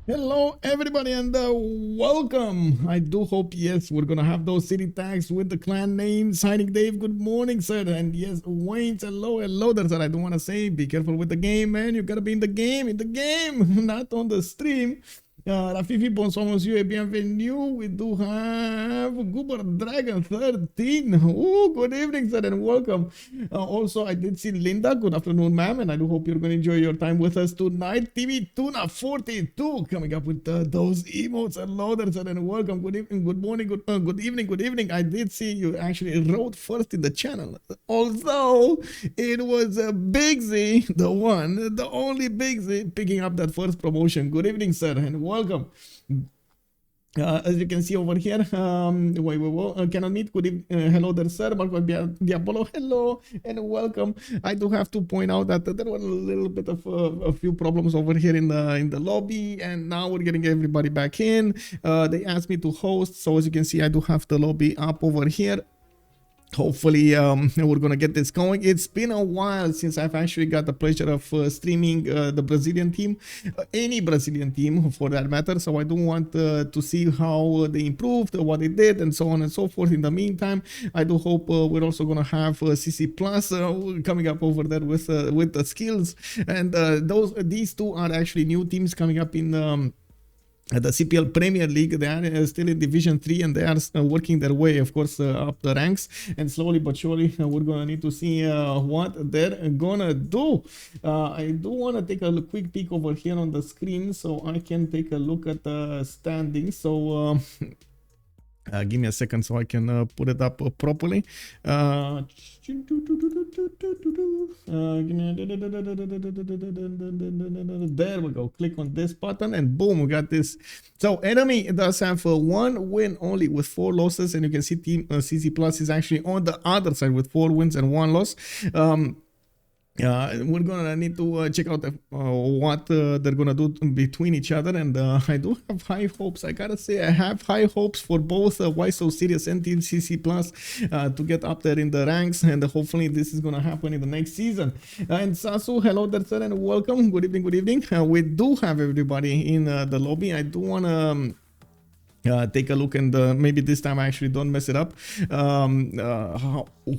Hello everybody and welcome. I do hope, yes, we're gonna have those city tags with the clan names. Signing Dave, good morning sir. And yes, Wayne, hello there sir. I don't want to say be careful with the game, man. You gotta be in the game, not on the stream. Rafifi, bonsoir monsieur et bienvenue. We do have Goober Dragon 13. Oh, good evening sir and welcome. Also, I did see Linda. Good afternoon ma'am, and I do hope you're going to enjoy your time with us tonight. TV Tuna 42 coming up with those emotes and loaders, and welcome. Good evening, good morning, good evening, good evening. I did see you actually wrote first in the channel, although it was Big Z, the one, the only Big Z picking up that first promotion. Good evening sir and welcome. As you can see over here, cannot meet. Good evening, hello there, sir. Marco Diabolo, hello and welcome. I do have to point out that there were a little bit of a few problems over here in the lobby, and now we're getting everybody back in. They asked me to host, so as you can see, I do have the lobby up over here. Hopefully we're gonna get this going. It's been a while since I've actually got the pleasure of streaming the Brazilian team, any Brazilian team for that matter, so I do want to see how they improved, what they did, and so on and so forth. In the meantime, I do hope we're also gonna have CC Plus coming up over there with the skills, and these two are actually new teams coming up in the CPL Premier League. They are still in Division 3, and they are working their way, of course, up the ranks, and slowly but surely we're gonna need to see what they're gonna do. I do want to take a quick peek over here on the screen so I can take a look at the standings. So give me a second so I can put it up properly. There we go. Click on this button and boom, we got this. So enemy does have one win only with 4 losses, and you can see team CC Plus is actually on the other side with 4 wins and 1 loss. We're gonna need to check out what they're gonna do between each other, and I do have high hopes. I gotta say, I have high hopes for both Why So Serious and Team CC Plus to get up there in the ranks, and hopefully this is gonna happen in the next season. And Sasu, hello there sir and welcome. Good evening, good evening. We do have everybody in the lobby. I do wanna take a look, and maybe this time I actually don't mess it up.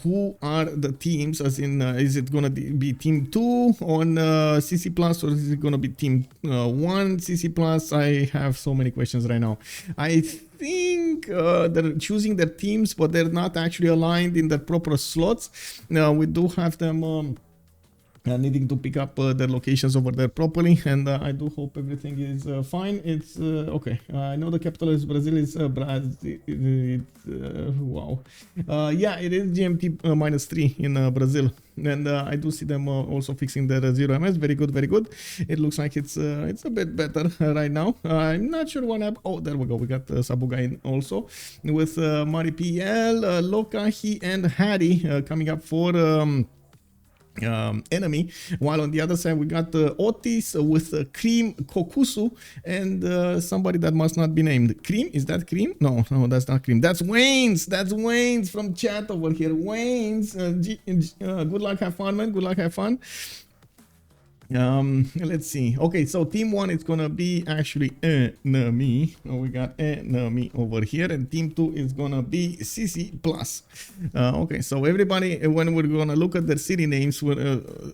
Who are the teams, as in is it gonna be team 2 on CC Plus, or is it gonna be team 1 CC Plus? I have so many questions right now. I think they're choosing their teams, but they're not actually aligned in the proper slots. We do have them needing to pick up their locations over there properly, and I do hope everything is fine. It's okay. I know the capital is Brazil. Is Brazil. Wow. Yeah, it is GMT -3 in Brazil, and I do see them also fixing their 0 MS. Very good, very good. It looks like it's a bit better right now. I'm not sure what happened. Oh, there we go. We got Sabuga in also with MariPL, Lokahi, and Harrey coming up for enemy, while on the other side we got Outis with Cree, Kokkuse, and somebody that must not be named. Cream? Is that Cream? No, that's not Cream. That's Wannes. That's Wannes from chat over here. Wannes. Good luck, have fun, man. Good luck, have fun. Let's see. Okay, so team 1 is gonna be actually enemy. We got enemy over here, and team 2 is gonna be CC Plus. Okay, so everybody, when we're gonna look at their city names,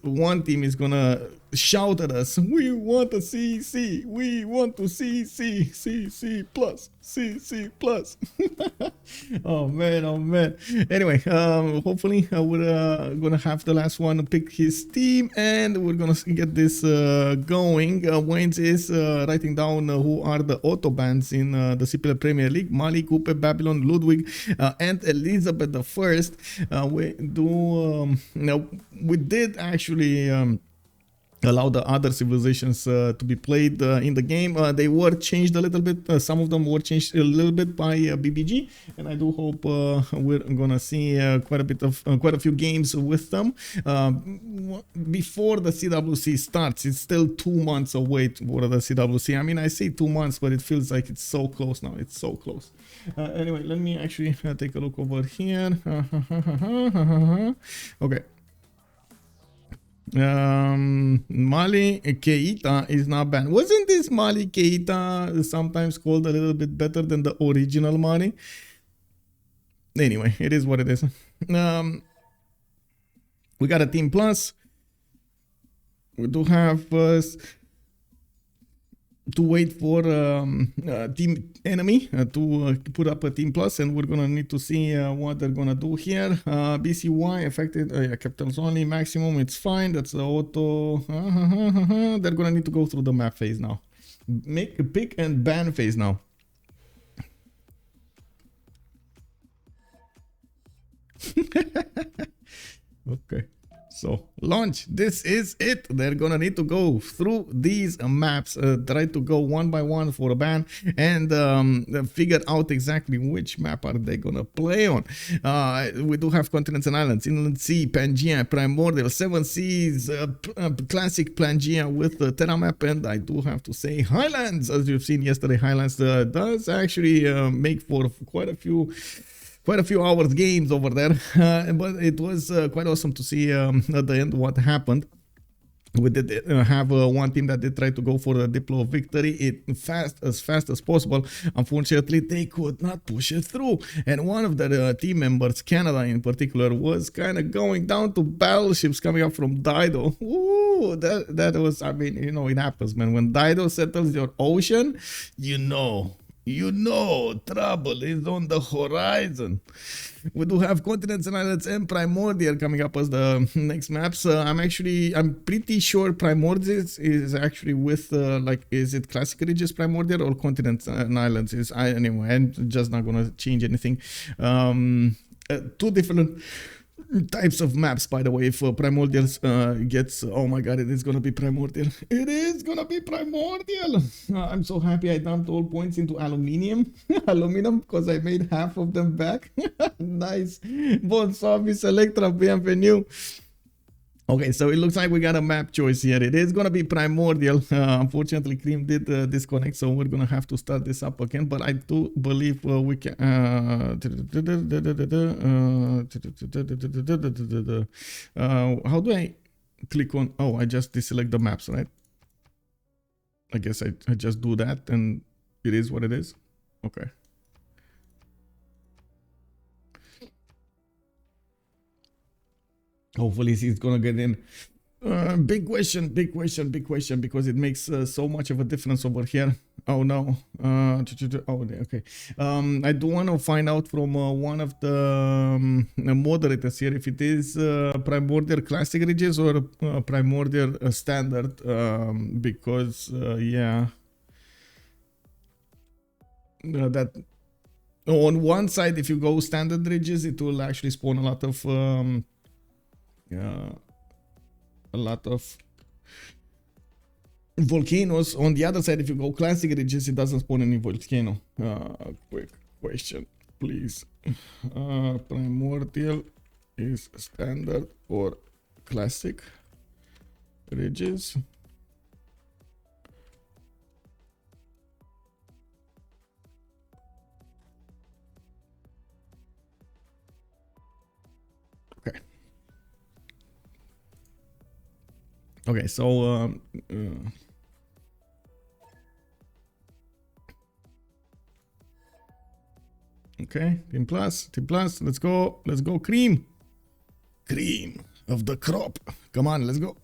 one team is gonna shout at us, "We want to CC, we want to CC Plus, CC Plus." Oh man, oh man. Anyway, hopefully we're gonna have the last one pick his team, and we're gonna get this going. Wannes is writing down who are the autobans in the CPL Premier League: Mali, Coupe, Babylon, Ludwig, and Elizabeth the First. We did actually allow the other civilizations to be played in the game. They were changed a little bit. Some of them were changed a little bit by BBG, and I do hope we're gonna see quite a few games with them before the CWC starts. It's still 2 months away for the CWC. I mean, I say 2 months, but it feels like it's so close now. It's so close. Anyway, let me actually take a look over here. Okay. Mali Keita is not banned. Wasn't this Mali Keita sometimes called a little bit better than the original Mali? Anyway, it is what it is. We got a team plus. We do have to wait for team enemy to put up a team plus, and we're gonna need to see what they're gonna do here. BCY affected, yeah, capitals only, maximum, it's fine, that's the auto. They're gonna need to go through the map phase now. Make a pick and ban phase now. Okay. So launch, this is it. They're gonna need to go through these maps, try to go one by one for a ban, and figure out exactly which map are they gonna play on. We do have continents and islands: Inland Sea, Pangea, Primordial, Seven Seas, classic Pangea with the Terra map, and I do have to say Highlands. As you've seen yesterday, Highlands does actually make for quite a few hours games over there, but it was quite awesome to see at the end what happened. We did have one team that did try to go for the Diplo victory as fast as possible. Unfortunately, they could not push it through, and one of the team members, Canada in particular, was kind of going down to battleships coming up from Dido. Ooh, that was, I mean, you know, it happens, man. When Dido settles your ocean, you know trouble is on the horizon. We do have continents and islands and Primordial coming up as the next maps. I'm pretty sure Primordial is actually with is it classic regions Primordial or continents and islands? Anyway, I'm just not gonna change anything. Two different types of maps, by the way. If Primordial gets, oh my god, it is gonna be Primordial. It is gonna be Primordial. I'm so happy I dumped all points into aluminum because I made half of them back. Nice. Bonsoir, Electra, bienvenue. Okay, so it looks like we got a map choice here. It is gonna be Primordial. Unfortunately, Cream did disconnect, so we're gonna have to start this up again. But I do believe we can. How do I click on? Oh, I just deselect the maps, right? I guess I just do that, and it is what it is. Okay. Hopefully he's gonna get in. Big question, because it makes so much of a difference over here. Oh no. Oh, okay. I do want to find out from one of the moderators here if it is Primordial Classic Regions or Primordial Standard, because yeah, that on one side, if you go Standard Regions, it will actually spawn a lot of volcanoes. On the other side, if you go classic regions, it doesn't spawn any volcano. Quick question, please. Primordial is standard or classic regions? Okay. Okay, so okay, team plus, let's go, cream of the crop. Come on, let's go.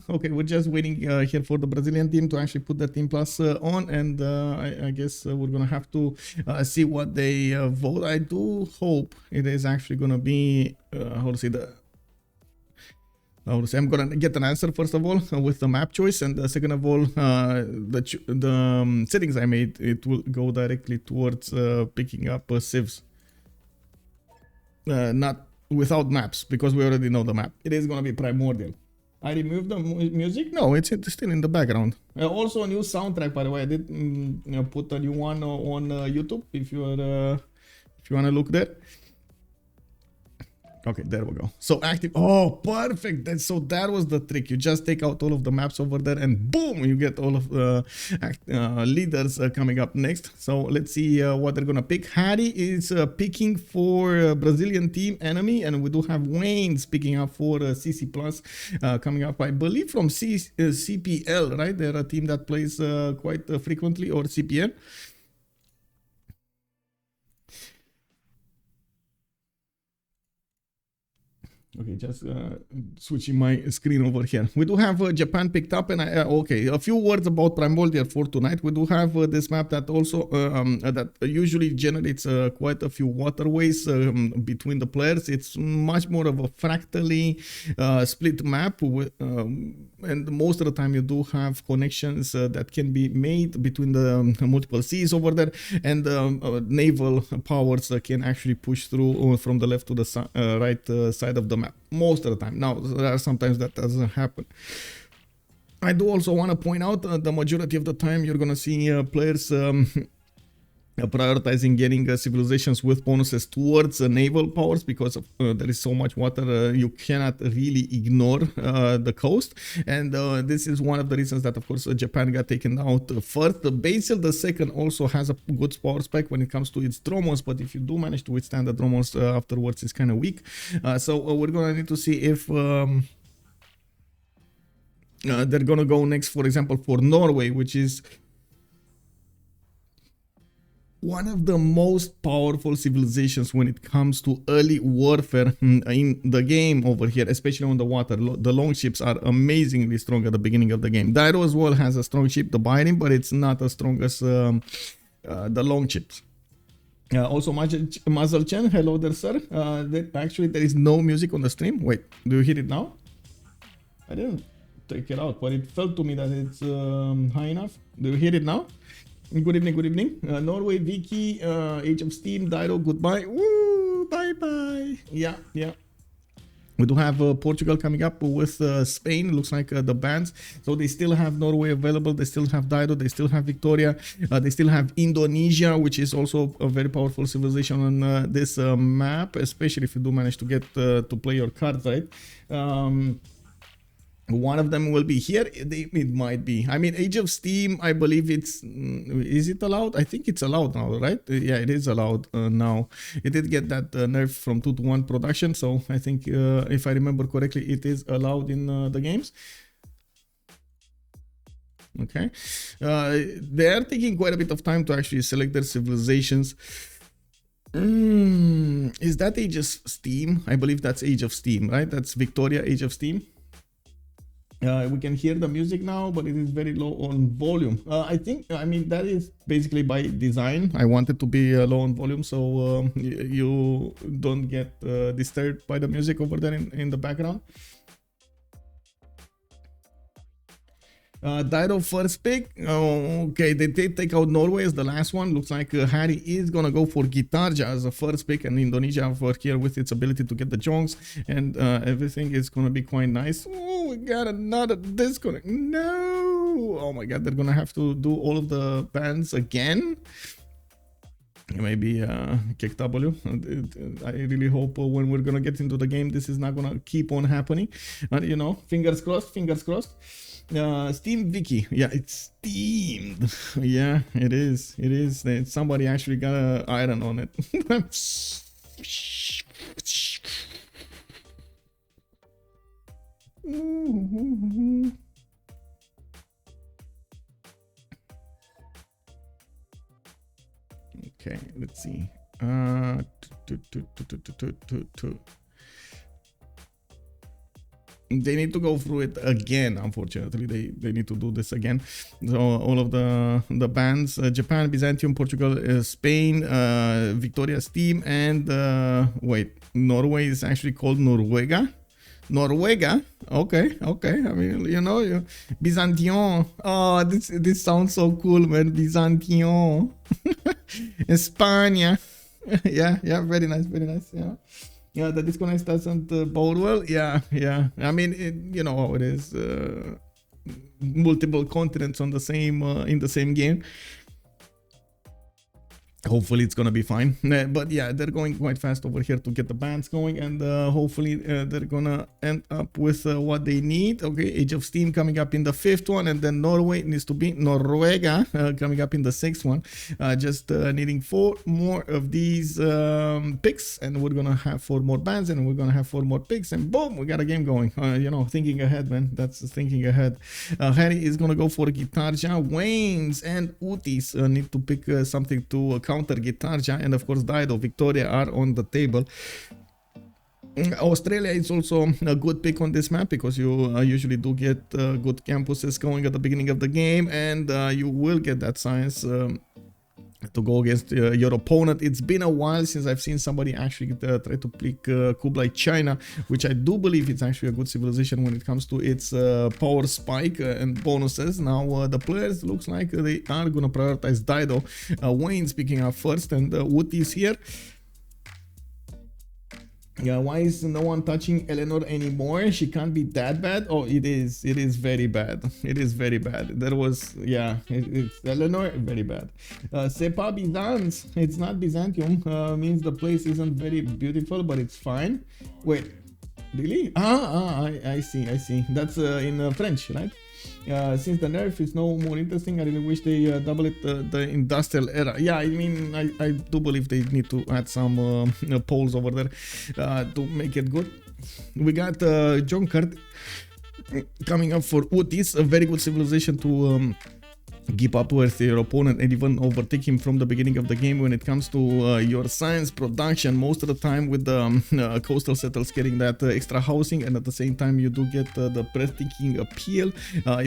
Okay, we're just waiting here for the Brazilian team to actually put their team plus on, and I guess we're gonna have to see what they vote. I do hope it is actually gonna be how to say I'm gonna get an answer first of all with the map choice, and second of all, the settings I made, it will go directly towards picking up Civs, not without maps, because we already know the map. It is gonna be Primordial. I removed the music. No, it's still in the background. Also a new soundtrack, by the way. I did put a new one on YouTube if you wanna look there. Okay, there we go. So active. Oh, perfect. So that was the trick. You just take out all of the maps over there and boom, you get all of the leaders coming up next. So let's see what they're going to pick. Harrey is picking for Brazilian team enemy, and we do have Wannes picking up for CC Plus coming up, I believe, from CPL, right? They're a team that plays quite frequently, or CPL. Okay, just switching my screen over here. We do have Japan picked up, and okay, a few words about Primordial for tonight. We do have this map that also that usually generates quite a few waterways between the players. It's much more of a fractally split map, and most of the time you do have connections that can be made between the multiple seas over there, and naval powers can actually push through from the left to the right side of the map most of the time. Now there are sometimes that doesn't happen. I do also want to point out the majority of the time you're gonna see players prioritizing getting civilizations with bonuses towards naval powers, because of, there is so much water, you cannot really ignore the coast, and this is one of the reasons that, of course, Japan got taken out first. The Basil II also has a good power spec when it comes to its Dromos, but if you do manage to withstand the Dromos afterwards, it's kind of weak. So we're gonna need to see if they're gonna go next, for example, for Norway, which is one of the most powerful civilizations when it comes to early warfare in the game over here, especially on the water. The long ships are amazingly strong at the beginning of the game. Dairo as well has a strong ship, the Byron, but it's not as strong as the long ships. Also, Mazel Chen, hello there, sir. Actually, there is no music on the stream. Wait, do you hear it now? I didn't take it out, but it felt to me that it's high enough. Do you hear it now? Good evening, good evening. Norway, Vicky, Age of Steam, Dairo, goodbye. Woo, bye bye. Yeah, yeah. We do have Portugal coming up with Spain. Looks like the bands. So they still have Norway available. They still have Dairo. They still have Victoria. They still have Indonesia, which is also a very powerful civilization on this map, especially if you do manage to get to play your cards right. One of them will be here. It might be. I mean, Age of Steam, I believe it's... Is it allowed? I think it's allowed now, right? Yeah, it is allowed now. It did get that nerf from 2 to 1 production. So I think, if I remember correctly, it is allowed in the games. Okay. They are taking quite a bit of time to actually select their civilizations. Is that Age of Steam? I believe that's Age of Steam, right? That's Victoria, Age of Steam. We can hear the music now, but it is very low on volume. I mean, that is basically by design. I want it to be low on volume, so you don't get disturbed by the music over there in the background. Dairo first pick. Okay, they did take out Norway as the last one. Looks like Harrey is gonna go for Gitarja as a first pick, and Indonesia over here with its ability to get the jongs, and everything is gonna be quite nice. Oh, we got another disconnect. No! Oh my god, they're gonna have to do all of the bands again. Maybe kick W. I really hope when we're gonna get into the game, this is not gonna keep on happening. You know, fingers crossed, fingers crossed. Steam Vicky, yeah, it's steamed. Yeah, it is. It is. Somebody actually got an iron on it. Okay, let's see. They need to go through it again. Unfortunately, they need to do this again. So all of the bands: Japan, Byzantium, Portugal, Spain, Victoria, Steam, and wait, Norway is actually called Norwega. Norwega. Okay, okay. I mean, you know, Byzantium. Oh, this sounds so cool, man. Byzantium. España. Yeah, yeah. Very nice, very nice. Yeah. Yeah, the disconnect doesn't bode well. Yeah, yeah. I mean, you know how it is. Multiple continents on the same in the same game. hopefully it's gonna be fine. But yeah, they're going quite fast over here to get the bands going, and hopefully they're gonna end up with what they need. Okay, Age of Steam coming up in the 5th one, and then Norway needs to be Noruega coming up in the 6th one. Just needing 4 more of these picks, and we're gonna have 4 more bands, and we're gonna have 4 more picks, and boom, we got a game going. You know, thinking ahead, man. That's thinking ahead. Harry is gonna go for Guitarja. Wannes and Outis need to pick something to counter Guitarja, and of course Dido, Victoria are on the table. Australia is also a good pick on this map because you usually do get good campuses going at the beginning of the game, and you will get that science to go against your opponent. It's been a while since I've seen somebody actually try to pick Kublai China, which I do believe it's actually a good civilization when it comes to its power spike and bonuses. Now the players looks like they are gonna prioritize Dido. Wayne's picking up first, and Woody is here. Yeah, why is no one touching Eleanor anymore? She can't be that bad. Oh, it is very bad. It is very bad. There was, yeah, it's Eleanor, very bad. Sepa Byzance, it's not Byzantium, means the place isn't very beautiful, but it's fine. Wait, really? I see. That's in French, right? Since the nerf is no more interesting, I really wish they double it the industrial era. Yeah, I mean, I do believe they need to add some poles over there to make it good. We got John Cart coming up for Outis, a very good civilization to keep up with your opponent and even overtake him from the beginning of the game when it comes to your science production. Most of the time with the coastal settles getting that extra housing, and at the same time you do get the breathtaking appeal.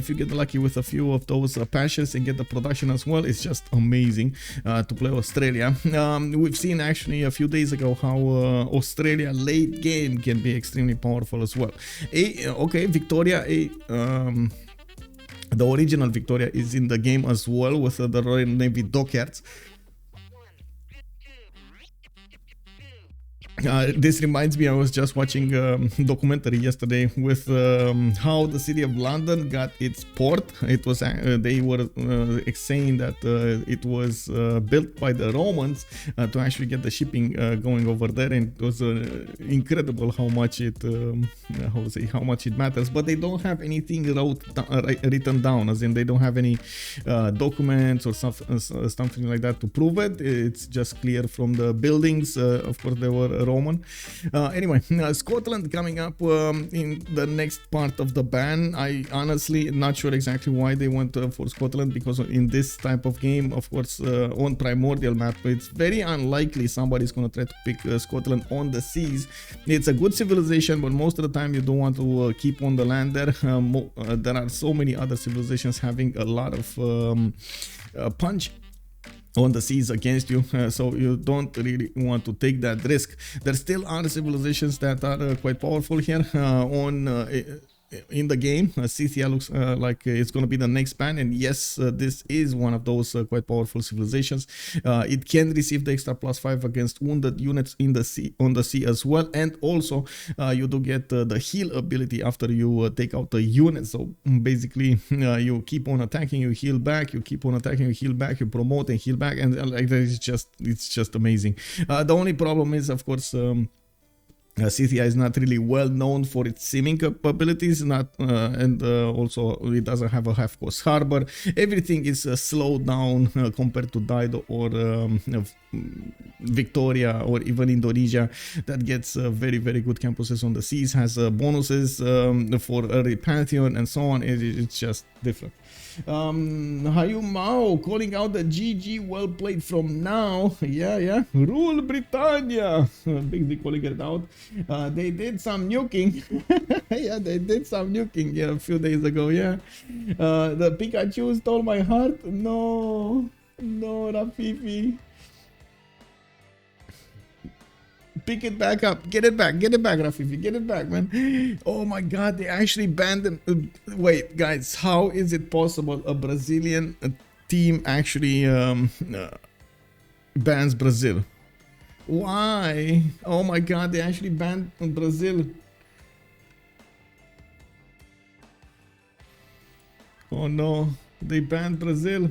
If you get lucky with a few of those patches and get the production as well, it's just amazing to play Australia. We've seen actually a few days ago how Australia late game can be extremely powerful as well. Okay, Victoria, the original Victoria is in the game as well with the Royal Navy dockyards. This reminds me, I was just watching a documentary yesterday with how the city of London got its port. It was they were saying that it was built by the Romans to actually get the shipping going over there, and it was incredible how much it how much it matters. But they don't have anything written down, as in they don't have any documents or something like that to prove it. It's just clear from the buildings. Of course, they were Roman. Anyway, Scotland coming up in the next part of the ban. I honestly not sure exactly why they went for Scotland, because in this type of game, of course, on Primordial map, it's very unlikely somebody's gonna try to pick Scotland on the seas. It's a good civilization, but most of the time you don't want to keep on the land there. There are so many other civilizations having a lot of punch on the seas against you, so you don't really want to take that risk. There still are civilizations that are quite powerful here in the game. Scythia looks like it's going to be the next ban, and yes, this is one of those quite powerful civilizations. It can receive the extra +5 against wounded units in the sea, on the sea as well, and also you do get the heal ability after you take out the unit. So basically you keep on attacking, you heal back, you keep on attacking, you heal back, you promote and heal back, and like that is it's just amazing. The only problem is, of course, Scythia is not really well known for its simming capabilities, and also it doesn't have a half-coast harbor. Everything is slowed down compared to Dido or Victoria or even Indonesia, that gets very good campuses on the seas, has bonuses for early Pantheon and so on. It's just different. Hayu Mao calling out the GG, well played from now. Yeah, rule Britannia. Big D calling it out. They did some nuking. Yeah, they did some nuking, yeah, a few days ago. Yeah, the Pikachu stole my heart. No, Rafifi. Pick it back up. Get it back, Rafifi. Get it back, man. Oh my god, they actually banned them. Wait, guys, how is it possible a Brazilian team actually bans Brazil? Why? Oh my god, they actually banned Brazil. Oh no, they banned Brazil.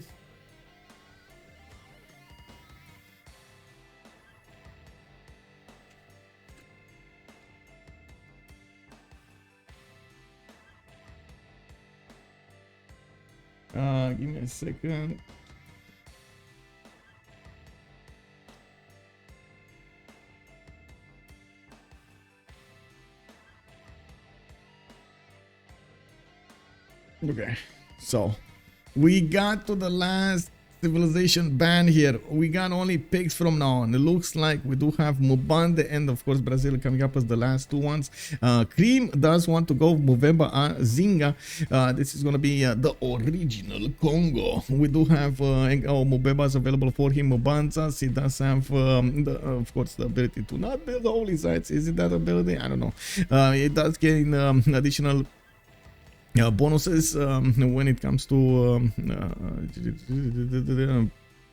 Give me a second. Okay, so we got to the last civilization ban here. We got only picks from now on. It looks like we do have Mubande and of course Brazil coming up as the last two ones. Cree does want to go Mvemba Zinga. This is going to be the original Kongo. We do have Mvemba is available for him. Mubanzas, he does have of course the ability to not build holy sites. Is it that ability? I don't know. It does gain additional bonuses when it comes to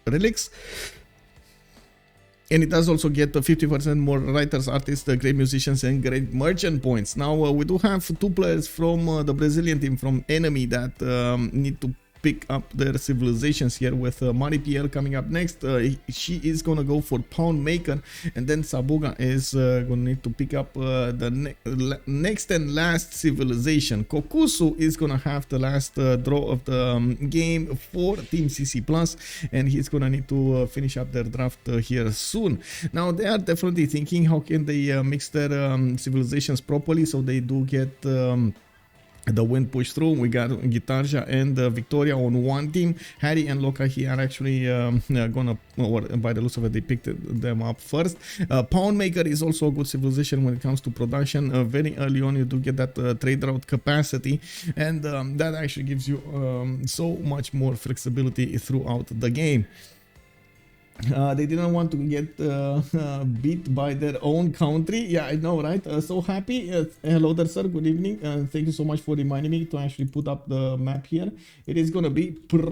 relics, and it does also get 50% more writers, artists, great musicians, and great merchant points. Now we do have two players from the Brazilian team from Enemy that need to pick up their civilizations here, with MariPL coming up next. She is gonna go for Pound Maker, and then Sabuga is gonna need to pick up the next and last civilization. Kokkuse is gonna have the last draw of the game for Team CC Plus, and he's gonna need to finish up their draft here soon. Now they are definitely thinking how can they mix their civilizations properly so they do get the win push through. We got Gitarja and Victoria on one team. Harrey and Lokahi are actually gonna, or by the looks of it, they picked them up first. Pound Maker is also a good civilization when it comes to production. Very early on, you do get that trade route capacity, and that actually gives you so much more flexibility throughout the game. They didn't want to get beat by their own country. Yeah, I know, right? So happy. Hello there, sir. Good evening. Thank you so much for reminding me to actually put up the map here. It is gonna be Primordial.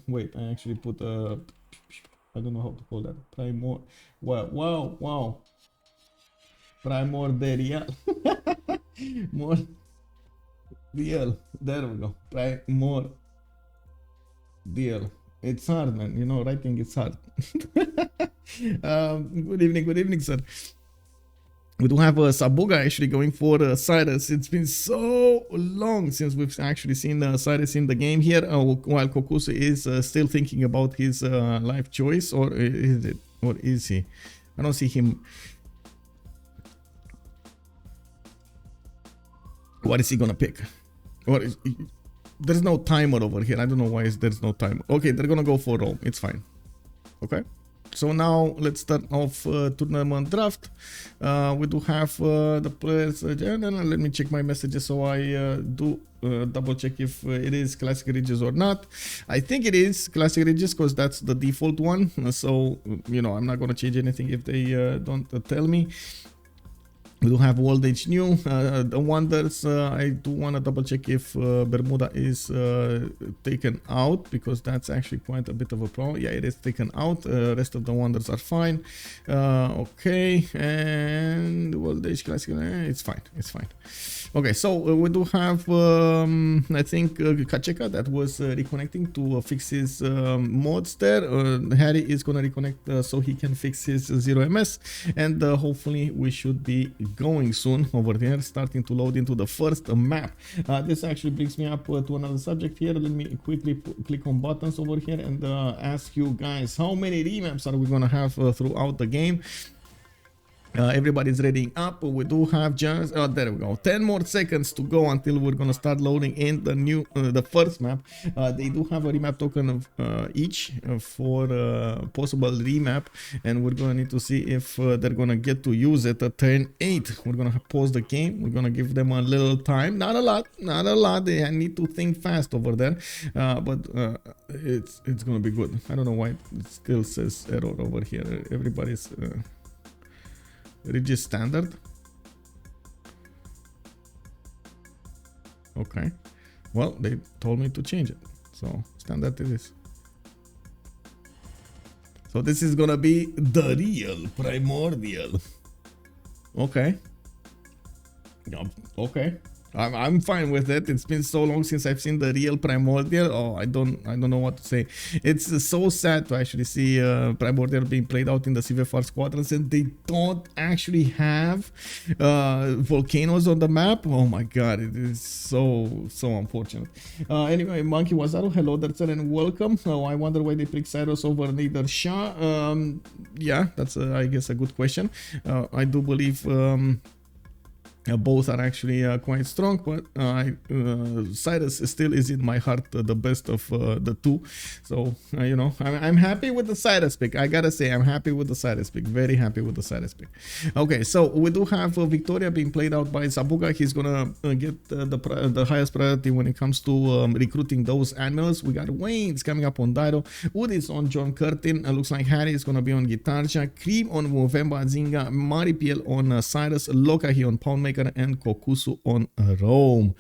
Wait, I actually put I don't know how to call that. Wow. Primordial. More deal. There we go. Primordial. It's hard, man. You know, writing is hard. Good evening, sir. We do have Sabuga actually going for Cyrus. It's been so long since we've actually seen Cyrus in the game here, while Kokkuse is still thinking about his life choice, or is it? Or is he? I don't see him. What is he gonna pick? What is? There's no timer over here. I don't know why there's no timer. Okay, they're gonna go for Rome. It's fine. Okay. So now let's start off tournament draft. We do have the players. Let me check my messages so I do double check if it is Classic Ridges or not. I think it is Classic Ridges because that's the default one. So, you know, I'm not gonna change anything if they don't tell me. We do have World Age New, the Wonders. I do want to double check if Bermuda is taken out, because that's actually quite a bit of a problem. Yeah, it is taken out. Rest of the Wonders are fine. Okay, and World Age Classic, it's fine. It's fine. Okay, so we do have, I think, Kacheka that was reconnecting to fix his mods there. Harry is going to reconnect so he can fix his 0ms, and hopefully we should be going soon over there, starting to load into the first map. This actually brings me up to another subject here. Let me quickly click on buttons over here and ask you guys, how many remaps are we going to have throughout the game? Everybody's readying up. We do have just there we go, 10 more seconds to go until we're gonna start loading in the new the first map. They do have a remap token of each for possible remap, and we're gonna need to see if they're gonna get to use it at turn 8. We're gonna pause the game. We're gonna give them a little time, not a lot. They need to think fast over there, but it's gonna be good. I don't know why it still says error over here. Everybody's Regis standard. Okay, well, they told me to change it, so standard it is. So this is gonna be the real Primordial. Okay. Okay. I'm fine with it. It's been so long since I've seen the real Primordial. Oh, I don't know what to say. It's so sad to actually see Primordial being played out in the CVFR squadrons, and they don't actually have volcanoes on the map. Oh my god, it is so unfortunate. Anyway, Monkey Wazaru, hello there, sir, and welcome. I wonder why they picked Cyrus over Nader Shah. Yeah, that's I guess a good question. I do believe both are actually quite strong, but Cyrus still is in my heart the best of the two. So you know, I'm happy with the Cyrus pick. I gotta say, I'm happy with the Cyrus pick. Very happy with the Cyrus pick. Okay, so we do have Victoria being played out by Sabuga. He's gonna get the highest priority when it comes to recruiting those animals. We got Wayne's coming up on Dido. Outis on John Curtin. Looks like Harrey is gonna be on Guitarja. Cree on Mvemba Zinga. MariPL on Cyrus. Lokahi on Poundmaker, and Kokkuse on Rome.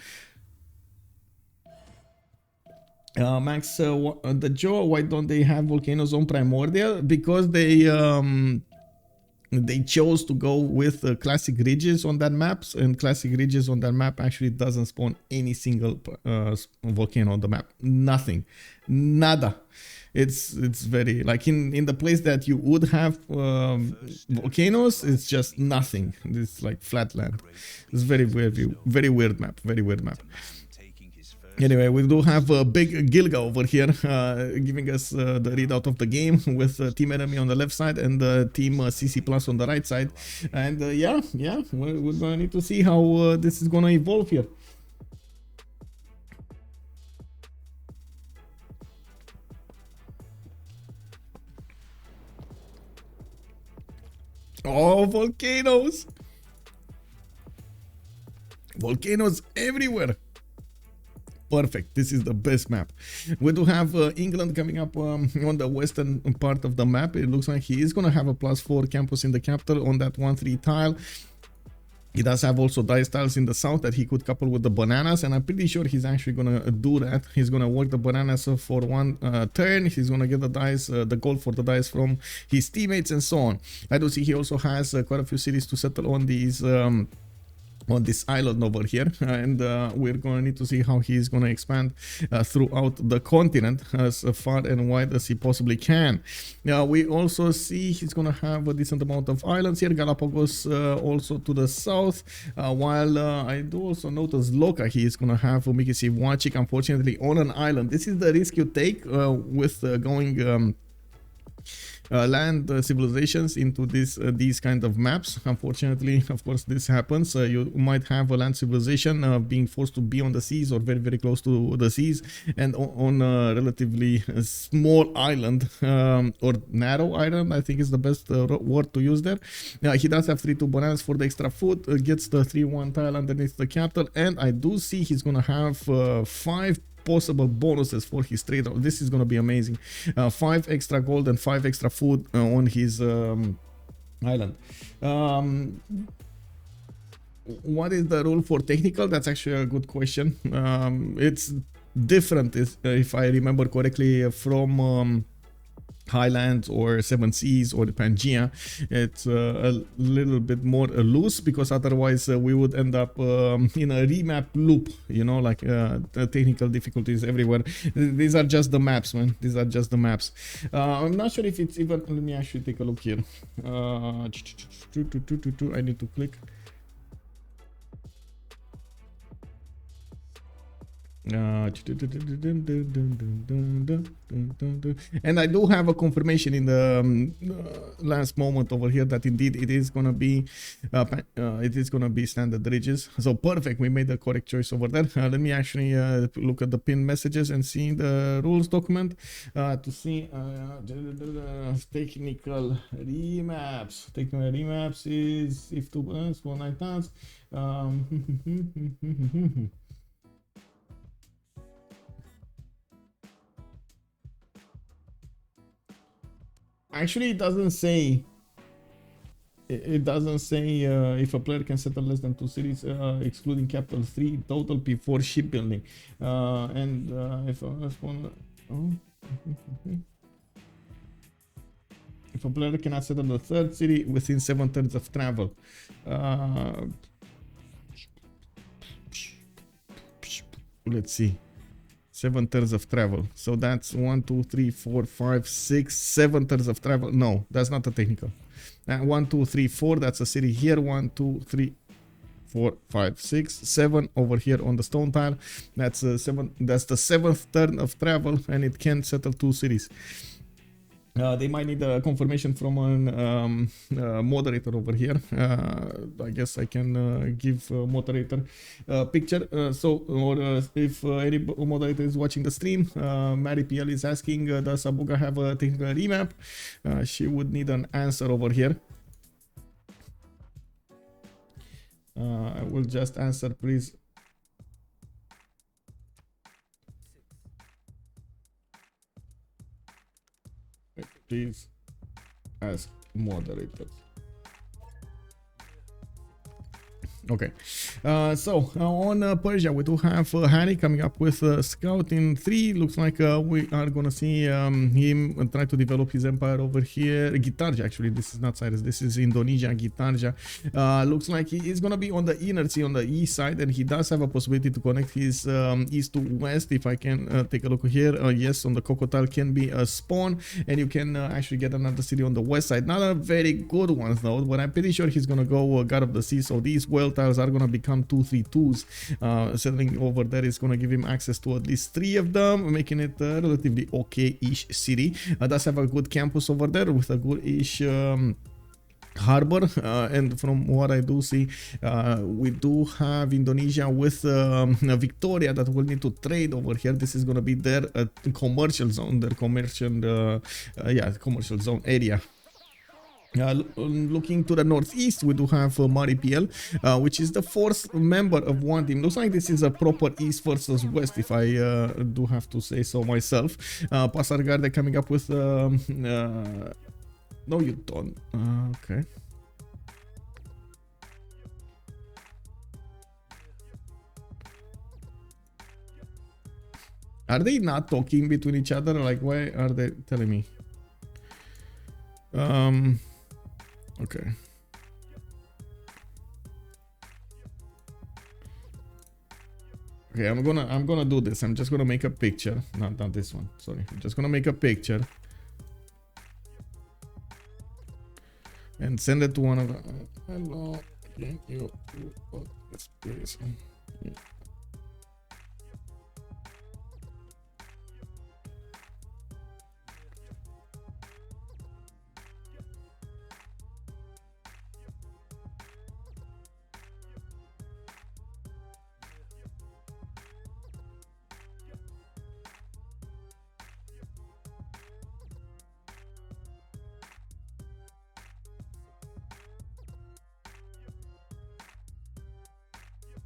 Max, the Joe, why don't they have volcanoes on Primordial? Because they chose to go with classic ridges on that map, and classic ridges on that map actually doesn't spawn any single volcano on the map. Nothing, nada. It's very like in the place that you would have volcanoes, it's just nothing. It's like flat land. It's very weird map. Very weird map. Anyway, we do have a big Gilga over here giving us the readout of the game with Team Enemy on the left side and Team CC Plus on the right side. And yeah, we're gonna need to see how this is gonna evolve here. Oh, volcanoes! Volcanoes everywhere! Perfect. This is the best map. We do have England coming up on the western part of the map. It looks like he is going to have a +4 campus in the capital on that 1-3 tile. He does have also dice tiles in the south that he could couple with the bananas, and I'm pretty sure he's actually gonna do that. He's gonna work the bananas for one turn. He's gonna get the dice, the gold for the dice from his teammates and so on. I do see he also has quite a few cities to settle on these on this island over here, and we're going to need to see how he's going to expand throughout the continent as far and wide as he possibly can. We also see he's going to have a decent amount of islands here, Galapagos also to the south, while I do also notice Lokahi is going to have Umikisi Wachik, unfortunately, on an island. This is the risk you take with going land civilizations into these kind of maps. Unfortunately, of course, this happens. You might have a land civilization being forced to be on the seas or very close to the seas, and on a relatively small island or narrow island, I think is the best word to use there. He does have 3-2 bananas for the extra food, gets the 3-1 tile underneath the capital, and I do see he's gonna have 5 possible bonuses for his trade. This is going to be amazing. 5 extra gold and 5 extra food on his island. What is the rule for technical? That's actually a good question. It's different if I remember correctly from Highlands or 7 Seas or the Pangea. It's a little bit more loose, because otherwise we would end up in a remap loop, you know, like the technical difficulties everywhere. These are just the maps, man. These are just the maps. I'm not sure if it's even, let me actually take a look here. I need to click. And I do have a confirmation in the last moment over here that indeed it is gonna be standard ridges. So perfect, we made the correct choice over there. Let me actually look at the pinned messages and see the rules document to see technical remaps. Technical remaps is if 2 balance for 9 times. Actually, it doesn't say. It doesn't say if a player can settle less than 2 cities, excluding capital 3 total P4 shipbuilding, and if a if a player cannot settle the 3rd city within 7 turns of travel. let's see, 7 turns of travel. So that's 1, 2, 3, 4, 5, 6, 7 turns of travel. No, that's not a technical. 1, 2, 3, 4. That's a city here. 1, 2, 3, 4, 5, 6, 7 over here on the stone tile. That's 7. That's the 7th turn of travel, and it can settle 2 cities. They might need a confirmation from a moderator over here. I guess I can give moderator picture. If any moderator is watching the stream, MariPL is asking, does Sabuga have a technical remap? She would need an answer over here. I will just answer, please. Please ask moderators. Okay, so on Persia we do have Harrey coming up with Scout in 3. Looks like we are gonna see him try to develop his empire over here. Gitarja, actually, this is not Cyrus, this is Indonesia. Gitarja looks like he is gonna be on the inner sea on the east side, and he does have a possibility to connect his east to west. If I can take a look here, yes, on the Kokkuse tile can be a spawn, and you can actually get another city on the west side. Not a very good one though, but I'm pretty sure he's gonna go God of the Sea. So these well tiles are gonna become 2-3-2s. Settling over there is gonna give him access to at least 3 of them, making it a relatively okay-ish city. Does have a good campus over there with a good-ish harbor, and from what I do see, we do have Indonesia with Victoria that will need to trade over here. This is gonna be their commercial zone, their commercial commercial zone area. Looking to the northeast, we do have MariPL, which is the 4th member of one team. Looks like this is a proper east versus west, if I do have to say so myself. Pasargade coming up with no, you don't. Okay. Are they not talking between each other? Like, why are they telling me? Okay. Okay, I'm gonna do this. I'm just gonna make a picture. Not this one. Sorry. I'm just gonna make a picture and send it to one of the. Hello. Can you put this please?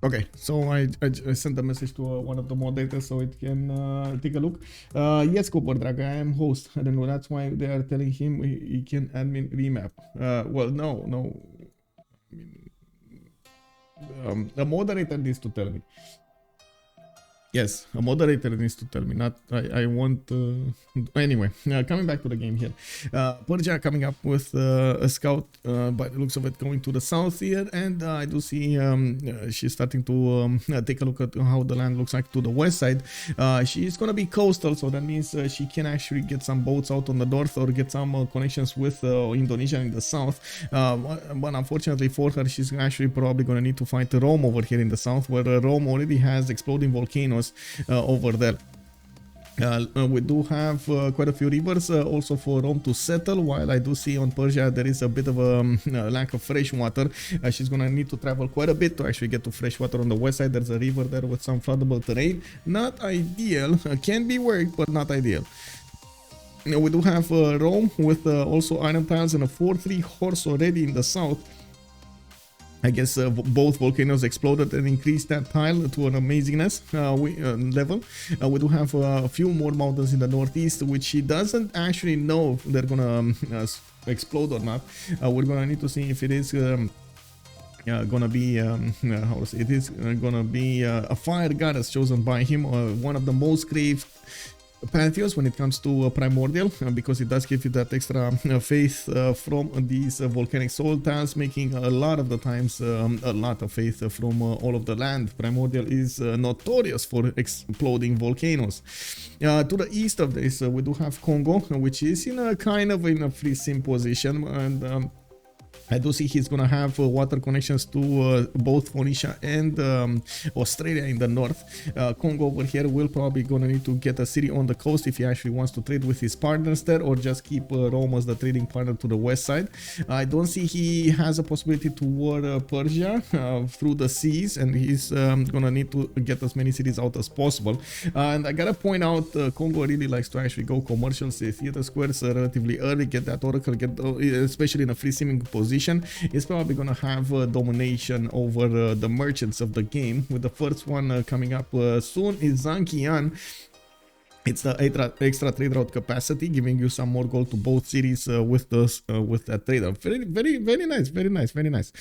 Okay, so I sent a message to one of the moderators so it can take a look. Yes, Cooper Drag, I am host. I don't know, that's why they are telling him he can admin remap. Well, no. I mean, the moderator needs to tell me. Yes, a moderator needs to tell me, not I want anyway, coming back to the game here. Persia coming up with a scout by the looks of it going to the south here, and I do see she's starting to take a look at how the land looks like to the west side. She's gonna be coastal, so that means she can actually get some boats out on the north or get some connections with Indonesia in the south, but unfortunately for her, she's actually probably gonna need to fight Rome over here in the south, where Rome already has exploding volcanoes over there. We do have quite a few rivers also for Rome to settle, while I do see on Persia there is a bit of a lack of fresh water. She's gonna need to travel quite a bit to actually get to fresh water on the west side. There's a river there with some floodable terrain. Not ideal, can be worked, but not ideal. We do have Rome with also iron tiles and a 4-3 horse already in the south. I guess both volcanoes exploded and increased that tile to an amazingness level. We do have a few more mountains in the northeast, which she doesn't actually know if they're gonna explode or not. We're gonna need to see if it is gonna be how to say, it is gonna be a fire goddess chosen by him, one of the most craved Pantheos when it comes to Primordial, because it does give you that extra faith from these volcanic soul tiles, making a lot of the times a lot of faith from all of the land. Primordial is notorious for exploding volcanoes. To the east of this, we do have Kongo, which is in a kind of in a free sim position, and I do see he's gonna have water connections to both Phoenicia and Australia in the north. Kongo over here will probably gonna need to get a city on the coast if he actually wants to trade with his partners there, or just keep Rome as the trading partner to the west side. I don't see he has a possibility to war Persia through the seas, and he's gonna need to get as many cities out as possible. And I gotta point out, Kongo really likes to actually go commercial, say theater squares relatively early, get that oracle, especially in a free simming position. Is probably gonna have domination over the merchants of the game, with the first one coming up soon is Zankian. It's the extra trade route capacity, giving you some more gold to both cities with that trade route. Very nice, very nice.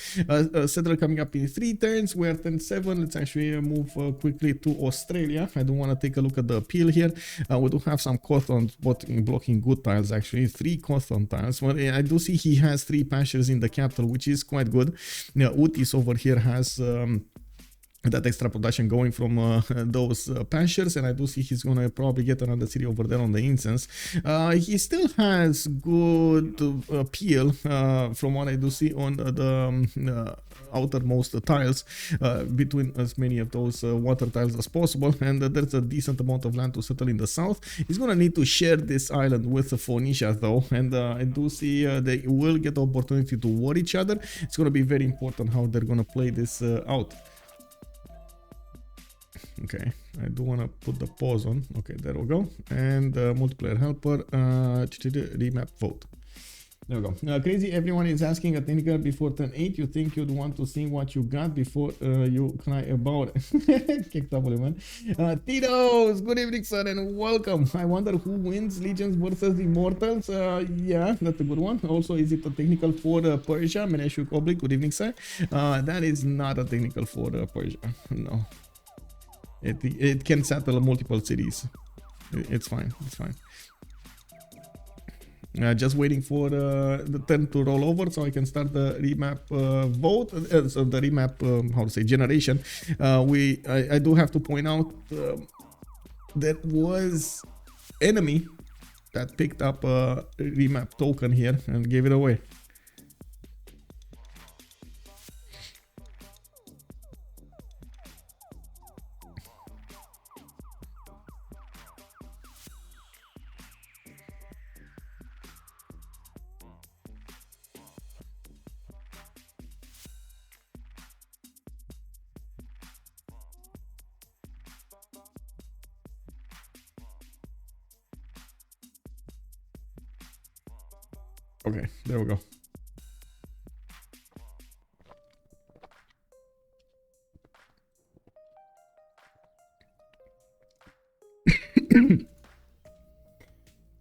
Settler coming up in 3 turns. We're at turn 7. Let's actually move quickly to Australia. I do want to take a look at the appeal here. We do have some Cothons blocking good tiles, actually 3 Cothon tiles. Well, I do see he has 3 pastures in the capital, which is quite good. Outis over here has that extra production going from those pastures, and I do see he's gonna probably get another city over there on the incense. He still has good appeal from what I do see on the outermost tiles, between as many of those water tiles as possible, and there's a decent amount of land to settle in the south. He's gonna need to share this island with Phoenicia though, and I do see they will get the opportunity to war each other. It's gonna be very important how they're gonna play this out. Okay, I do want to put the pause on. Okay, there we go. And multiplayer helper, remap vote. There we go. Crazy, everyone is asking a technical before turn 8. You think you'd want to see what you got before you cry about it. Kicked up, man. Tito's, good evening, sir, and welcome. I wonder who wins, Legions versus Immortals. Yeah, that's a good one. Also, is it a technical for Persia? Meneshu Koblik, good evening, sir. That is not a technical for Persia. No. It can settle multiple cities. It's fine. It's fine. Just waiting for the turn to roll over so I can start the remap vote. So the remap, how to say, generation. I do have to point out there was enemy that picked up a remap token here and gave it away. Okay, there we go.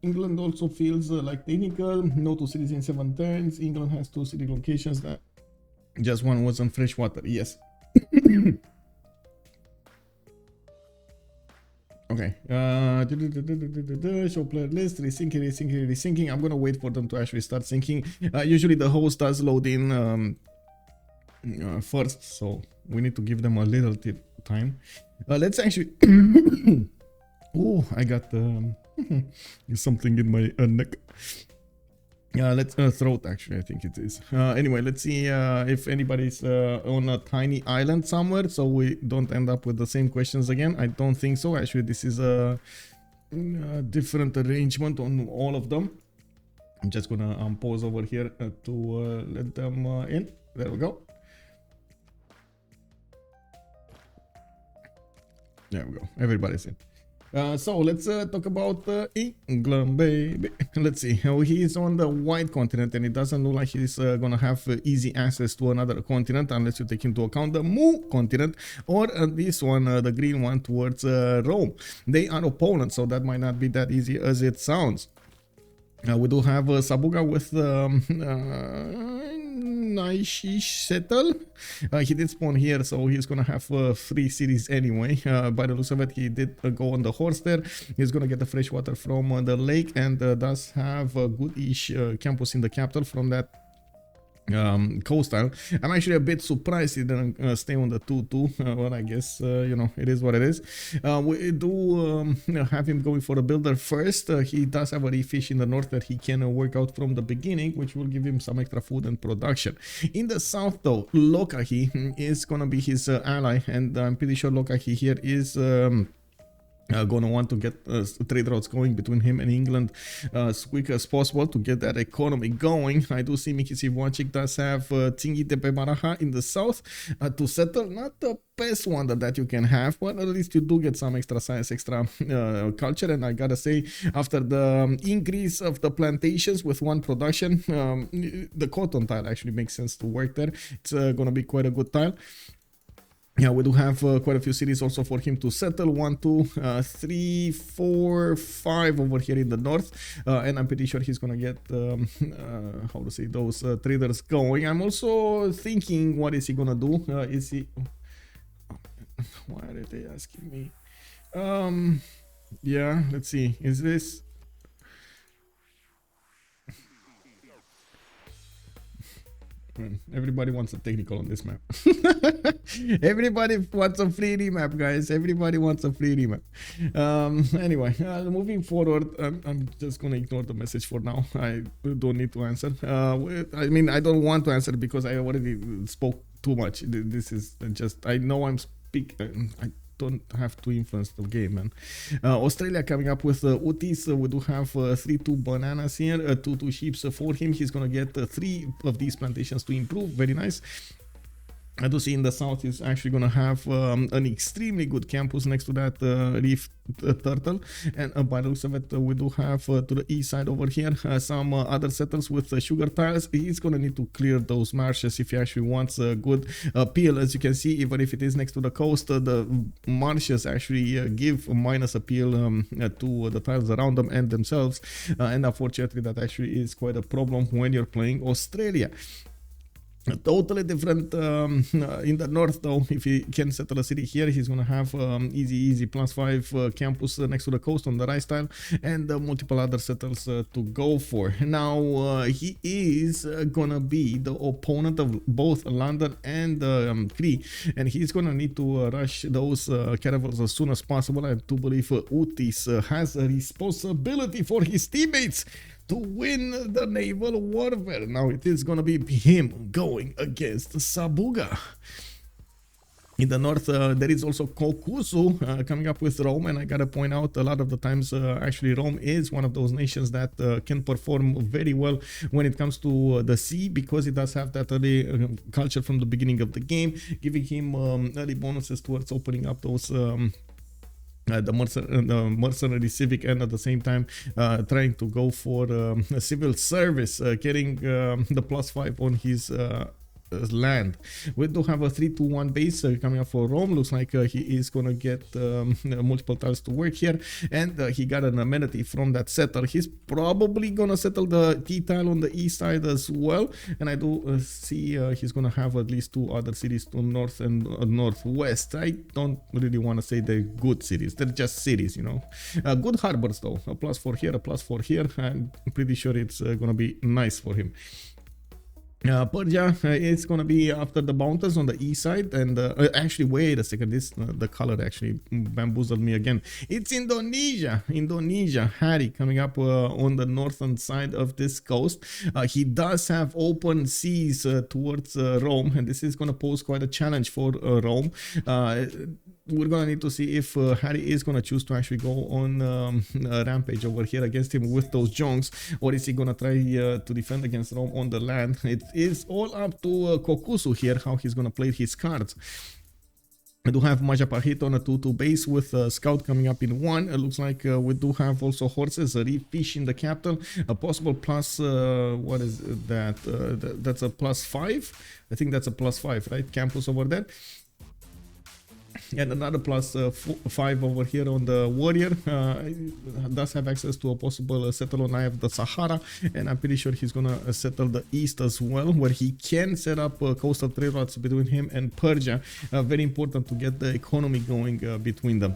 England also feels like technical. No 2 cities in 7 turns. England has 2 city locations. That just one was on freshwater. Yes. Okay, show player list, resyncing. I'm gonna wait for them to actually start syncing. Usually the host does load in first, so we need to give them a little time. Let's actually oh, I got something in my neck. Let's throat, actually, I think it is. Anyway, let's see if anybody's on a tiny island somewhere, so we don't end up with the same questions again. I don't think so. Actually, this is a different arrangement on all of them. I'm just gonna pause over here to let them in. There we go. There we go. Everybody's in. So let's talk about England, baby. Let's see. He's on the white continent, and it doesn't look like he's gonna have easy access to another continent unless you take into account the Mu continent, or this one, the green one towards Rome. They are opponents, so that might not be that easy as it sounds. We do have Sabuga with nice settle. He did spawn here, so he's gonna have 3 cities anyway. By the looks of it, he did go on the horse there. He's gonna get the fresh water from the lake, and does have a good-ish campus in the capital from that coastal. I'm actually a bit surprised he didn't stay on the 2-2, well, I guess you know, it is what it is. We do have him going for a builder first. He does have a reef fish in the north that he can work out from the beginning, which will give him some extra food and production. In the south though, Lokahi is gonna be his ally, and I'm pretty sure Lokahi here is gonna want to get trade routes going between him and England as quick as possible to get that economy going. I do see Miki Civ6 does have Tingite pe Maraha in the south to settle. Not the best one that you can have, but at least you do get some extra science, extra culture. And I gotta say, after the increase of the plantations with one production, the cotton tile actually makes sense to work there. It's gonna be quite a good tile. Yeah, we do have quite a few cities also for him to settle. 1, 2, 3, 4, 5 over here in the north, and I'm pretty sure he's gonna get how to say, those traders going. I'm also thinking, what is he gonna do? Is he? Why are they asking me? Yeah, let's see. Is this? Everybody wants a technical on this map. Everybody wants a free remap, guys. Everybody wants a free remap. Anyway, moving forward, I'm just gonna ignore the message for now. I don't need to answer. I mean, I don't want to answer because I already spoke too much. This is just, I know I'm speaking. I don't have to influence the game, man. Australia coming up with Outis. We do have 3-2 bananas here, 2-2 sheep for him. He's gonna get 3 of these plantations to improve. Very nice. I do see in the south is actually going to have an extremely good campus next to that reef turtle, and by the looks of it, we do have to the east side over here some other settlers with sugar tiles. He's going to need to clear those marshes if he actually wants a good appeal. As you can see, even if it is next to the coast, the marshes actually give minus appeal to the tiles around them and themselves, and unfortunately that actually is quite a problem when you're playing Australia. Totally different in the north though. If he can settle a city here, he's gonna have easy +5 campus next to the coast on the right style, and multiple other settles to go for. Now he is gonna be the opponent of both London and Cree, and he's gonna need to rush those caravels as soon as possible. I do believe Outis has a responsibility for his teammates to win the naval warfare. Now it is gonna be him going against Sabuga. In the north, there is also Kokkuse coming up with Rome, and I gotta point out, a lot of the times actually Rome is one of those nations that can perform very well when it comes to the sea, because it does have that early culture from the beginning of the game, giving him early bonuses towards opening up those the mercenary civic, and at the same time trying to go for civil service, getting the +5 on his land. We do have a 3-2-1 base coming up for Rome. Looks like he is gonna get multiple tiles to work here, and he got an amenity from that settler. He's probably gonna settle the T tile on the east side as well, and I do see he's gonna have at least 2 other cities to north and northwest. I don't really want to say they're good cities, they're just cities, you know. Good harbors though, a +4 here, a +4 here. I'm pretty sure it's gonna be nice for him. Persia, it's gonna be after the mountains on the east side, and actually, wait a second, this the color actually bamboozled me again. It's Indonesia. Harrey coming up on the northern side of this coast. He does have open seas towards Rome, and this is gonna pose quite a challenge for Rome. We're gonna need to see if Harry is gonna choose to actually go on a rampage over here against him with those jonks, or is he gonna try to defend against Rome on the land. It is all up to Kokkuse here, how he's gonna play his cards. I do have Majapahit on a 2-2 base with a scout coming up in 1. It looks like we do have also horses, a reef fish in the capital, a possible plus, what is that? That's a +5. I think that's a +5, right? Campus over there. And another plus 5 over here on the warrior. Does have access to a possible settle on Eye of the Sahara, and I'm pretty sure he's gonna settle the east as well, where he can set up coastal trade routes between him and Persia. Very important to get the economy going between them.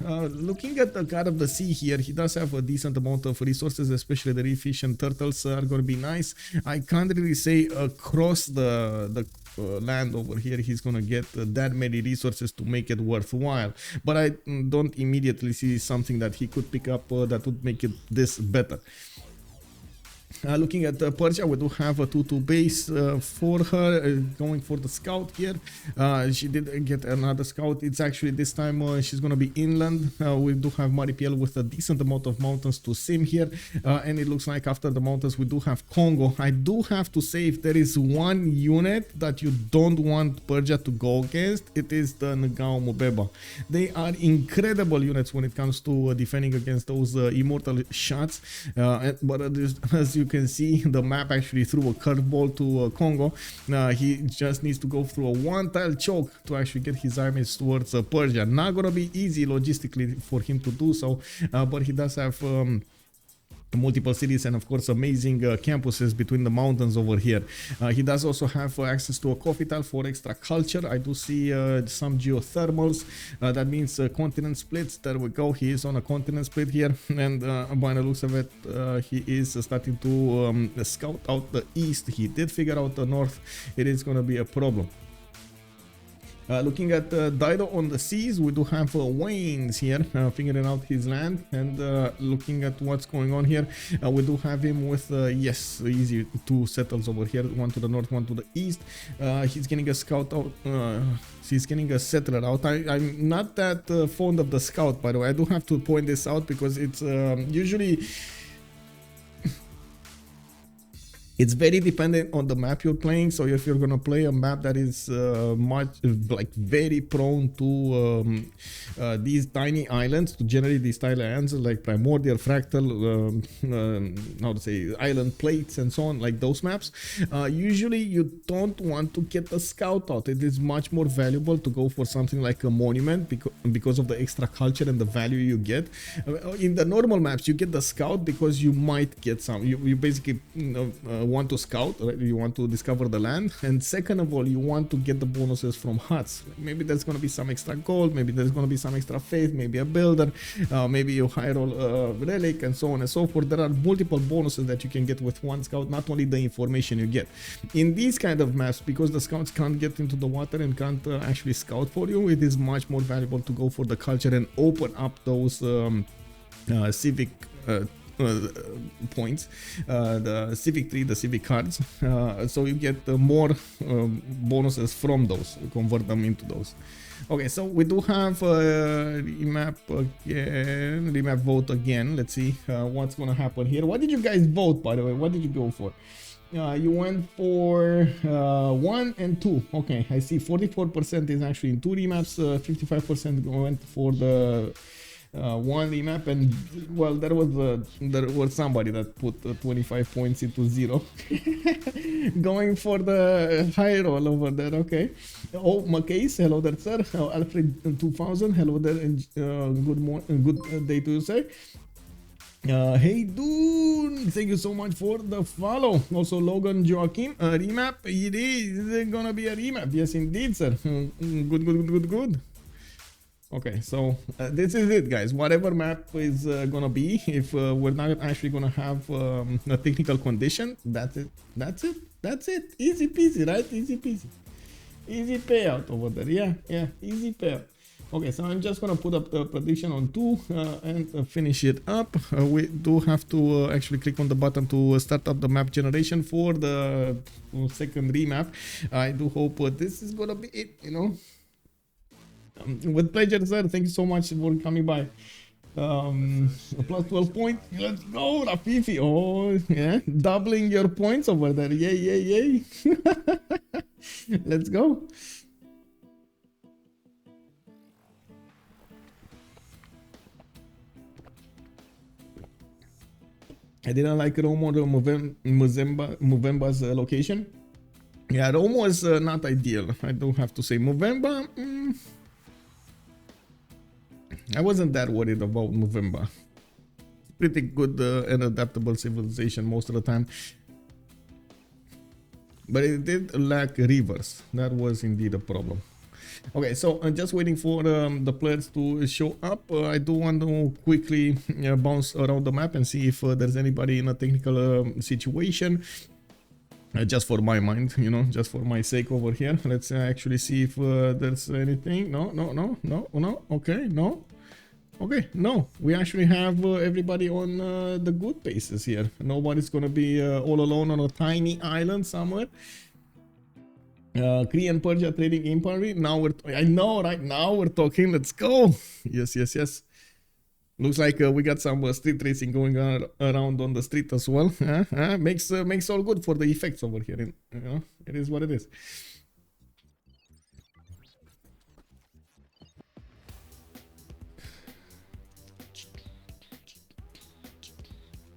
Looking at the God of the Sea here, he does have a decent amount of resources, especially the reef fish and turtles are going to be nice. I can't really say across the land over here he's going to get that many resources to make it worthwhile, but I don't immediately see something that he could pick up that would make it this better. Looking at Persia, we do have a 2-2 base for her, going for the scout here. She did get another scout. It's actually this time she's going to be inland. We do have MariPL with a decent amount of mountains to sim here, and it looks like after the mountains we do have Kongo. I do have to say, if there is one unit that you don't want Persia to go against, it is the Mvemba. They are incredible units when it comes to defending against those immortal shots, but as you can see, the map actually threw a curveball to Kongo. He just needs to go through a one-tile choke to actually get his armies towards Persia. Not gonna be easy logistically for him to do so, but he does have multiple cities and of course amazing campuses between the mountains over here. He does also have access to a coffee tile for extra culture. I do see some geothermals. That means continent splits. There we go. He is on a continent split here, and by the looks of it, he is starting to scout out the east. He did figure out the north. It is going to be a problem. Looking at Dido on the seas, we do have Wannes here figuring out his land, and looking at what's going on here, we do have him with yes, easy 2 settles over here, one to the north, one to the east. He's getting a scout out, he's getting a settler out. I'm not that fond of the scout, by the way. I do have to point this out because it's usually it's very dependent on the map you're playing. So if you're gonna play a map that is very prone to these tiny islands, to generate these tiny islands like primordial, fractal, how to say, island plates and so on, like those maps, usually you don't want to get the scout out. It is much more valuable to go for something like a monument because of the extra culture and the value you get. In the normal maps, you get the scout because you might get some. You basically want to scout, right? You want to discover the land, and second of all, you want to get the bonuses from huts. Maybe there's going to be some extra gold, maybe there's going to be some extra faith, maybe a builder, maybe you hire a relic, and so on and so forth. There are multiple bonuses that you can get with one scout, not only the information you get. In these kind of maps, because the scouts can't get into the water and can't actually scout for you, it is much more valuable to go for the culture and open up those civic points, the civic tree, the civic cards, so you get more bonuses from those, convert them into those. Okay, so we do have remap again, remap vote again. Let's see what's gonna happen here. What did you guys vote, by the way? What did you go for? You went for 1 and 2. Okay, I see 44% is actually in 2 remaps, 55% went for the 1 remap, and well, there was somebody that put 25 points into 0. Going for the high roll over there. Okay. Oh, Macase, hello there, sir. Alfred 2000, hello there, and good day to you, sir. Hey dude, thank you so much for the follow. Also Logan Joaquim, remap, it is gonna be a remap. Yes indeed, sir. Good. Okay, so this is it, guys. Whatever map is gonna be, if we're not actually gonna have a technical condition, that's it. Easy peasy, right? Easy peasy. Easy payout over there. Yeah, easy payout. Okay, so I'm just gonna put up the prediction on 2 and finish it up. We do have to actually click on the button to start up the map generation for the second remap. I do hope this is gonna be it, you know. With pleasure, sir. Thank you so much for coming by. Plus 12 points. Let's go, Rafifi. Oh, yeah. Doubling your points over there. Yay. Let's go. I didn't like Romo Mvemba's location. Yeah, Rome was not ideal, I do have to say. Mvemba, I wasn't that worried about Mvemba. Pretty good and adaptable civilization most of the time. But it did lack rivers. That was indeed a problem. Okay, so just waiting for the players to show up. I do want to quickly bounce around the map and see if there's anybody in a technical situation. Just for my mind, you know, just for my sake over here. Let's actually see if there's anything. No. Okay, no. Okay, no. We actually have everybody on the good paces here. Nobody's gonna be all alone on a tiny island somewhere. Cree and Persia trading empire. Now I know, right? Now we're talking. Let's go. Yes. Looks like we got some street racing going on around on the street as well. Makes all good for the effects over here. You know, it is what it is.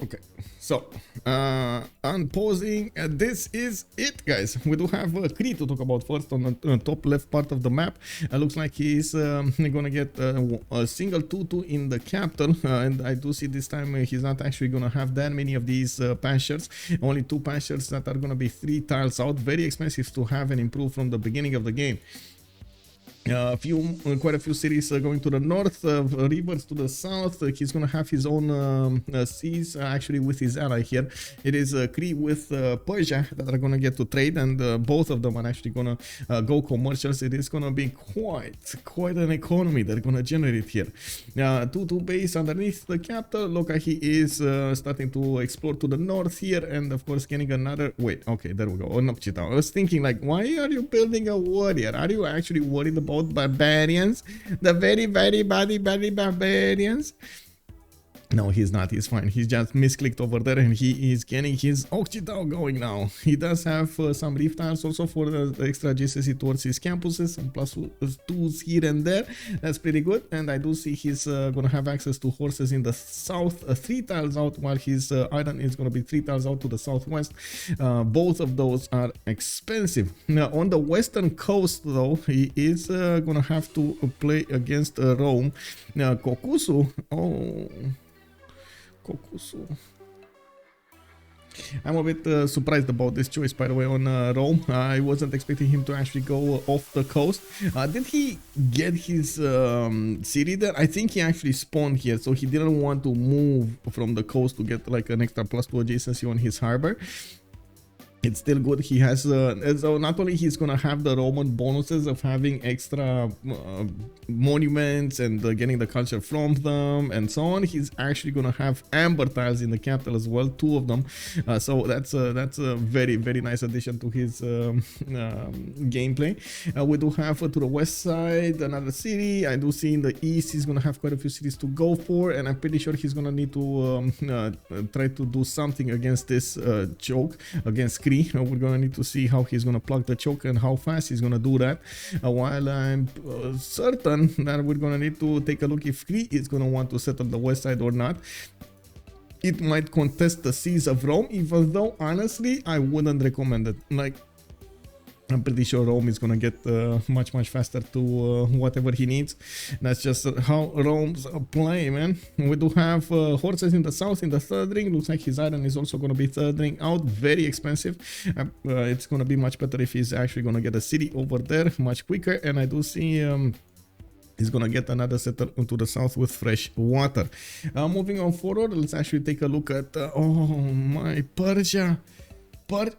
Okay, so unpausing. This is it, guys. We do have Cree to talk about first on the top left part of the map. Looks like he's gonna get a single 2-2 in the capital, and I do see this time he's not actually gonna have that many of these pastures. Only 2 pastures that are gonna be 3 tiles out. Very expensive to have and improve from the beginning of the game. Quite a few cities going to the north, rivers to the south. He's gonna have his own seas actually with his ally here. It is Cree with Persia that are gonna get to trade, and both of them are actually gonna go commercials. It is gonna be quite an economy they're gonna generate here. 2-2 base underneath the capital. Lokahi is starting to explore to the north here, and of course getting another. Wait, okay, there we go. I was thinking, like, why are you building a warrior? Are you actually worried about barbarians, the very barbarians? No, he's not. He's fine. He's just misclicked over there, and he is getting his Occidental going now. He does have some reef tiles also for the extra GCC towards his campuses, some +2s here and there. That's pretty good. And I do see he's gonna have access to horses in the south, 3 tiles out, while his island is gonna be 3 tiles out to the southwest. Both of those are expensive. Now on the western coast, though, he is gonna have to play against Rome. Now Kokkuse, Kokkuse. I'm a bit surprised about this choice, by the way, on Rome. I wasn't expecting him to actually go off the coast. Did he get his city there? I think he actually spawned here, so he didn't want to move from the coast to get like an extra +2 adjacency on his harbor. It's still good. He has so not only he's gonna have the Roman bonuses of having extra monuments and getting the culture from them and so on, he's actually gonna have amber tiles in the capital as well, 2 of them. So that's a very nice addition to his gameplay. We do have to the west side another city. I do see in the east he's gonna have quite a few cities to go for, and I'm pretty sure he's gonna need to try to do something against this choke, against Cree. We're gonna need to see how he's gonna plug the choke and how fast he's gonna do that. While I'm certain that we're gonna need to take a look if Cree is gonna want to set on the west side or not. It might contest the seas of Rome, even though honestly I wouldn't recommend it. Like, I'm pretty sure Rome is gonna get much faster to whatever he needs. That's just how Rome's play, man. We do have horses in the south in the 3rd ring. Looks like his iron is also gonna be 3rd ring out. Very expensive. It's gonna be much better if he's actually gonna get a city over there much quicker. And I do see he's gonna get another setter to the south with fresh water. Moving on forward, let's actually take a look at oh my Persia.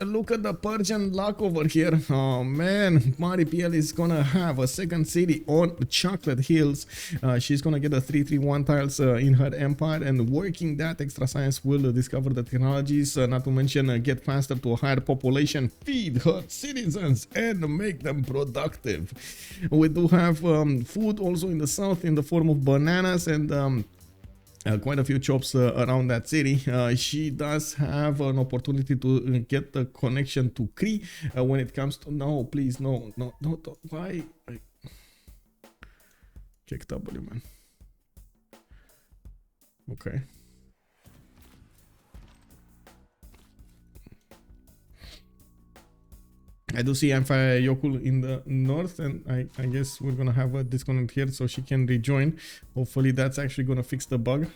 Look at the Persian luck over here. Oh man, MariPL is gonna have a 2nd city on Chocolate Hills. She's gonna get a 331 tiles in her empire, and working that extra science will discover the technologies, not to mention get faster to a higher population, feed her citizens, and make them productive. We do have food also in the south in the form of bananas and quite a few shops around that city. She does have an opportunity to get the connection to Cree when it comes to. No, please, no. Why? Check W, man. Okay. I do see Amphia Yokul in the north, and I guess we're gonna have a disconnect here so she can rejoin. Hopefully that's actually gonna fix the bug.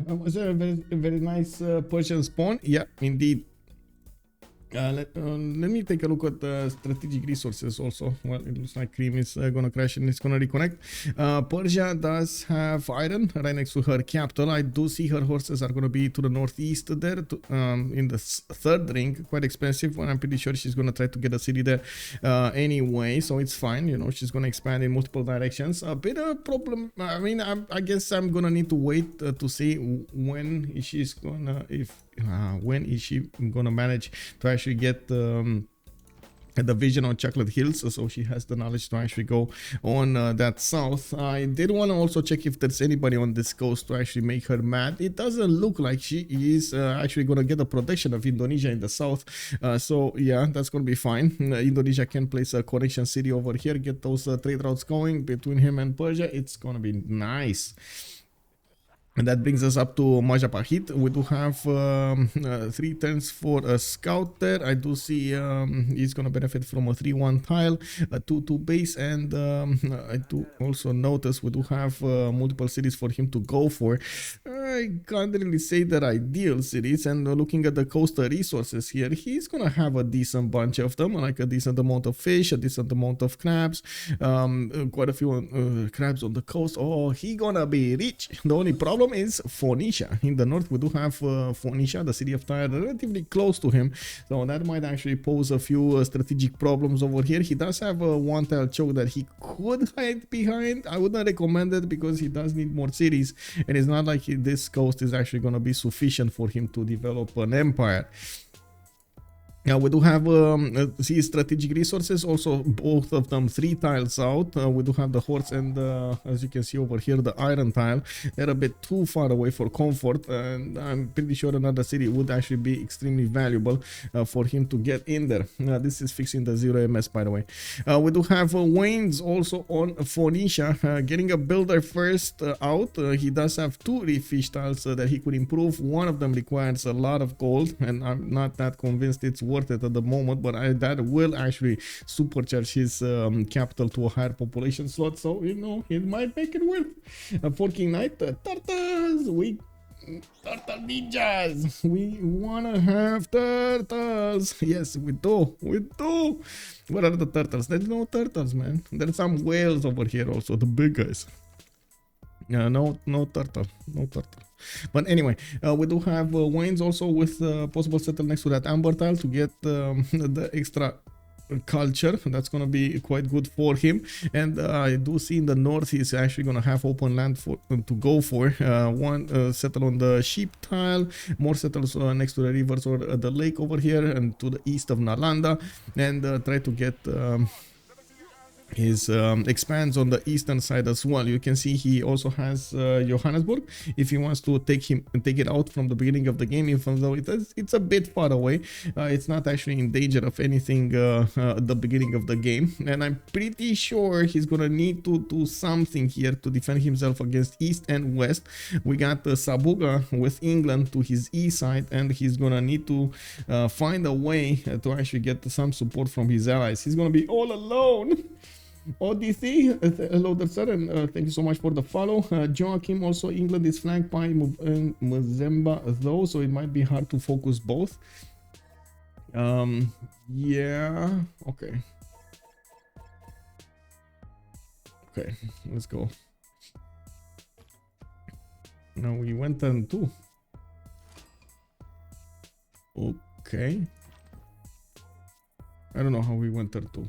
Was a very nice Persian spawn? Yeah, indeed. Let me take a look at the strategic resources also. Well, it looks like Cree is gonna crash and it's gonna reconnect. Persia does have iron right next to her capital. I do see her horses are gonna be to the northeast there, in the third ring. Quite expensive, but I'm pretty sure she's gonna try to get a city there anyway, so it's fine. You know, she's gonna expand in multiple directions. A bit of a problem. I mean, I guess I'm gonna need to wait to see when she's gonna when is she gonna manage to actually get the vision on Chocolate Hills, so she has the knowledge to actually go on that south. I did want to also check if there's anybody on this coast to actually make her mad. It doesn't look like she is actually gonna get the protection of Indonesia in the south, so yeah, that's gonna be fine. Indonesia can place a connection city over here, get those trade routes going between him and Persia. It's gonna be nice. And that brings us up to Majapahit. We do have 3 turns for a scout there. I do see he's going to benefit from a 3-1 tile, a 2-2 base, and I do also notice we do have multiple cities for him to go for. I can't really say that ideal cities, and looking at the coastal resources here, he's going to have a decent bunch of them, like a decent amount of fish, a decent amount of crabs, quite a few crabs on the coast. Oh, he gonna be rich. The only problem is Phoenicia. In the north we do have Phoenicia, the city of Tyre, relatively close to him, so that might actually pose a few strategic problems over here. He does have a 1-tile choke that he could hide behind. I would not recommend it because he does need more cities, and it's not like this coast is actually going to be sufficient for him to develop an empire. Now we do have see strategic resources, also both of them 3 tiles out. We do have the horse and as you can see over here, the iron tile. They're a bit too far away for comfort, and I'm pretty sure another city would actually be extremely valuable for him to get in there. This is fixing the 0 MS, by the way. We do have Wannes also on Phoenicia, getting a builder first out. He does have 2 refish tiles that he could improve. One of them requires a lot of gold, and I'm not that convinced it's worth it at the moment, but that will actually supercharge his capital to a higher population slot, so you know, it might make it worth. For King Knight, turtles, turtle ninjas, we wanna have turtles. Yes, we do. What are the turtles? There's no turtles, man. There's some whales over here also, the big guys. No turtle. But anyway, we do have Wannes also with possible settle next to that amber tile to get the extra culture. That's gonna be quite good for him. And I do see in the north he's actually gonna have open land for to go for. One settle on the sheep tile, more settles next to the rivers or the lake over here, and to the east of Nalanda, and try to get his expands on the eastern side as well. You can see he also has Johannesburg if he wants to take it out from the beginning of the game, even though it's a bit far away. It's not actually in danger of anything at the beginning of the game, and I'm pretty sure he's gonna need to do something here to defend himself against east and west. We got Sabuga with England to his east side, and he's gonna need to find a way to actually get some support from his allies. He's gonna be all alone. ODC, hello there sir, and thank you so much for the follow. Joachim, also England is flanked by Mvemba though, so it might be hard to focus both. Yeah, okay, let's go. Now we went turn 2. Okay, I don't know how we went turn 2.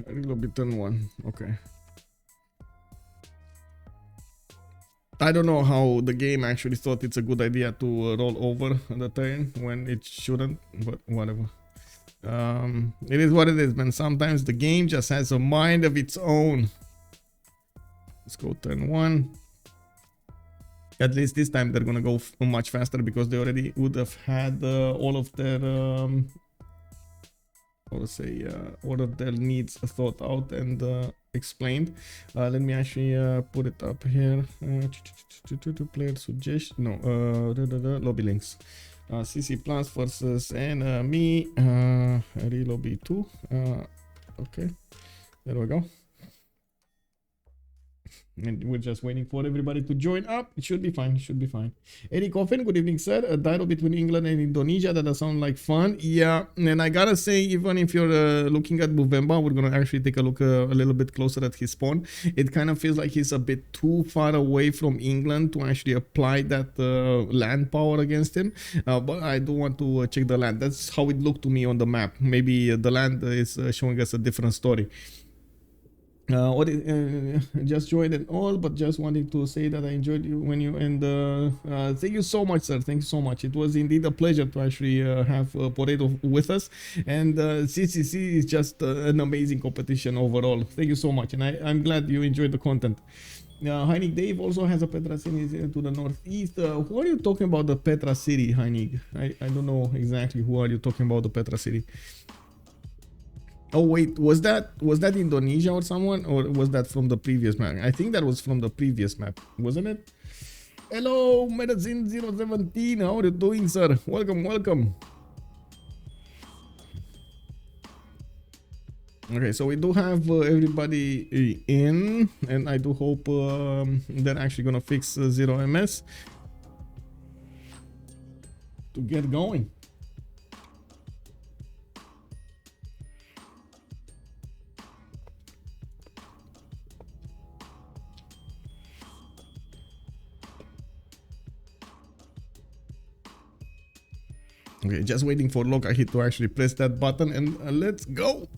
A little bit turn 1. Okay. I don't know how the game actually thought it's a good idea to roll over the turn when it shouldn't, but whatever. It is what it is, man. Sometimes the game just has a mind of its own. Let's go turn 1. At least this time they're gonna go much faster because they already would have had all of their all of their needs thought out and explained. Let me actually put it up here. Player suggestion. No, lobby links. CC Plus versus enemy. Relobby 2. Okay, there we go. And we're just waiting for everybody to join up. It should be fine. It should be fine. Eddie Coffin, good evening, sir. A battle between England and Indonesia. That does sound like fun. Yeah, and I gotta say, even if you're looking at Mvemba, we're gonna actually take a look a little bit closer at his spawn. It kind of feels like he's a bit too far away from England to actually apply that land power against him. But I do want to check the land. That's how it looked to me on the map. Maybe the land is showing us a different story. Just joined and all, but just wanted to say that I enjoyed you when you thank you so much, sir. Thank you so much. It was indeed a pleasure to actually have Potato with us, and CCC is just an amazing competition overall. Thank you so much, and I'm glad you enjoyed the content. Heinig Dave also has a Petra city to the northeast. Who are you talking about the Petra city, Heinig? I don't know exactly who are you talking about the Petra city. Oh wait, was that Indonesia or someone, or was that from the previous map? I think that was from the previous map, wasn't it? Hello, Medicine 017. How are you doing, sir? Welcome, welcome. Okay, so we do have everybody in, and I do hope they're actually gonna fix 0ms to get going. Okay, just waiting for Lokahi to actually press that button, and let's go.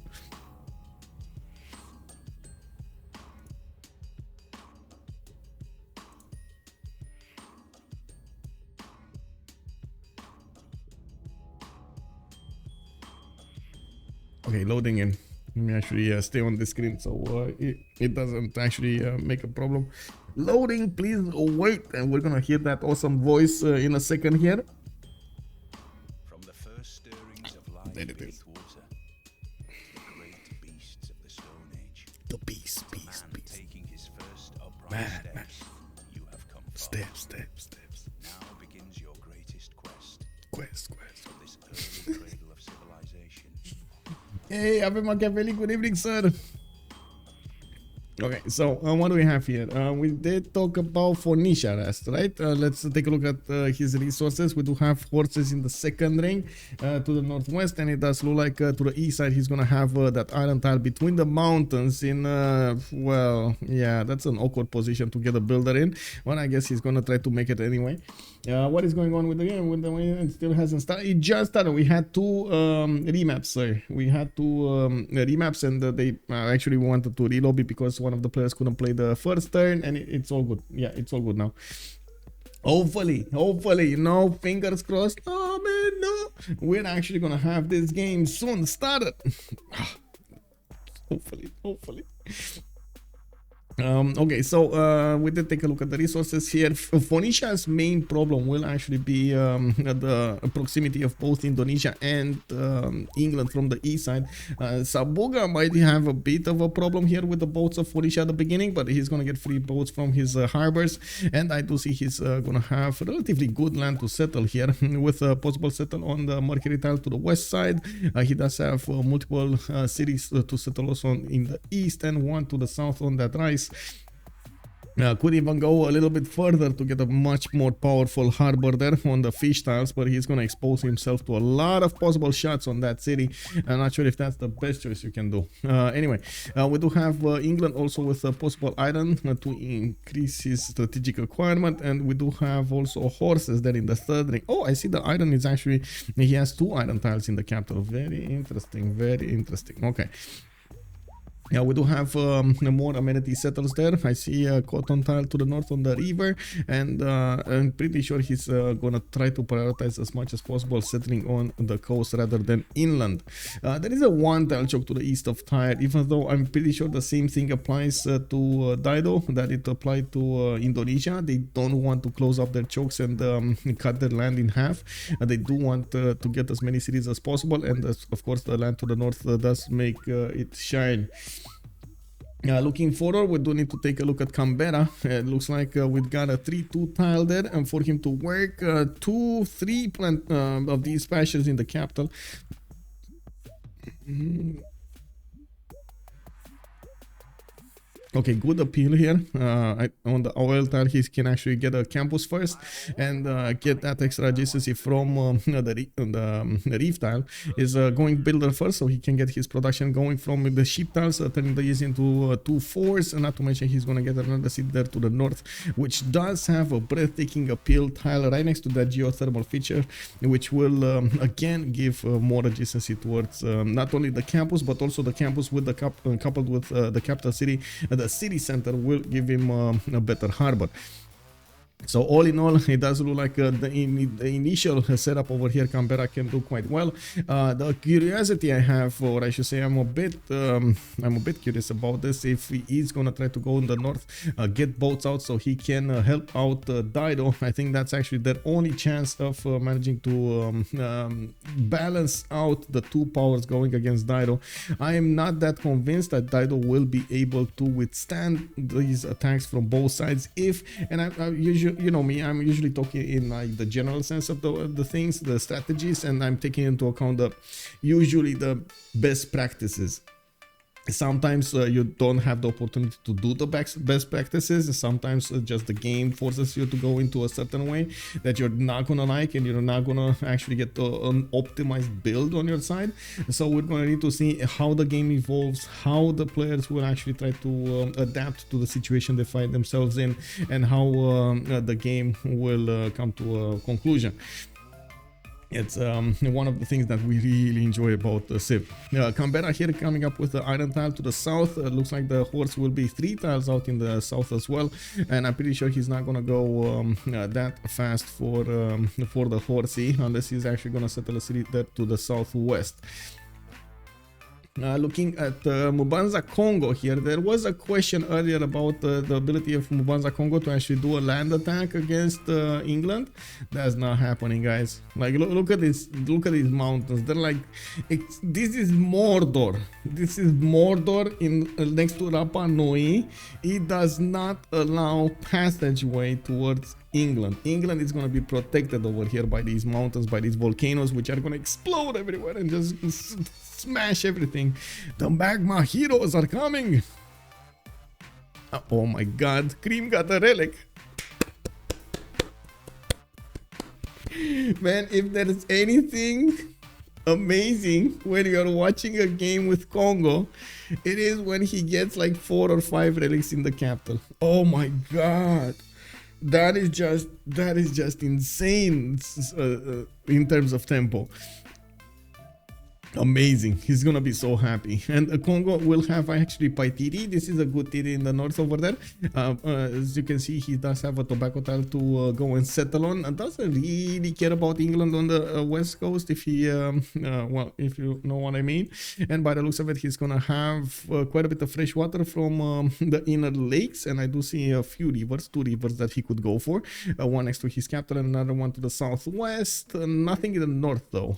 Okay, loading in. Let me actually stay on the screen so it doesn't actually make a problem. Loading, please wait, and we're gonna hear that awesome voice in a second here. There it is. Water, the great beasts of the Stone Age. The beast. Taking his first upright steps, you have come far. Steps. Now begins your greatest quest. Quest. From this early cradle of civilization. Hey, Ave Machiavelli, good evening, sir. Okay, so what do we have here? We did talk about Phoenicia rest, right? Let's take a look at his resources. We do have horses in the second ring to the northwest, and it does look like to the east side he's gonna have that iron tile between the mountains in well, yeah, that's an awkward position to get a builder in, but I guess he's gonna try to make it anyway. What is going on with the game? With the way it still hasn't started. It just started. We had two remaps, sir. We had two remaps, and they actually wanted to relobby because one of the players couldn't play the first turn, and it's all good. Yeah, it's all good now. Hopefully, you know, fingers crossed. Oh man, no, we're actually gonna have this game soon started. Hopefully. Okay, so we did take a look at the resources here. Phoenicia's main problem will actually be the proximity of both Indonesia and England from the east side. Sabuga might have a bit of a problem here with the boats of Phoenicia at the beginning, but he's gonna get free boats from his harbors, and I do see he's gonna have relatively good land to settle here with a possible settle on the Mercury tile to the west side. He does have multiple cities to settle also in the east, and one to the south on that rise. Could even go a little bit further to get a much more powerful harbor there on the fish tiles, but he's gonna expose himself to a lot of possible shots on that city. I'm not sure if that's the best choice you can do. Anyway, we do have England also with a possible iron to increase his strategic requirement, and we do have also horses there in the third ring. Oh, I see the iron is actually, he has two iron tiles in the capital. Very interesting. Okay. Yeah, we do have more amenity settles there. I see a cotton tile to the north on the river, and I'm pretty sure he's gonna try to prioritize as much as possible settling on the coast rather than inland. There is a one tile choke to the east of Tyre, even though I'm pretty sure the same thing applies to Dido that it applied to Indonesia. They don't want to close up their chokes and cut their land in half. They do want to get as many cities as possible, and of course the land to the north does make it shine. Looking forward, we do need to take a look at Canberra. It looks like we've got a 3-2 tile there, and for him to work 2-3 plant of these pastures in the capital. Okay, good appeal here. On the oil tile, he can actually get a campus first and get that extra adjacency from the reef tile. Is going builder first, so he can get his production going from the sheep tiles, turning these into 2-4s. And not to mention, he's gonna get another city there to the north, which does have a breathtaking appeal tile right next to that geothermal feature, which will again give more adjacency towards not only the campus, but also the campus with the coupled with the capital city. The city center will give him a better harbor. So all in all, it does look like the initial setup over here, Canberra can do quite well. The curiosity I have, or I should say, I'm a bit curious about this. If he is gonna try to go in the north, get boats out so he can help out Dido. I think that's actually their only chance of managing to balance out the two powers going against Dido. I am not that convinced that Dido will be able to withstand these attacks from both sides. I usually, you know me, I'm usually talking in like the general sense of the things, the strategies, and I'm taking into account usually the best practices. Sometimes you don't have the opportunity to do the best practices. Sometimes just the game forces you to go into a certain way that you're not gonna like, and you're not gonna actually get an optimized build on your side. So we're gonna need to see how the game evolves, how the players will actually try to adapt to the situation they find themselves in, and how the game will come to a conclusion. It's one of the things that we really enjoy about Civ. Canberra here coming up with the iron tile to the south. Looks like the horse will be 3 tiles out in the south as well, and I'm pretty sure he's not gonna go that fast for the horsey, unless he's actually gonna settle a city there to the southwest. Looking at Mvemba Kongo here, there was a question earlier about the ability of Mvemba Kongo to actually do a land attack against England. That's not happening, guys. Like, look at this, look at these mountains. They're like, this is Mordor. This is Mordor in next to Rapa Nui. It does not allow passageway towards England. England is going to be protected over here by these mountains, by these volcanoes, which are going to explode everywhere and just smash everything. The magma heroes are coming. Oh my god, Cree got a relic. Man, if there is anything amazing when you are watching a game with Kongo, it is when he gets like 4 or 5 relics in the capital. Oh my god. That is just insane in terms of tempo. Amazing. He's gonna be so happy. And Kongo will have actually Paitiri. This is a good tiri in the north over there. As you can see, he does have a tobacco tile to go and settle on, and doesn't really care about England on the west coast, if he well, if you know what I mean. And by the looks of it, he's gonna have quite a bit of fresh water from the inner lakes, and I do see a few rivers, 2 rivers that he could go for, one next to his capital and another one to the southwest. Nothing in the north though.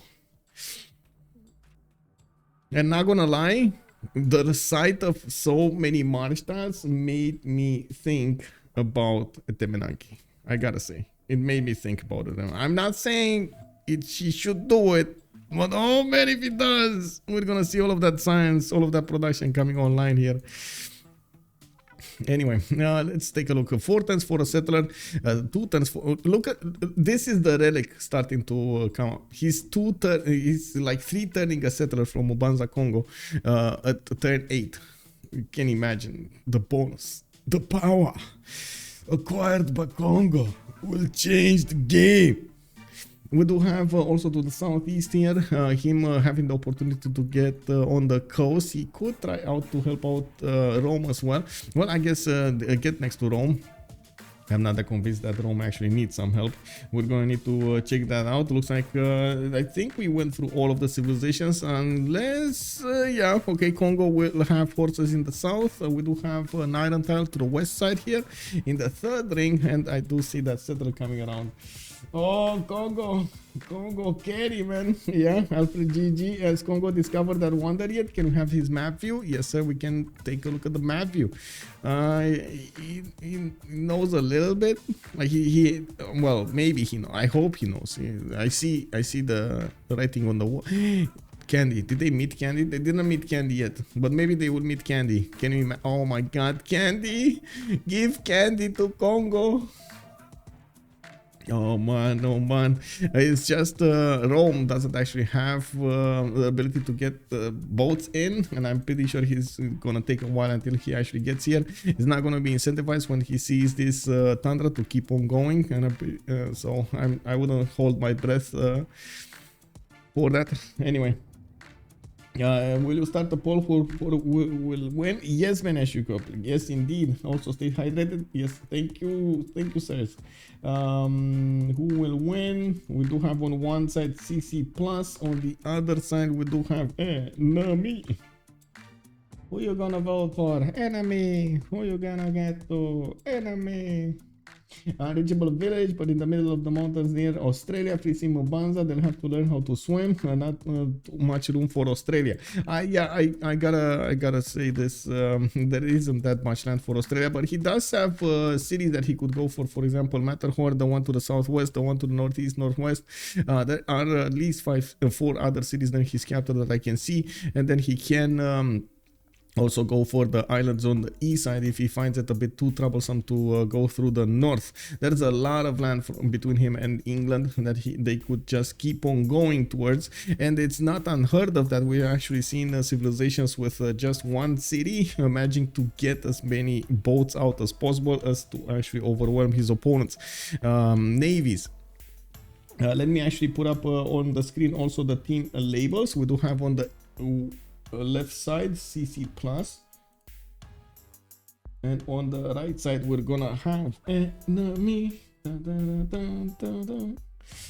And not gonna lie, the sight of so many marsh tiles made me think about Temenanki. I gotta say, it made me think about it. I'm not saying she should do it, but oh man, if it does, we're gonna see all of that science, all of that production coming online here. Anyway, let's take a look. 4 turns for a settler, 2 turns for. Look at this, is the relic starting to come up. He's like 3 turning a settler from Mvemba Kongo at turn 8. You can imagine the bonus, the power acquired by Kongo will change the game. We do have also to the southeast here, him having the opportunity to get on the coast. He could try out to help out Rome as well. Well, I guess get next to Rome. I'm not that convinced that Rome actually needs some help. We're going to need to check that out. Looks like I think we went through all of the civilizations, unless yeah, okay, Kongo will have forces in the south. We do have an island tile to the west side here in the third ring, and I do see that settler coming around. Oh, Kongo carry, man. Yeah, Alfred GG. Has Kongo discovered that wonder yet? Can we have his map view? Yes, sir, we can take a look at the map view. He knows a little bit. Like he well, maybe he knows. I hope he knows. I see the writing on the wall. Candy. Did they meet Candy? They didn't meet Candy yet, but maybe they will meet Candy. Can we? Oh my God, Candy! Give Candy to Kongo. Oh man, it's just Rome doesn't actually have the ability to get boats in, and I'm pretty sure he's gonna take a while until he actually gets here. He's not gonna be incentivized when he sees this tundra to keep on going, and so I wouldn't hold my breath for that. Anyway. Will you start the poll for will win? Yes, Vanesh, yes, indeed. Also stay hydrated. Yes, thank you, sirs. Who will win? We do have on one side CC plus, on the other side we do have enemy. Who you gonna vote for? Enemy. Who you gonna get to? Enemy. Unreachable village, but in the middle of the mountains near Australia. Facing Mvemba, they'll have to learn how to swim. Not too much room for Australia. I gotta say this. There isn't that much land for Australia, but he does have cities that he could go for. For example, Matterhorn, the one to the southwest, the one to the northeast, northwest. There are at least 4 other cities than his capital that I can see, and then he can. Also go for the islands on the east side if he finds it a bit too troublesome to go through the north. There's a lot of land between him and England that they could just keep on going towards, and it's not unheard of that we're actually seeing civilizations with just one city managing to get as many boats out as possible as to actually overwhelm his opponents' navies. Let me actually put up on the screen also the team labels. We do have on the left side CC plus, and on the right side we're gonna have enemy.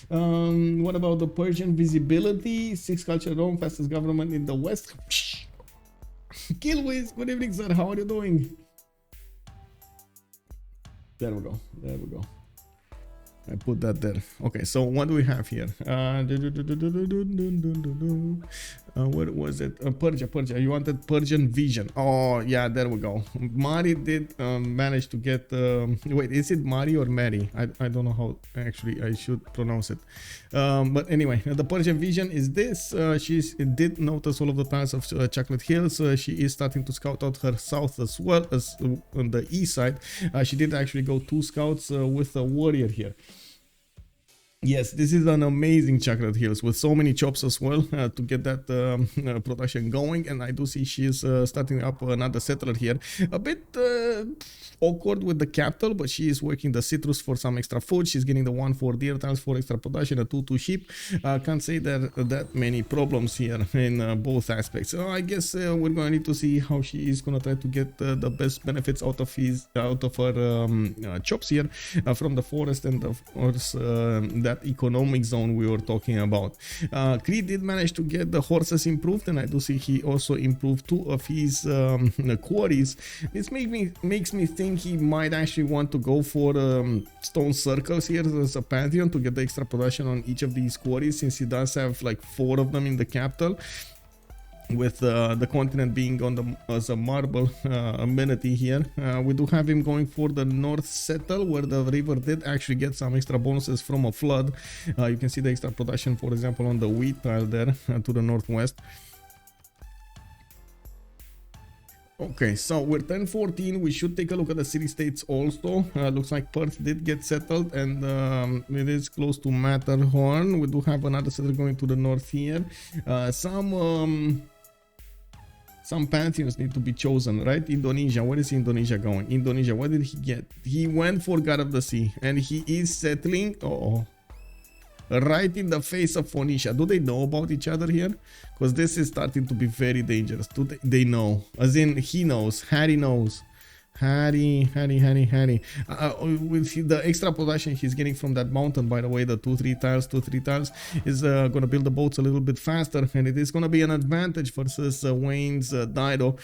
What about the Persian visibility? 6 culture Rome, fastest government in the west. Killways, good evening, sir. How are you doing? There we go. I put that there. Okay, so what do we have here? Where was it? Persia. You wanted Persian vision. Oh, yeah, there we go. Mari did manage to get... wait, is it Mari or Mary? I don't know how actually I should pronounce it. But anyway, the Persian vision is this. She did notice all of the tiles of Chocolate Hills. She is starting to scout out her south as well as on the east side. She did actually go 2 scouts with a warrior here. Yes, this is an amazing Chocolate Hills with so many chops as well to get that production going, and I do see she is starting up another settler here. A bit awkward with the capital, but she is working the citrus for some extra food. She's getting the 1-4 deer tiles for extra production, a 2-2 sheep. Can't say that many problems here in both aspects. So I guess we're going to need to see how she is going to try to get the best benefits out of her chops here from the forest, and of course that economic zone we were talking about. Cree did manage to get the horses improved, and I do see he also improved 2 of his quarries. This makes me think he might actually want to go for stone circles here as a pantheon to get the extra production on each of these quarries, since he does have like 4 of them in the capital, with the continent being on as a marble amenity here. We do have him going for the north settle, where the river did actually get some extra bonuses from a flood. You can see the extra production, for example, on the wheat tile there to the northwest. Okay, so we're 10-14. We should take a look at the city-states also. Looks like Perth did get settled, and it is close to Matterhorn. We do have another settler going to the north here. Some pantheons need to be chosen, right? Indonesia. Where is Indonesia going? Indonesia, what did he get? He went for God of the Sea, and he is settling. right in the face of Phoenicia. Do they know about each other here? Because this is starting to be very dangerous. Do they know? As in, he knows. Harry knows. Harry. With the extra production he's getting from that mountain, by the way, the 2-3 tiles is gonna build the boats a little bit faster, and it is gonna be an advantage versus Wayne's Dido.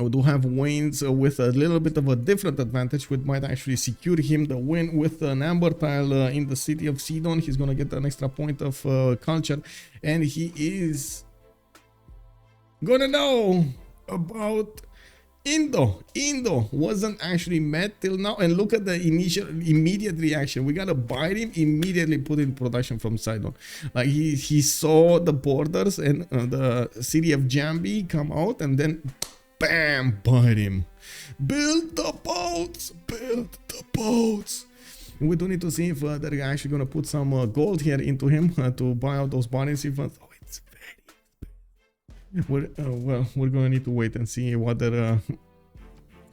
We do have Wayne's with a little bit of a different advantage, which might actually secure him the win with an amber tile in the city of Sidon. He's gonna get an extra point of culture, and he is gonna know about Indo wasn't actually met till now, and look at the immediate reaction. We gotta bite him, immediately put in production from Sidon. Like he saw the borders and the city of Jambi come out, and then bam, bite him. Build the boats. We do need to see if they're actually gonna put some gold here into him to buy out those bodies. If it's very well, we're gonna need to wait and see what the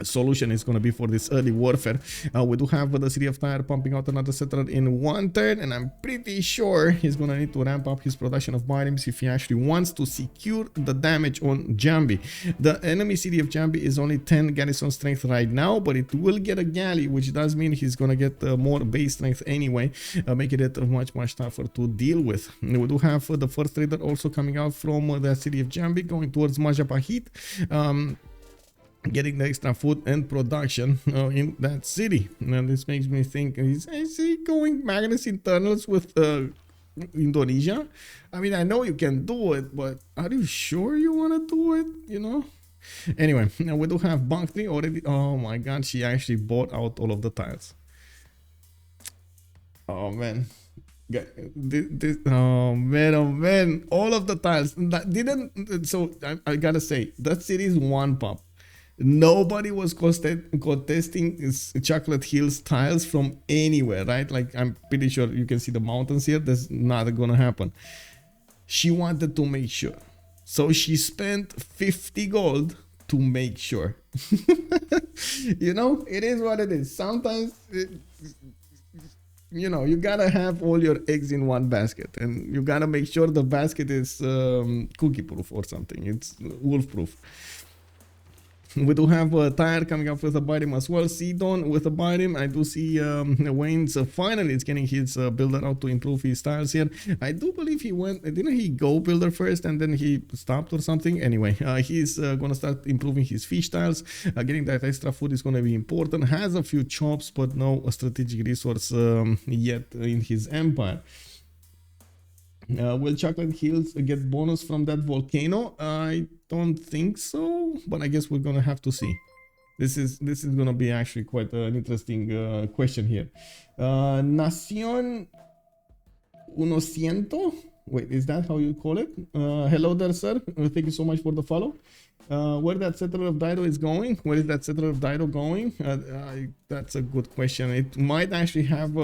solution is going to be for this early warfare. We do have the city of Tyre pumping out another settler in 1 turn, and I'm pretty sure he's going to need to ramp up his production of biomes if he actually wants to secure the damage on Jambi. The enemy city of Jambi is only 10 garrison strength right now, but it will get a galley, which does mean he's going to get more base strength anyway, making it much tougher to deal with. We do have the first trader also coming out from the city of Jambi going towards Majapahit, getting the extra food and production in that city. And this makes me think, is he going Magnus internals with Indonesia? I mean, I know you can do it, but are you sure you want to do it, you know? Anyway, now we do have Bank 3 already. Oh my god, she actually bought out all of the tiles. Oh man. Oh man, all of the tiles that didn't. So I gotta say, that city is one pop. Nobody was contesting Chocolate Hills tiles from anywhere, right? Like, I'm pretty sure you can see the mountains here. That's not gonna happen. She wanted to make sure, so she spent 50 gold to make sure. You know, it is what it is. Sometimes you know, you gotta have all your eggs in one basket, and you gotta make sure the basket is cookie proof or something. It's wolf proof. We do have Tyre coming up with a biome as well. Sidon with a biome. I do see Wayne's finally is getting his builder out to improve his tiles here. I do believe he went, didn't he go builder first and then he stopped or something? Anyway, he's gonna start improving his fish tiles. Getting that extra food is gonna be important. Has a few chops, but no strategic resource yet in his empire. Will Chocolate Hills get bonus from that volcano? I don't think so, but I guess we're gonna have to see. This is gonna be actually quite an interesting question here. Nacion Unociento? Wait, is that how you call it? Hello there, sir. Thank you so much for the follow. Where that settler of Dido is going? Where is that settler of Dido going? That's a good question. It might actually have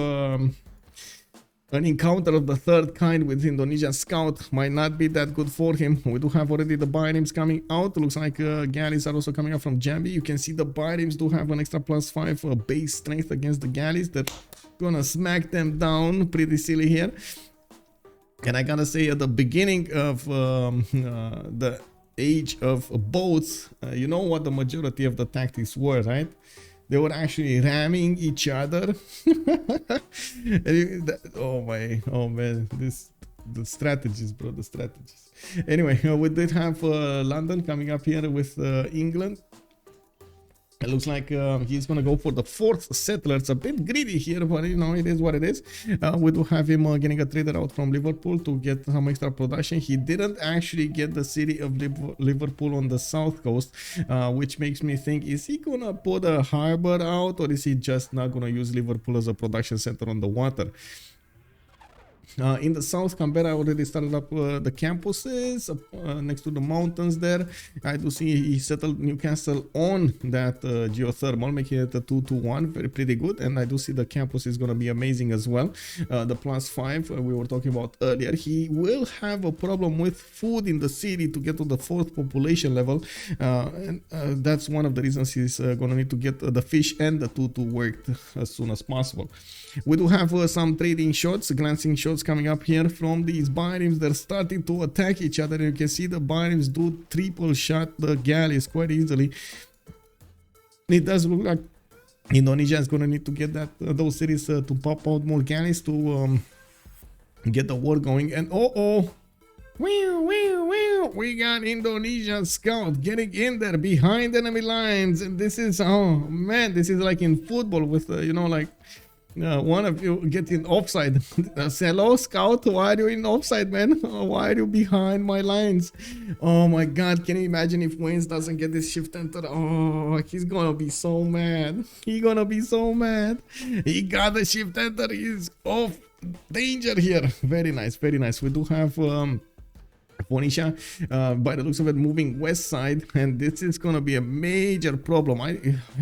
an encounter of the third kind with Indonesian scout. Might not be that good for him. We do have already the biomes coming out. Looks like galleys are also coming out from Jambi. You can see the biomes do have an extra +5 base strength against the galleys. They're gonna smack them down pretty silly here. And I gotta say, at the beginning of the age of boats, you know what the majority of the tactics were, right? They were actually ramming each other. Oh man, the strategies, bro, the strategies. Anyway, we did have London coming up here with England. It looks like he's gonna go for the 4th settler. It's a bit greedy here, but you know, it is what it is. We do have him getting a trader out from Liverpool to get some extra production. He didn't actually get the city of Liverpool on the south coast, which makes me think, is he gonna put a harbor out, or is he just not gonna use Liverpool as a production center on the water? In the south, Canberra already started up the campuses next to the mountains there. I do see he settled Newcastle on that geothermal, making it a 2-1, very pretty good. And I do see the campus is going to be amazing as well. The +5 we were talking about earlier. He will have a problem with food in the city to get to the 4th population level. And that's one of the reasons he's going to need to get the fish and the 2 to work as soon as possible. We do have some trading shots, glancing shots coming up here from these biomes. They're starting to attack each other. You can see the biomes do triple shot the galleys quite easily. It does look like Indonesia is going to need to get that those cities to pop out more galleys to get the war going. And we got Indonesian scout getting in there behind enemy lines. And this is, oh man, this is like in football with you know, like one of you getting offside. Hello, scout, why are you in offside, man? Why are you behind my lines? Oh my god, can you imagine if Wannes doesn't get this shift enter? Oh, he's gonna be so mad. He's gonna be so mad. He got the shift enter. He's off. Danger here. Very nice, very nice. We do have Phoenicia, by the looks of it, moving west side, and this is gonna be a major problem. I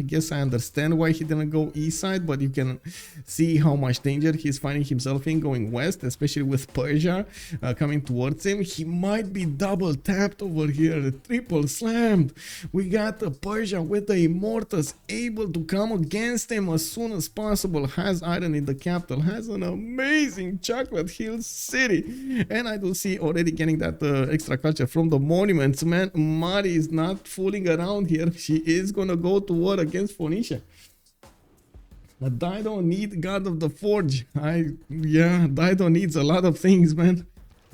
guess I understand why he didn't go east side, but you can see how much danger he's finding himself in going west, especially with Persia coming towards him. He might be double tapped over here, triple slammed. We got Persia with the Immortals able to come against him as soon as possible. Has iron in the capital, has an amazing Chocolate Hill city, and I do see already getting that extra culture from the monuments. Man, Mari is not fooling around here. She is gonna go to war against Phoenicia. But Dido need God of the Forge. Yeah, Dido needs a lot of things, man.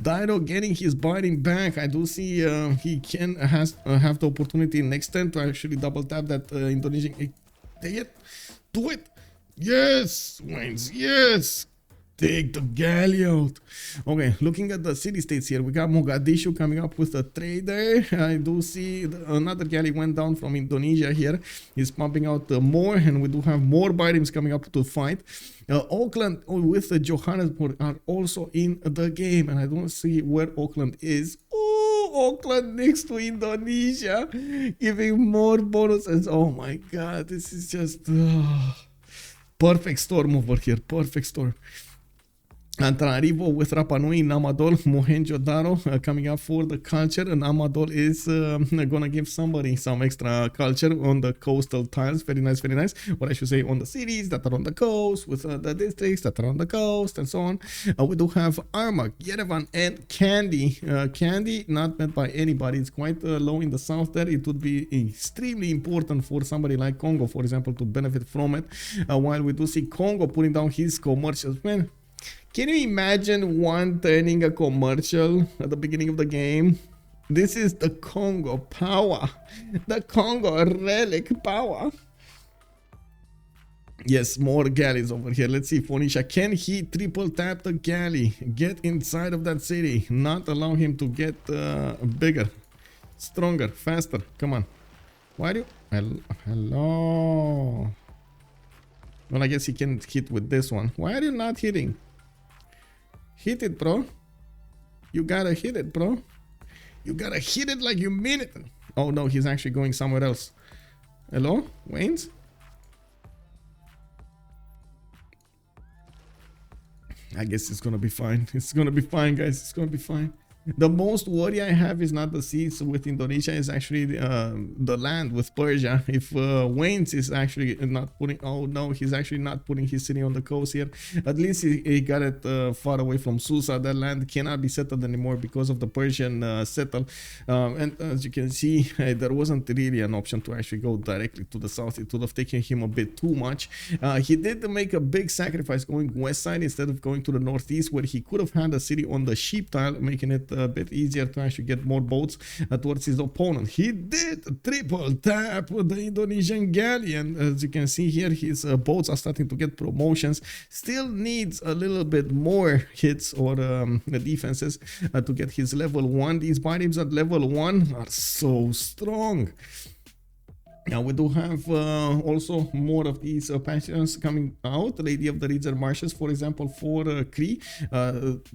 Dido getting his biting back. I do see he has have the opportunity next turn to actually double tap that Indonesian. Take it, do it. Yes, Wannes, yes. Take the galley out. Okay, looking at the city-states here, we got Mogadishu coming up with a trader. I do see another galley went down from Indonesia here. He's pumping out more, and we do have more biomes coming up to fight. Auckland with the Johannesburg are also in the game, and I don't see where Auckland is. Oh, Auckland next to Indonesia, giving more bonuses. Oh my god, this is just perfect storm over here. Perfect storm. Antananarivo with Rapa Nui, Namadol, Mohenjo-Daro coming up for the culture, and Namadol is gonna give somebody some extra culture on the coastal tiles. Very nice, very nice. What I should say, on the cities that are on the coast, with the districts that are on the coast, and so on. We do have Armak, Yerevan, and Candy. Candy, not met by anybody. It's quite low in the south there. It would be extremely important for somebody like Kongo, for example, to benefit from it. While we do see Kongo putting down his commercials. Man, can you imagine one turning a commercial at the beginning of the game? This is the Kongo power. The Kongo relic power. Yes, more galleys over here. Let's see, Phoenicia, can he triple tap the galley? Get inside of that city. Not allow him to get bigger, stronger, faster. Come on. Why do you... Hello. Well, I guess he can hit with this one. Why are you not hitting? Hit it, bro. You gotta hit it, bro. You gotta hit it like you mean it. Oh no, he's actually going somewhere else. Hello, Wannes? I guess it's gonna be fine. It's gonna be fine, guys. It's gonna be fine. The most worry I have is not the seas with Indonesia, is actually the land with Persia. If Wannes is actually not putting, oh no, he's actually not putting his city on the coast here. At least he got it far away from Susa. That land cannot be settled anymore because of the Persian settle. And as you can see, there wasn't really an option to actually go directly to the south. It would have taken him a bit too much. He did make a big sacrifice going west side instead of going to the northeast, where he could have had a city on the sheep tile, making it a bit easier to actually get more boats towards his opponent. He did triple tap with the Indonesian galley, and as you can see here, his boats are starting to get promotions. Still needs a little bit more hits or defenses to get his level 1. These biomes at level 1 are so strong. Now we do have also more of these passions coming out. Lady of the Reeds Marshes, for example, for Cree,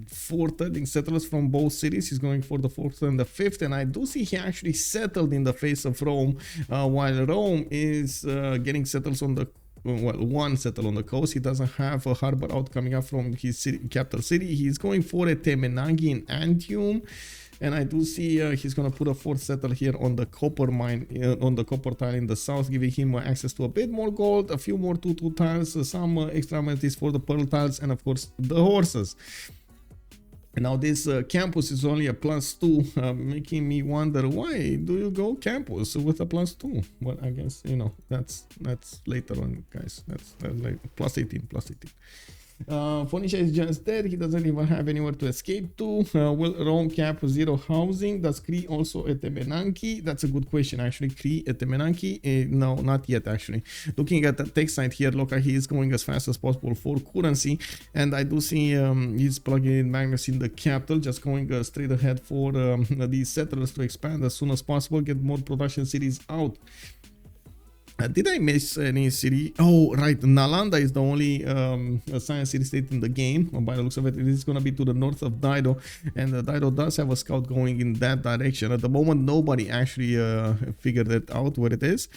four third settlers from both cities. He's going for the fourth and the fifth, and I do see he actually settled in the face of Rome, while Rome is getting settles on the well, one settle on the coast. He doesn't have a harbor out coming up from his city, capital city. He's going for a Temenagi in Antium. And I do see he's going to put a fourth settle here on the copper mine, on the copper tile in the south, giving him access to a bit more gold, a few more 2-2 tiles, some extra amenities for the pearl tiles, and of course the horses. Now this campus is only a +2, making me wonder, why do you go campus with a +2? Well, I guess, you know, that's later on, guys. That's like +18, +18. Phoenicia is just dead. He doesn't even have anywhere to escape to. Will Rome cap 0 housing? Does Cree also a Temenanki? That's a good question, actually. Cree a Temenanki? No, not yet, actually. Looking at the tech side here, Lokahi is going as fast as possible for currency, and I do see he's plugging in Magnus in the capital, just going straight ahead for these settlers to expand as soon as possible, get more production cities out. Did I miss any city? Oh, right. Nalanda is the only science city state in the game. By the looks of it, it is going to be to the north of Dido. And Dido does have a scout going in that direction. At the moment, nobody actually figured it out where it is.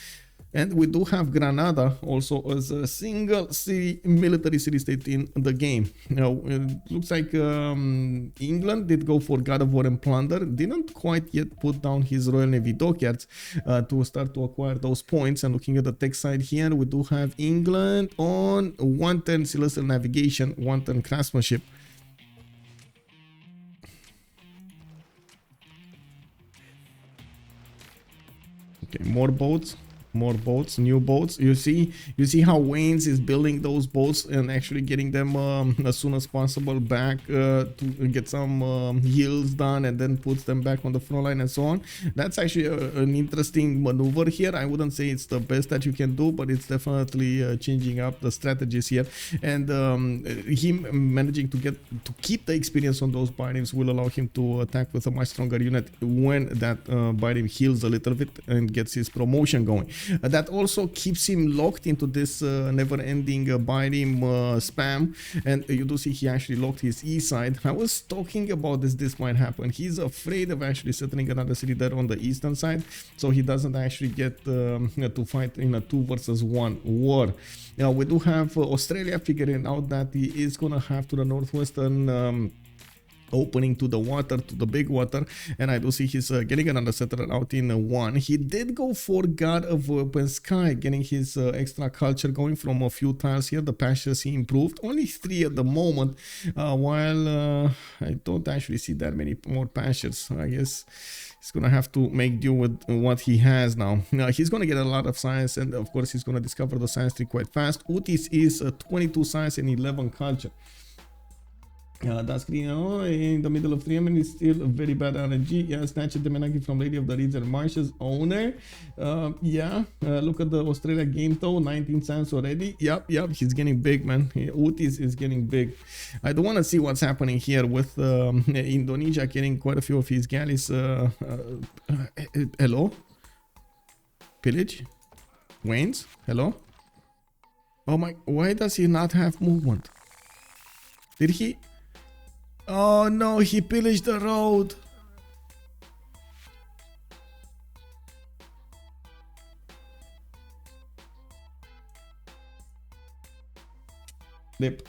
And we do have Granada also as a single city, military city state in the game. Now, it looks like England did go for God of War and Plunder, didn't quite yet put down his Royal Navy dockyards to start to acquire those points. And looking at the tech side here, we do have England on 110 celestial navigation, 110 craftsmanship. Okay, more boats. More boats, new boats. You see how Wannes is building those boats and actually getting them as soon as possible back to get some heals done, and then puts them back on the front line and so on. That's actually an interesting maneuver here. I wouldn't say it's the best that you can do, but it's definitely changing up the strategies here. And him managing to keep the experience on those biomes will allow him to attack with a much stronger unit when that biome heals a little bit and gets his promotion going. That also keeps him locked into this never-ending biome spam, and you do see he actually locked his east side. I was talking about this might happen. He's afraid of actually settling another city there on the eastern side, so he doesn't actually get to fight in a 2 versus 1 war. Now we do have Australia figuring out that he is gonna have to the northwestern opening to the water, to the big water, and I do see he's getting another settler out in 1. He did go for God of Open Sky, getting his extra culture going from a few tiles here. The pastures he improved, only 3 at the moment, while I don't actually see that many more pastures. I guess he's gonna have to make do with what he has now. Now he's gonna get a lot of science, and of course he's gonna discover the science tree quite fast. Outis is 22 science and 11 culture. That's green in the middle of 3 minutes, still a very bad RNG. Yeah, snatched the Menaki from Lady of the Reeds and Marshes owner. Look at the Australia game though, 19 cents already. Yep, he's getting big, man. Outis is getting big. I don't want to see what's happening here with Indonesia getting quite a few of his galleys. Hello? Pillage? Wannes? Hello? Oh my, why does he not have movement? Did he? Oh no, he pillaged the road. Rip.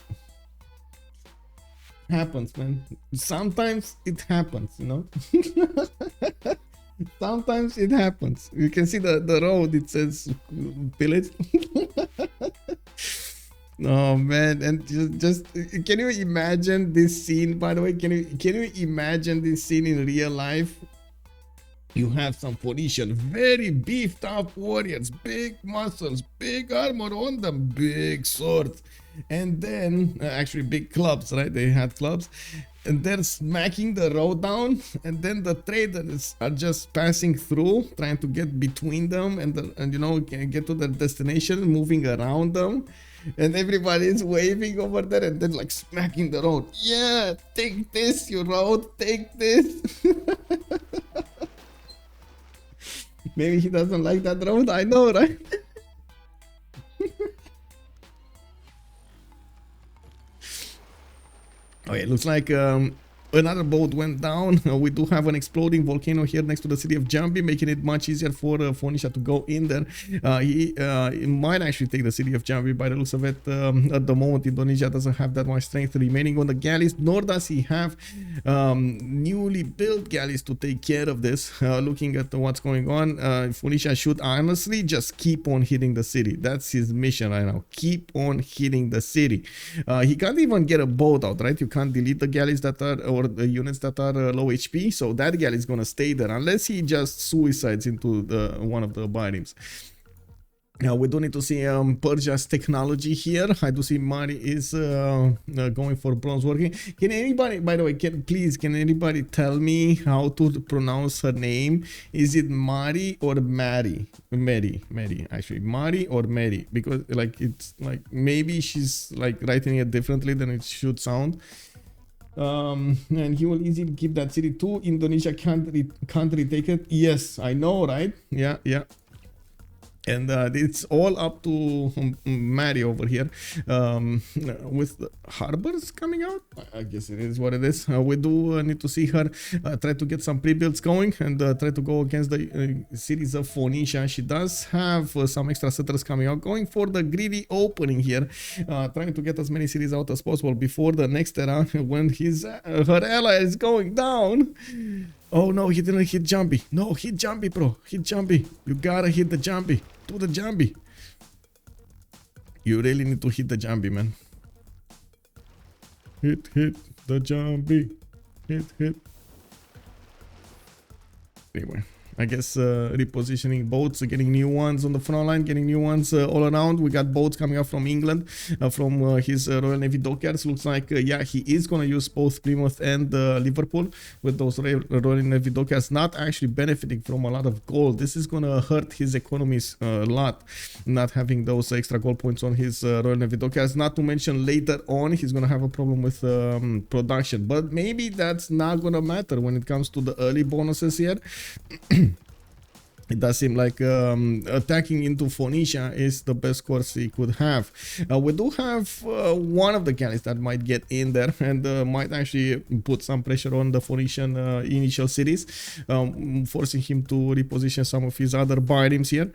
Happens, man. Sometimes it happens, you know. Sometimes it happens. You can see the road, it says pillage. Oh man, and just can you imagine this scene? By the way, can you imagine this scene in real life? You have some Phoenician, very beefed up warriors, big muscles, big armor on them, big swords, and then actually big clubs, right? They had clubs, and they're smacking the road down, and then the traders are just passing through, trying to get between them and you know, get to their destination, moving around them. And everybody is waving over there and then like smacking the road. Yeah, take this, you road, take this. Maybe he doesn't like that road. I know, right? Okay, looks like another boat went down. We do have an exploding volcano here next to the city of Jambi, making it much easier for Phoenicia to go in there. He might actually take the city of Jambi by the looks of it. At the moment, Indonesia doesn't have that much strength remaining on the galleys, nor does he have newly built galleys to take care of this. Looking at what's going on, Phoenicia should honestly just keep on hitting the city. That's his mission right now. Keep on hitting the city. He can't even get a boat out, right? You can't delete the galleys that are, or the units that are low HP, so that galley is gonna stay there unless he just suicides into one of the biomes. Now we do need to see Persia's technology here. I do see Mari is going for bronze working. Can anybody, by the way, can anybody tell me how to pronounce her name? Is it Mari or Mary? Mary, actually, Mari or Mary? Because like it's like maybe she's like writing it differently than it should sound. And he will easily give that city to Indonesia. Can't retake it. Yes, I know, right? Yeah. And it's all up to Mary over here with the harbors coming out. I guess it is what it is. We do need to see her try to get some pre-builds going and try to go against the cities of Phoenicia. She does have some extra settlers coming out, going for the greedy opening here, trying to get as many cities out as possible before the next era when her ally is going down. Oh no, he didn't hit Jambi. No, hit Jambi, bro. Hit Jambi. You gotta hit the Jambi. Do the Jambi. You really need to hit the Jambi, man. Hit the Jambi. Hit. Anyway, I guess repositioning boats, getting new ones on the front line, getting new ones all around. We got boats coming up from England, from his Royal Navy dockyards. Looks like, yeah, he is going to use both Plymouth and Liverpool with those Royal Navy dockyards, not actually benefiting from a lot of gold. This is going to hurt his economies a lot, not having those extra gold points on his Royal Navy dockyards. Not to mention later on, he's going to have a problem with production. But maybe that's not going to matter when it comes to the early bonuses here. It does seem like attacking into Phoenicia is the best course he could have. We do have one of the galleys that might get in there and might actually put some pressure on the Phoenician initial cities, forcing him to reposition some of his other biomes here.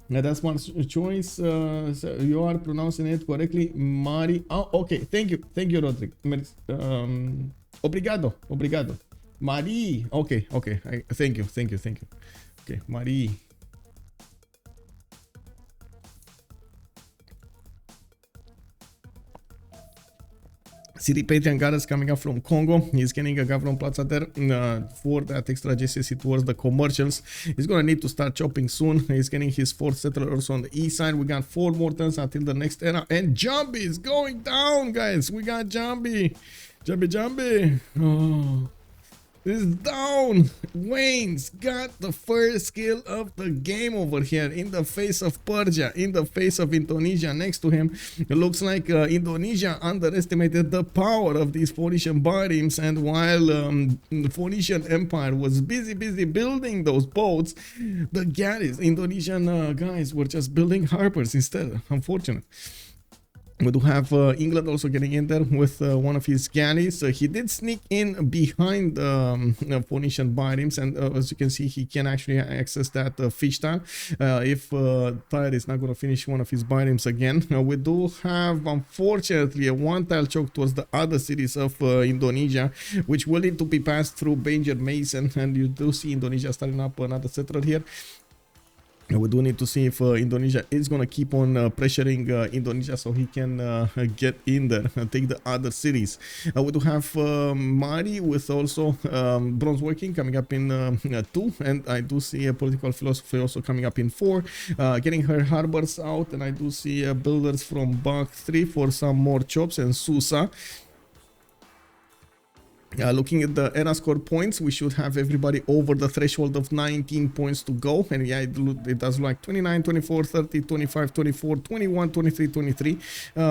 That's one choice. So you are pronouncing it correctly, Mari. Oh, okay. Thank you, Rodrigo. Obrigado. Marie. Okay. Thank you. Okay, Marie. City Patriot Guards coming up from Kongo. He's getting a government plaza there for that extra GCC towards the commercials. He's gonna need to start chopping soon. He's getting his fourth settler also on the east side. We got 4 more turns until the next era. And Jambi is going down, guys. We got Jambi. Jambi. Oh. Is down. Wayne's got the first kill of the game over here in the face of Persia, in the face of Indonesia next to him. It looks like Indonesia underestimated the power of these Phoenician biomes, and while the Phoenician Empire was busy building those boats, the galleys, Indonesian guys were just building harbors instead. Unfortunate. We do have England also getting in there with one of his galleys. He did sneak in behind Phoenician biomes, and as you can see, he can actually access that fish tile if Tyre is not going to finish one of his biomes again. We do have, unfortunately, a 1-tile choke towards the other cities of Indonesia, which will need to be passed through Banger Mason, and you do see Indonesia starting up another settler here. We do need to see if Indonesia is going to keep on pressuring Indonesia so he can get in there and take the other cities. We do have Mari with also bronze working coming up in 2, and I do see a political philosophy also coming up in 4, getting her harbors out, and I do see builders from Bach 3 for some more chops and Susa. Looking at the era score points, we should have everybody over the threshold of 19 points to go. And yeah, it does look like 29, 24, 30, 25, 24, 21, 23, 23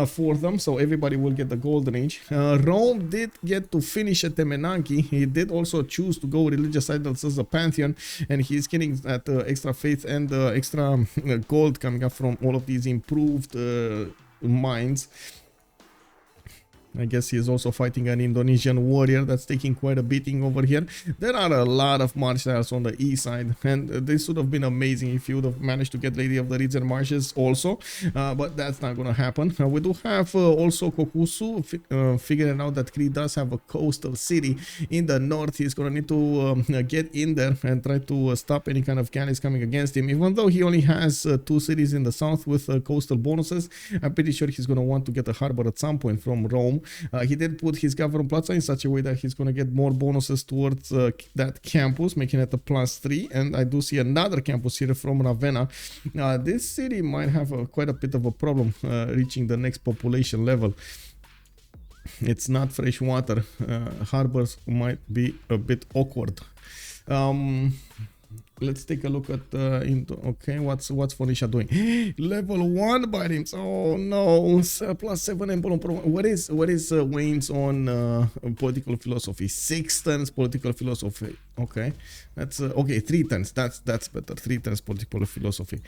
for them. So everybody will get the golden age. Rome did get to finish at Temenanki. He did also choose to go religious idols as a pantheon. And he's getting that extra faith and extra gold coming up from all of these improved mines. I guess he is also fighting an Indonesian warrior that's taking quite a beating over here. There are a lot of marshals on the east side, and this would have been amazing if you would have managed to get Lady of the Reeds and Marshes also, but that's not gonna happen. We do have also Kokkuse figuring out that Cree does have a coastal city in the north. He's gonna need to get in there and try to stop any kind of galleys coming against him, even though he only has 2 cities in the south with coastal bonuses. I'm pretty sure he's gonna want to get a harbor at some point from Rome. He did put his government plaza in such a way that he's going to get more bonuses towards that campus, making it a +3. And I do see another campus here from Ravenna. This city might have quite a bit of a problem reaching the next population level. It's not fresh water. Harbors might be a bit awkward. Let's take a look at okay, what's Phoenicia doing? Level 1 bitems. Oh no, +7 emblem. What is Wayne's on political philosophy? 6 turns political philosophy. Okay, that's okay. 3 turns. That's better. 3 turns political philosophy.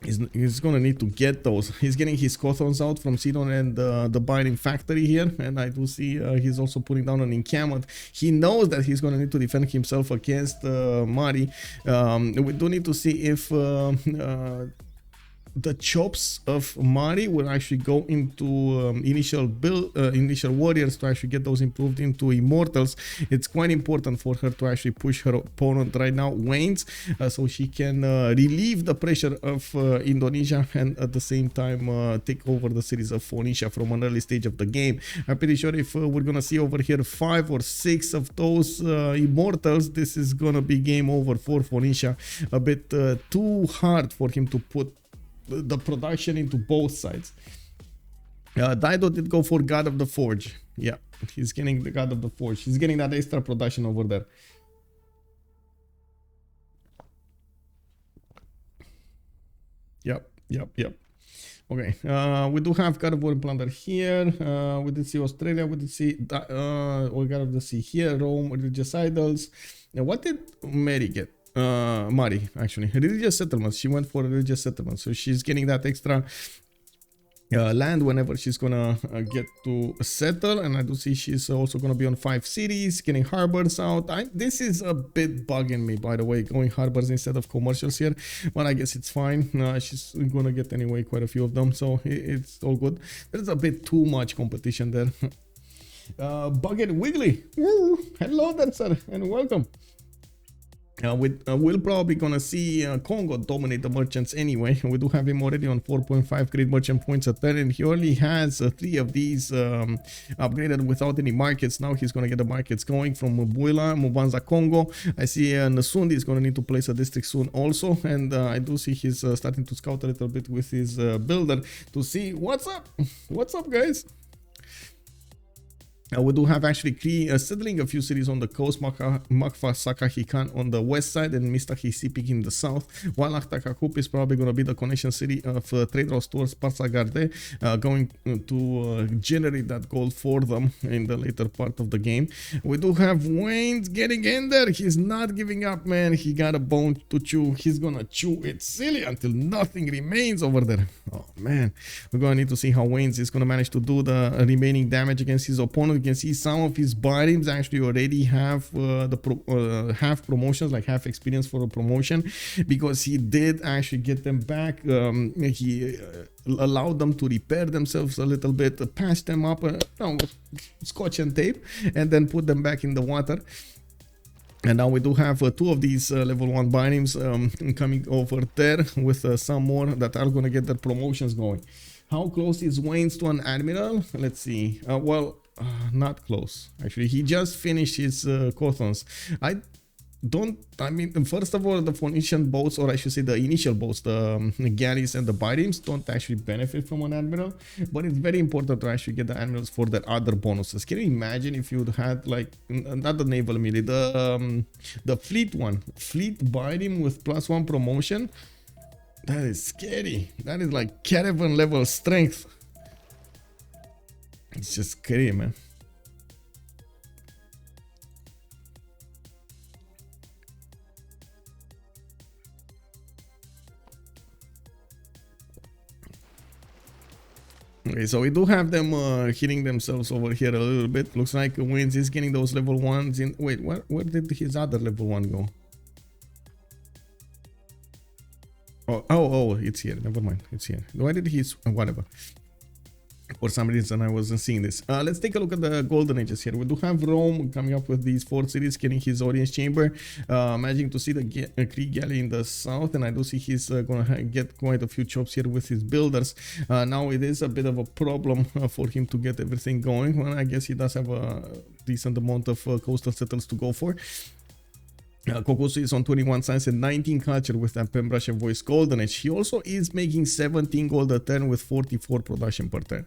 He's gonna need to get those. He's getting his Cothons out from Sidon and the binding factory here, and I do see he's also putting down an encampment. He knows that he's gonna need to defend himself against Mari. We do need to see if the chops of Mari will actually go into initial warriors to actually get those improved into immortals. It's quite important for her to actually push her opponent right now, Wayne's, so she can relieve the pressure of Indonesia and at the same time take over the cities of Phoenicia from an early stage of the game. I'm pretty sure if we're gonna see over here 5 or 6 of those immortals, this is gonna be game over for Phoenicia. A bit too hard for him to put the production into both sides. Dido did go for God of the Forge. Yeah, he's getting the God of the Forge. He's getting that extra production over there. Yep. Okay, we do have God of War and Plunder here. We did see Australia. We did see we got to see here Rome, religious idols. Now, what did Mary get? Mari, actually, religious settlements. She went for religious settlements, so she's getting that extra land whenever she's gonna get to settle. And I do see she's also gonna be on 5 cities, getting harbors out. This is a bit bugging me, by the way, going harbors instead of commercials here, but I guess it's fine. She's gonna get anyway quite a few of them, so it's all good. There's a bit too much competition there. Bucket Wiggly, woo! Hello there, sir, and welcome. We're probably gonna see Kongo dominate the merchants anyway. We do have him already on 4.5 great merchant points a turn, and he only has 3 of these upgraded without any markets. Now he's gonna get the markets going from Mubuila, Mubanza, Kongo. I see Nasundi is gonna need to place a district soon also, and I do see he's starting to scout a little bit with his builder to see what's up. What's up, guys? We do have actually Cree settling a few cities on the coast, Makfa Sakahikan on the west side and Mistahi Sipik in the south, while Ahtakakup is probably going to be the connection city of trade routes towards Parsagarde, going to generate that gold for them in the later part of the game. We do have Wayne's getting in there. He's not giving up, man. He got a bone to chew. He's going to chew it silly until nothing remains over there. Oh, man. We're going to need to see how Wayne's is going to manage to do the remaining damage against his opponent. You can see some of his bitems actually already have half promotions, like half experience for a promotion, because he did actually get them back. He allowed them to repair themselves a little bit, patch them up, scotch and tape, and then put them back in the water. And now we do have 2 of these level 1 bindings coming over there with some more that are going to get their promotions going. How close is Wayne's to an admiral? Let's see. Well, not close. Actually, he just finished his Cothons. I mean, first of all, the Phoenician boats, or I should say the initial boats, the galleys and the biremes, don't actually benefit from an admiral, but it's very important to actually get the admirals for their other bonuses. Can you imagine if you'd had like, not the naval military, the fleet one, fleet bireme with +1 promotion? That is scary. That is like caravan level strength. It's just scary, man. Okay, so we do have them hitting themselves over here a little bit. Looks like Wannes is getting those level 1s in. Wait, where did his other level 1 go? Oh, it's here. Never mind. It's here. Why did he... whatever. For some reason, I wasn't seeing this. Let's take a look at the Golden Ages here. We do have Rome coming up with these 4 cities, getting his audience chamber. Managing to see the Cree galley in the south, and I do see he's gonna get quite a few chops here with his builders. Now it is a bit of a problem for him to get everything going. Well, I guess he does have a decent amount of coastal settles to go for. Kokkuse is on 21 science and 19 culture with that pen brush and voice golden age. He also is making 17 gold a turn with 44 production per turn.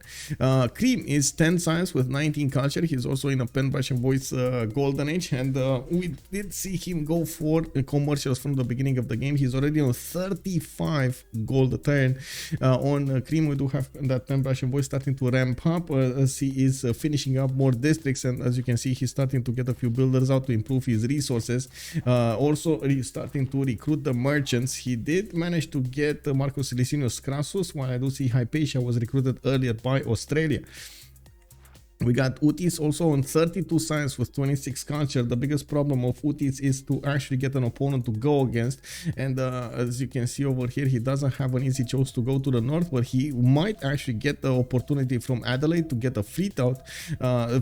Cree is 10 science with 19 culture. He's also in a pen brush and voice golden age, and we did see him go for commercials from the beginning of the game. He's already on 35 gold a turn. On Cree, we do have that pen brush and voice starting to ramp up as he is finishing up more districts, and as you can see, he's starting to get a few builders out to improve his resources. Also starting to recruit the merchants. He did manage to get Marcus Licinius Crassus, while I do see Hypatia was recruited earlier by Australia. We got Outis also on 32 science with 26 culture. The biggest problem of Outis is to actually get an opponent to go against, and as you can see over here, he doesn't have an easy choice to go to the north, but he might actually get the opportunity from Adelaide to get a fleet out.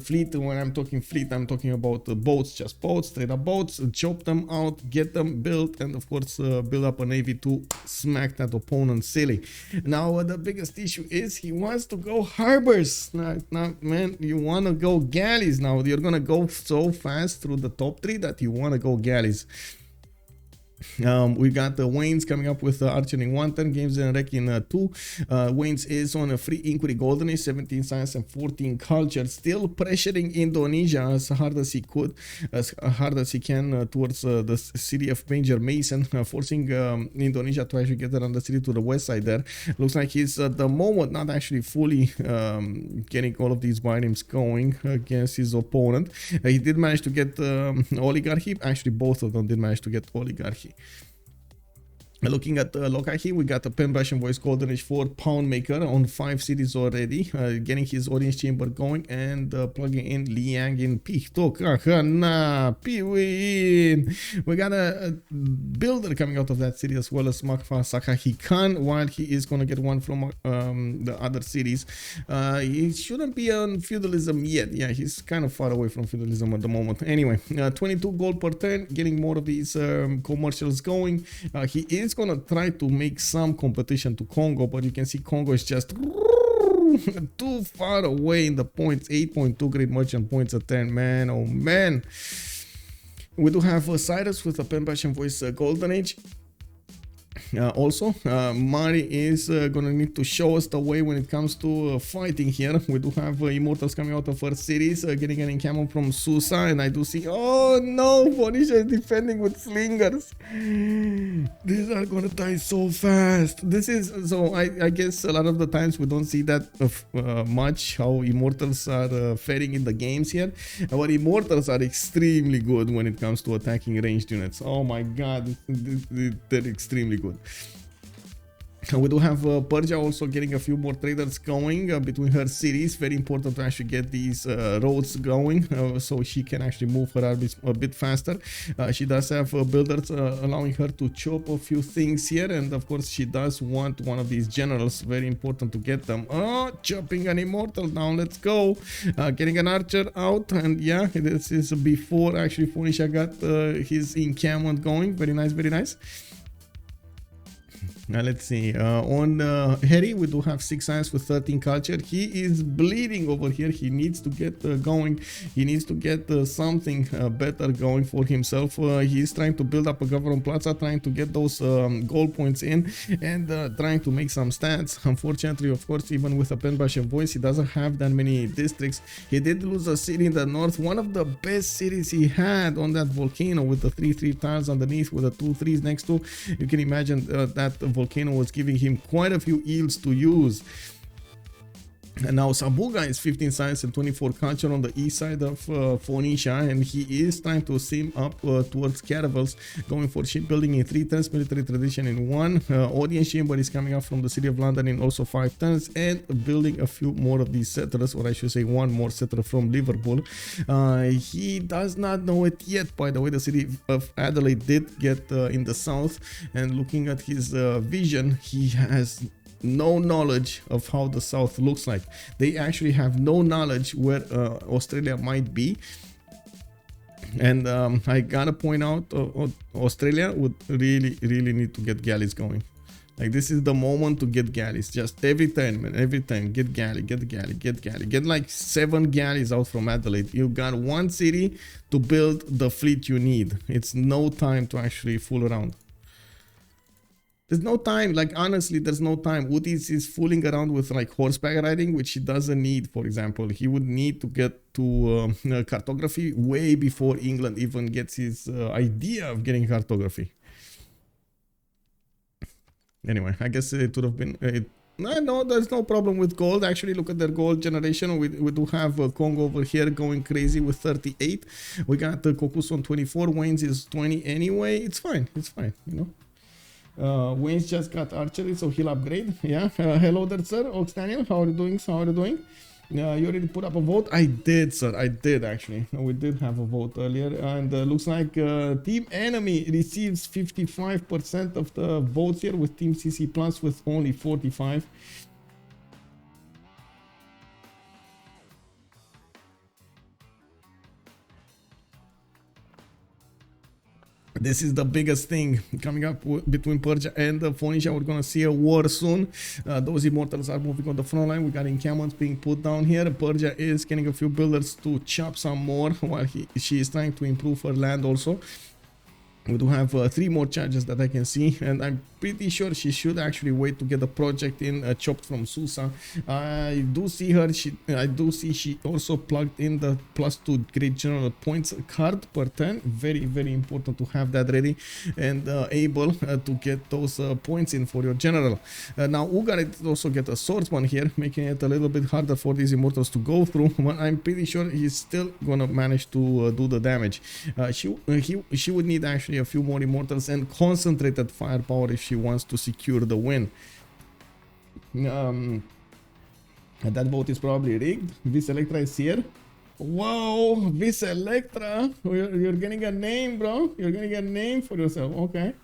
Fleet, when I'm talking fleet, I'm talking about boats, just boats, straight up boats, chop them out, get them built, and of course build up a navy to smack that opponent silly. Now the biggest issue is he wants to go harbors. Now man, you want to go galleys. Now you're gonna go so fast through the top 3 that you want to go galleys. We got the Wannes coming up with archery in 1 turn, games and wreck in 2. Wannes is on a free inquiry golden age, 17 science and 14 culture, still pressuring Indonesia as hard as he could, as hard as he can towards the city of Major Mason, forcing Indonesia to actually get around the city to the west side there. Looks like he's at the moment not actually fully getting all of these biremes going against his opponent. He did manage to get oligarchy. Actually, both of them did manage to get oligarchy. Looking at Lokahi, we got a pen brush and voice golden age 4 pound maker on 5 cities already, getting his audience chamber going and plugging in Liang in Pihto Kahana Piwin. We got a builder coming out of that city as well as Makfa Sakahi Khan, while he is gonna get one from the other cities. He shouldn't be on feudalism yet. Yeah, he's kind of far away from feudalism at the moment. Anyway, 22 gold per turn, getting more of these commercials going. He is gonna try to make some competition to Kongo, but you can see Kongo is just too far away in the points. 8.2 great merchant points a turn, man. Oh man. We do have Cyrus with a pen brush and voice golden age. Also, Mari is gonna need to show us the way when it comes to fighting here. We do have immortals coming out of first series, getting an encampment from Susa, and I do see, oh no, Phoenicia is defending with slingers. These are gonna die so fast. This is, so I guess a lot of the times we don't see that much, how immortals are faring in the games here. Our immortals are extremely good when it comes to attacking ranged units. Oh my god, they're extremely good. We do have Persia also getting a few more traders going between her cities. Very important to actually get these roads going so she can actually move her armies a bit faster. She does have builders allowing her to chop a few things here, and of course she does want one of these generals. Very important to get them. Oh, chopping an immortal down. Let's go. Getting an archer out, and yeah, this is before actually Phoenicia got his encampment going. Very nice, very nice. Let's see. On Harrey, we do have 6 science with 13 culture. He is bleeding over here. He needs to get going. He needs to get something better going for himself. He's trying to build up a government plaza, trying to get those gold points in, and trying to make some stats. Unfortunately, of course, even with a Penbash and voice, he doesn't have that many districts. He did lose a city in the north, one of the best cities he had on that volcano, with the 3 tiles underneath with the 2 3s next to. You can imagine that volcano was giving him quite a few yields to use. And now Sabuga is 15 science and 24 culture on the east side of Phoenicia, and he is trying to sim up towards caravels, going for shipbuilding in 3 turns, military tradition in 1. Audience chamber is coming up from the city of London in also 5 turns, and building a few more of these settlers, or I should say one more settler from Liverpool. He does not know it yet, by the way. The city of Adelaide did get in the south, and looking at his vision, he has no knowledge of how the south looks like. They actually have no knowledge where Australia might be. And I gotta point out, Australia would really need to get galleys going. Like, this is the moment to get galleys. Just every time, man, every time, get galley, get galley, get galley. Get like 7 galleys out from Adelaide. You got 1 city to build the fleet you need. It's no time to actually fool around. There's no time, like, honestly, there's no time. Outis is fooling around with like horseback riding, which he doesn't need. For example, he would need to get to cartography way before England even gets his idea of getting cartography. Anyway, I guess it would have been... No, there's no problem with gold. Actually, look at their gold generation. We do have Kongo over here going crazy with 38. We got Kokkuse on 24. Wannes is 20 anyway. It's fine, you know. Wannes just got archery, so he'll upgrade. Yeah. Hello there, sir. Ox Daniel, how are you doing? You already put up a vote? I did, sir. I did, actually. We did have a vote earlier, and looks like Team Enemy receives 55% of the votes here, with Team CC Plus with only 45. This is the biggest thing coming up between Persia and Phoenicia. We're gonna see a war soon. Those immortals are moving on the front line. We got encampments being put down here. Persia is getting a few builders to chop some more, while she is trying to improve her land also. We do have 3 more charges that I can see, and I'm pretty sure she should actually wait to get the project in chopped from Susa. I do see her. I do see she also plugged in the +2 great general points card per turn. Very important to have that ready and able to get those points in for your general. Now Ugar did also get a swordsman here, making it a little bit harder for these immortals to go through, but I'm pretty sure he's still gonna manage to do the damage. She would need actually a few more immortals and concentrated firepower if she wants to secure the win. And that vote is probably rigged. Vis Electra is here. Whoa, Vis Electra, you're getting a name, bro. You're getting a name for yourself. Okay.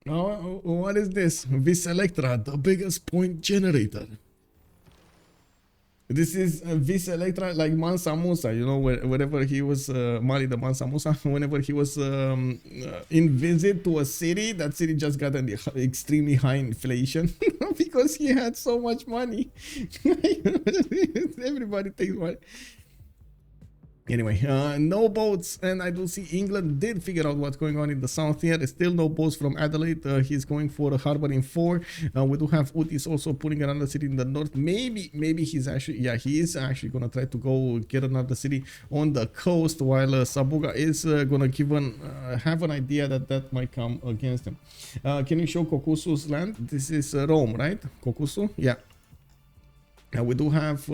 Oh, what is this? Vis Electra, the biggest point generator. This is Vis Electra, like Mansa Musa, you know, wherever he was, Mali the Mansa Musa, whenever he was in visit to a city, that city just got an extremely high inflation because he had so much money. Everybody takes money. Anyway, no boats, and I do see England did figure out what's going on in the south here. Still no boats from Adelaide. He's going for a harbor in 4. We do have Outis also putting another city in the north. Maybe he's actually, yeah, he is actually gonna try to go get another city on the coast, while Sabuga is gonna have an idea that might come against him. Can you show Kokkuse's land? This is Rome, right? Kokkuse, yeah. We do have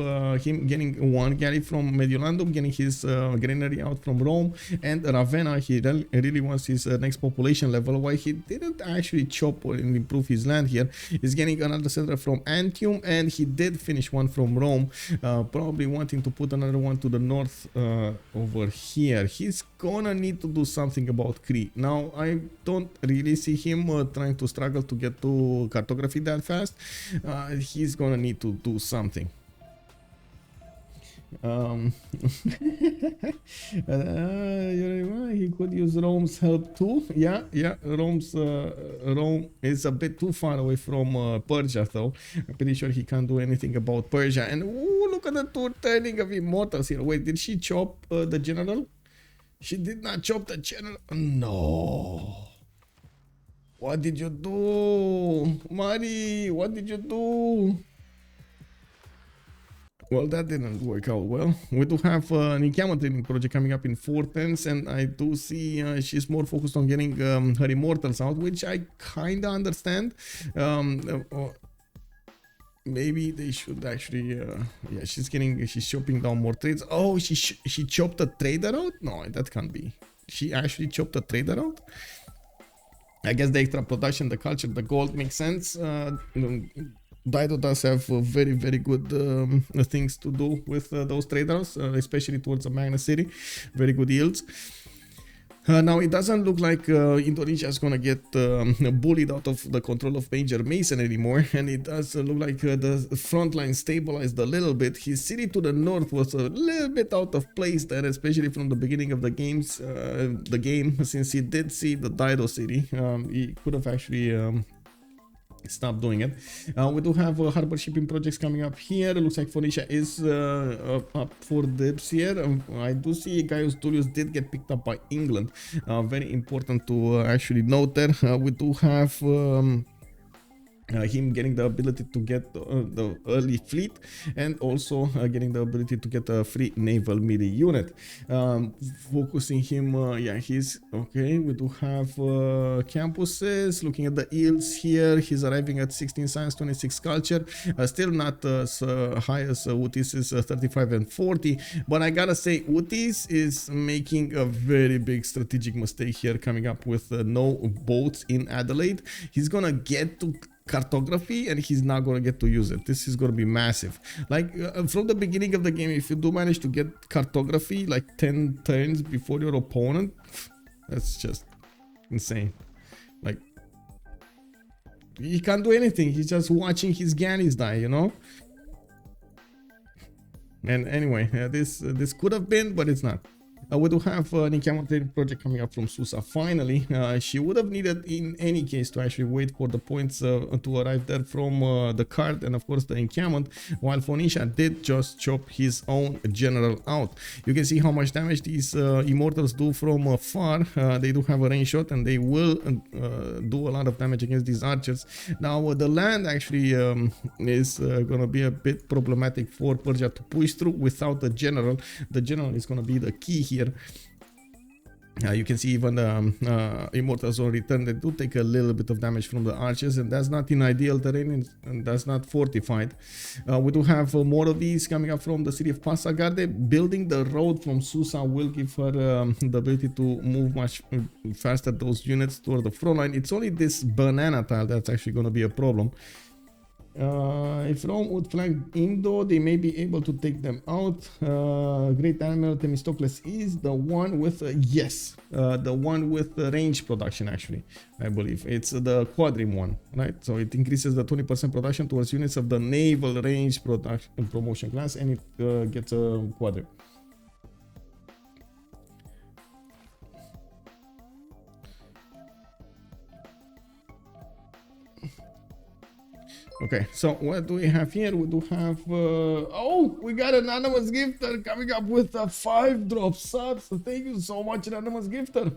him getting 1 galley from Mediolandum, getting his granary out from Rome, and Ravenna. He really wants his next population level. Why he didn't actually chop and improve his land here. He's getting another center from Antium, and he did finish 1 from Rome, probably wanting to put another one to the north over here. He's gonna need to do something about Cree. Now, I don't really see him trying to struggle to get to cartography that fast. He's gonna need to do something. Um, he could use Rome's help too. Yeah, Rome is a bit too far away from Persia, though. I'm pretty sure he can't do anything about Persia. And ooh, look at the two turning of immortals here. Wait, did she chop the general? She did not chop the general. No. What did you do, Mari? What did you do? Well, that didn't work out well. We do have an encampment training project coming up in 410s, and I do see she's more focused on getting her immortals out, which I kinda understand. Maybe they should actually, yeah, she's chopping down more trades. Oh, she chopped a trader out? No, that can't be. She actually chopped a trader out? I guess the extra production, the culture, the gold makes sense. Dido does have very, very good things to do with those traders, especially towards the Magna City. Very good yields. Now, it doesn't look like Indonesia is going to get bullied out of the control of Major Mason anymore. And it does look like the front line stabilized a little bit. His city to the north was a little bit out of place there, especially from the beginning of the game, since he did see the Dido city. He could have actually stop doing it. We do have harbor shipping projects coming up here. It looks like Phoenicia is up for dibs here. I do see Gaius Tullius did get picked up by England. Very important to actually note there. We do have him getting the ability to get the early fleet, and also getting the ability to get a free naval midi unit. Focusing him, yeah, he's okay. We do have campuses. Looking at the yields here, he's arriving at 16 science, 26 culture. Still not as high as Outis is 35 and 40, but I gotta say Outis is making a very big strategic mistake here, coming up with no boats in Adelaide. He's gonna get to cartography and he's not going to get to use it. This is going to be massive. Like from the beginning of the game, if you do manage to get cartography like 10 turns before your opponent, that's just insane. Like, he can't do anything. He's just watching his Gannis die, you know. And anyway, this could have been, but it's not. We do have an encampment training project coming up from Susa finally. She would have needed in any case to actually wait for the points to arrive there from the card and of course the encampment, while Phoenicia did just chop his own general out. You can see how much damage these immortals do from afar. They do have a range shot and they will do a lot of damage against these archers. Now the land actually is going to be a bit problematic for Persia to push through without the general. The general is going to be the key here. You can see even the immortals on return, they do take a little bit of damage from the archers, and that's not in ideal terrain, and that's not fortified. We do have more of these coming up from the city of Passagarde. Building the road from Susa will give her the ability to move much faster those units toward the front line. It's only this banana tile that's actually going to be a problem. If Rome would flank Indo, they may be able to take them out. Great Admiral Themistocles is the one with yes, the one with the range production. Actually, I believe it's the quadrim one, right? So it increases the 20% production towards units of the naval range production promotion class, and it gets a quadrim. Okay, so what do we have here? We do have oh, we got an anonymous gifter coming up with a 5-drop subs. So thank you so much, anonymous gifter.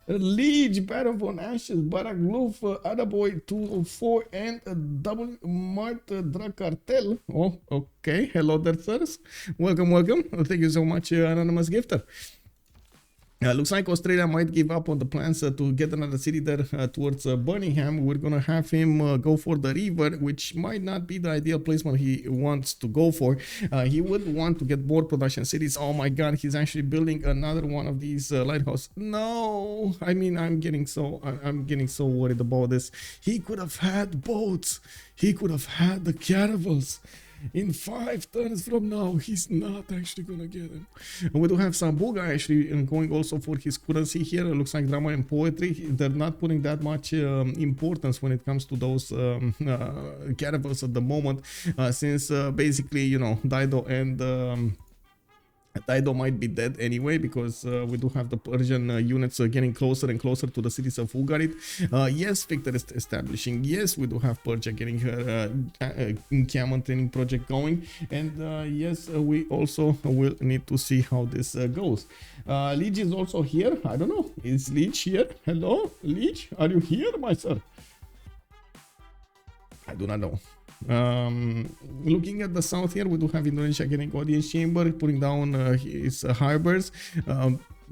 Liege, Baron von Ashes, Barak Loof, Adaboy 204, and W Mart Dracartel. Oh, okay. Hello there, sirs. Welcome, welcome. Thank you so much, anonymous gifter. Looks like Australia might give up on the plans to get another city there towards Birmingham. We're gonna have him go for the river, which might not be the ideal placement he wants to go for. He would want to get more production cities. Oh my god, he's actually building another one of these lighthouse. No, I mean, I'm getting so worried about this. He could have had boats. He could have had the caravels. In 5 turns from now, he's not actually gonna get him. And we do have Sabuga actually going also for his currency here. It looks like drama and poetry. They're not putting that much importance when it comes to those caravels at the moment, since basically, you know, Dido and Dido might be dead anyway because we do have the Persian units getting closer and closer to the cities of Ugarit. Yes, Victor is establishing. Yes, we do have Persia getting her encampment training project going. And yes, we also will need to see how this goes. Leech is also here. I don't know. Is Leech here? Hello, Leech? Are you here, my sir? I do not know. Looking at the south here, we do have Indonesia getting audience chamber, putting down his harbors.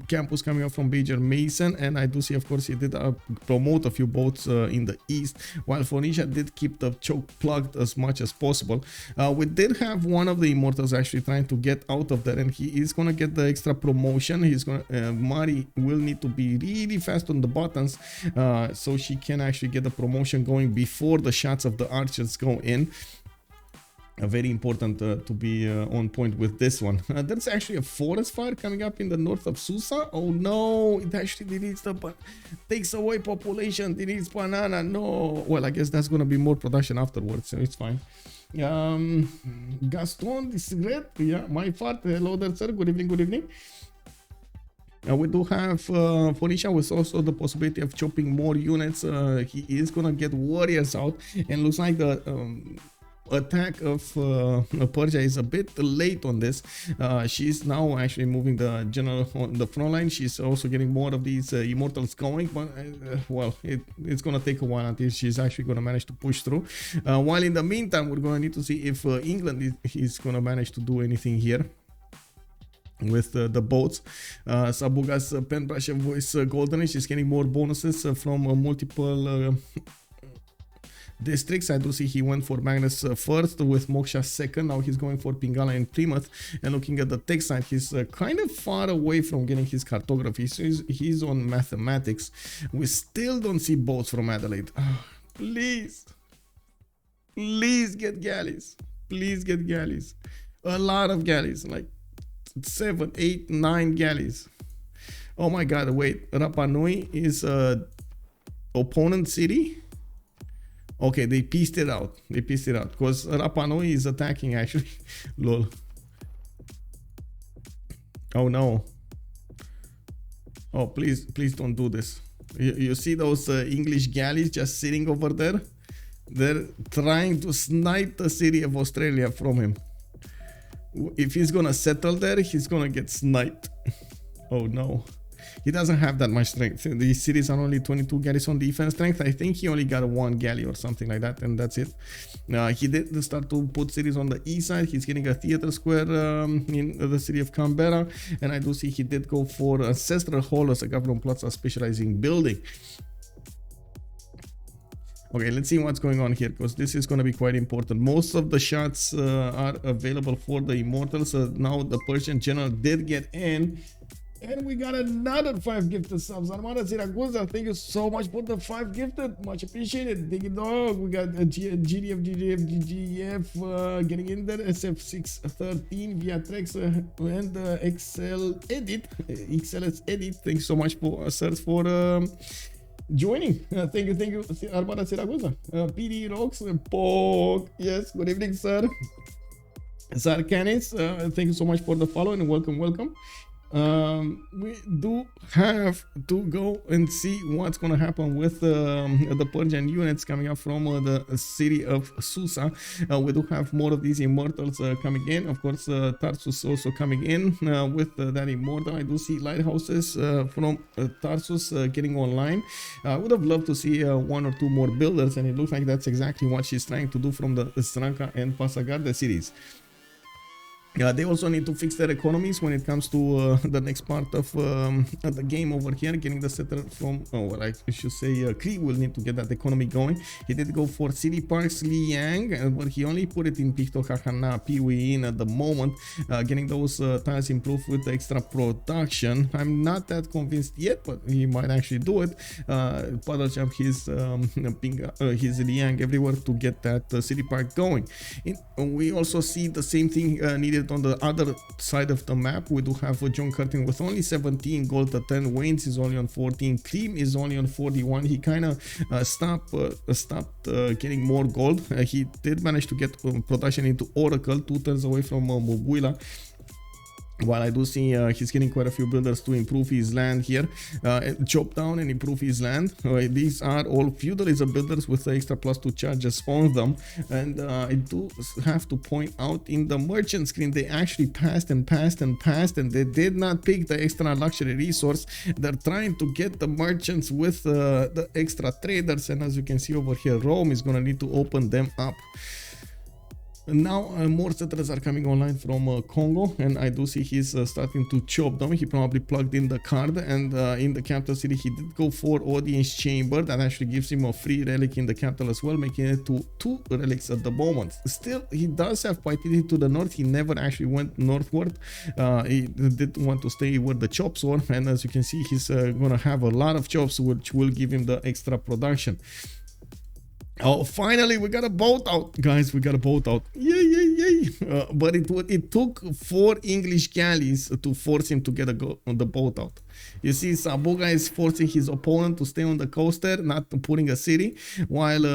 Campus coming up from Major Mason, and I do see, of course, he did promote a few boats in the east, while Phoenicia did keep the choke plugged as much as possible. We did have one of the immortals actually trying to get out of there, and he is gonna get the extra promotion. He's gonna Mari will need to be really fast on the buttons so she can actually get the promotion going before the shots of the archers go in. Very important to be on point with this one. There's actually a forest fire coming up in the north of Susa. Oh no, it actually deletes takes away population, deletes banana. No, well, I guess that's gonna be more production afterwards, so it's fine. Gaston, this is great. Yeah, my part. Hello there, sir. Good evening. Good evening. We do have Phoenicia with also the possibility of chopping more units. He is gonna get warriors out, and looks like the attack of Persia is a bit late on this. She's now actually moving the general on the front line. She's also getting more of these immortals going, but well, it's gonna take a while until she's actually gonna manage to push through. While in the meantime, we're gonna need to see if England is gonna manage to do anything here with the boats. Sabuga's pen brush and voice golden age is getting more bonuses from multiple districts. I do see he went for Magnus first, with Moksha second. Now he's going for Pingala and Plymouth. And looking at the tech side, he's kind of far away from getting his cartography. So he's on mathematics. We still don't see boats from Adelaide. Please get galleys. Please get galleys. A lot of galleys, like 7, 8, 9 galleys. Oh my god, wait, Rapa Nui is opponent city. Okay, they pieced it out. Because Rapa Nui is attacking actually. Lol. Oh no. Oh, please don't do this. You see those English galleys just sitting over there? They're trying to snipe the city of Australia from him. If he's gonna settle there, he's gonna get sniped. Oh no. He doesn't have that much strength. These cities are only 22 galleys on defense strength. I think he only got 1 galley or something like that, and that's it. He did start to put cities on the east side. He's getting a theater square in the city of Canberra, and I do see he did go for Ancestral Hall as a government plaza specializing building. Okay, let's see what's going on here, because this is going to be quite important. Most of the shots are available for the immortals. Now the Persian general did get in. And we got another 5 gifted subs. Armada Ziraguza, thank you so much for the 5 gifted. Much appreciated. Dig it dog. We got GDF, getting in there. SF613 via Trex and XL Edit. XLS Edit. Thanks so much for sirs for joining. Thank you, Armada Ziraguza. PD Rocks and Pog. Yes, good evening, sir. Sarkanis, thank you so much for the follow and welcome. We do have to go and see what's gonna happen with the Persian units coming up from the city of Susa. We do have more of these immortals coming in. Of course, Tarsus also coming in with that immortal. I do see lighthouses from Tarsus getting online. I would have loved to see 1 or 2 more builders, and it looks like that's exactly what she's trying to do from the Stranka and Pasagarde cities. They also need to fix their economies when it comes to the next part of the game over here, getting the settler from, well, I should say Cree will need to get that economy going. He did go for City Parks Liang, but he only put it in Picto Kahana Piwi in at the moment, getting those tiles improved with the extra production. I'm not that convinced yet, but he might actually do it. Paddle jump his Liang everywhere to get that City Park going. We also see the same thing needed on the other side of the map. We do have John Curtin with only 17 gold to 10. Waynes is only on 14. Cream is only on 41. He kind of stopped getting more gold. He did manage to get production into Oracle, 2 turns away from Mubuila. While I do see he's getting quite a few builders to improve his land here, chop down and improve his land. These are all feudalism builders with the extra plus 2 charges on them. And I do have to point out, in the merchant screen, they actually passed and passed and passed, and they did not pick the extra luxury resource. They're trying to get the merchants with the extra traders, and as you can see over here, Rome is gonna need to open them up. Now more settlers are coming online from Kongo, and I do see he's starting to chop them. He probably plugged in the card, and in the capital city he did go for audience chamber. That actually gives him a free relic in the capital as well, making it to 2 relics at the moment. Still, he does have piety to the north. He never actually went northward. He did want to stay where the chops were, and as you can see, he's gonna have a lot of chops, which will give him the extra production. Oh, finally, we got a boat out, guys. We got a boat out. Yay, yay, yay. But it took 4 English galleys to force him to get on the boat out. You see, Sabuga is forcing his opponent to stay on the coast there, not putting a city, while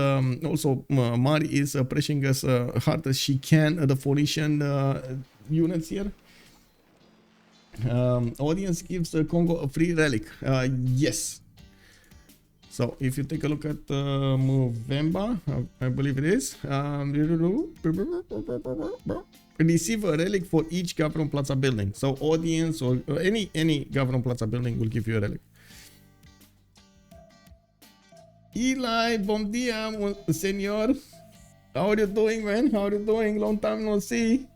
also Mari is pressing as hard as she can the Phoenician units here. Audience gives Kongo a free relic. Yes. So if you take a look at Mvemba, I believe it is, receive a relic for each Government Plaza building. So audience or any Government Plaza building will give you a relic. Eli, bom dia, senor. How are you doing, man? How are you doing? Long time no see.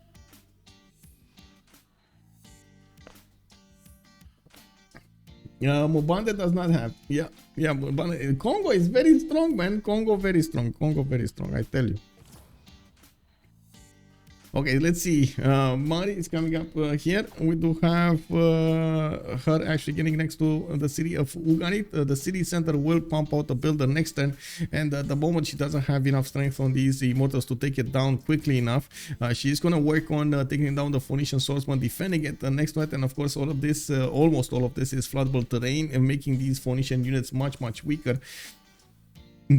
Mubande does not have. Yeah, Mubande. Kongo is very strong, man. Kongo very strong. Kongo very strong, I tell you. Okay, let's see. Mari is coming up here. We do have her actually getting next to the city of Ugarit. The city center will pump out the builder next turn, and the moment she doesn't have enough strength on these immortals to take it down quickly enough, she's gonna work on taking down the Phoenician swordsman, defending it next to it, and of course all of this, almost all of this, is floodable terrain and making these Phoenician units much weaker.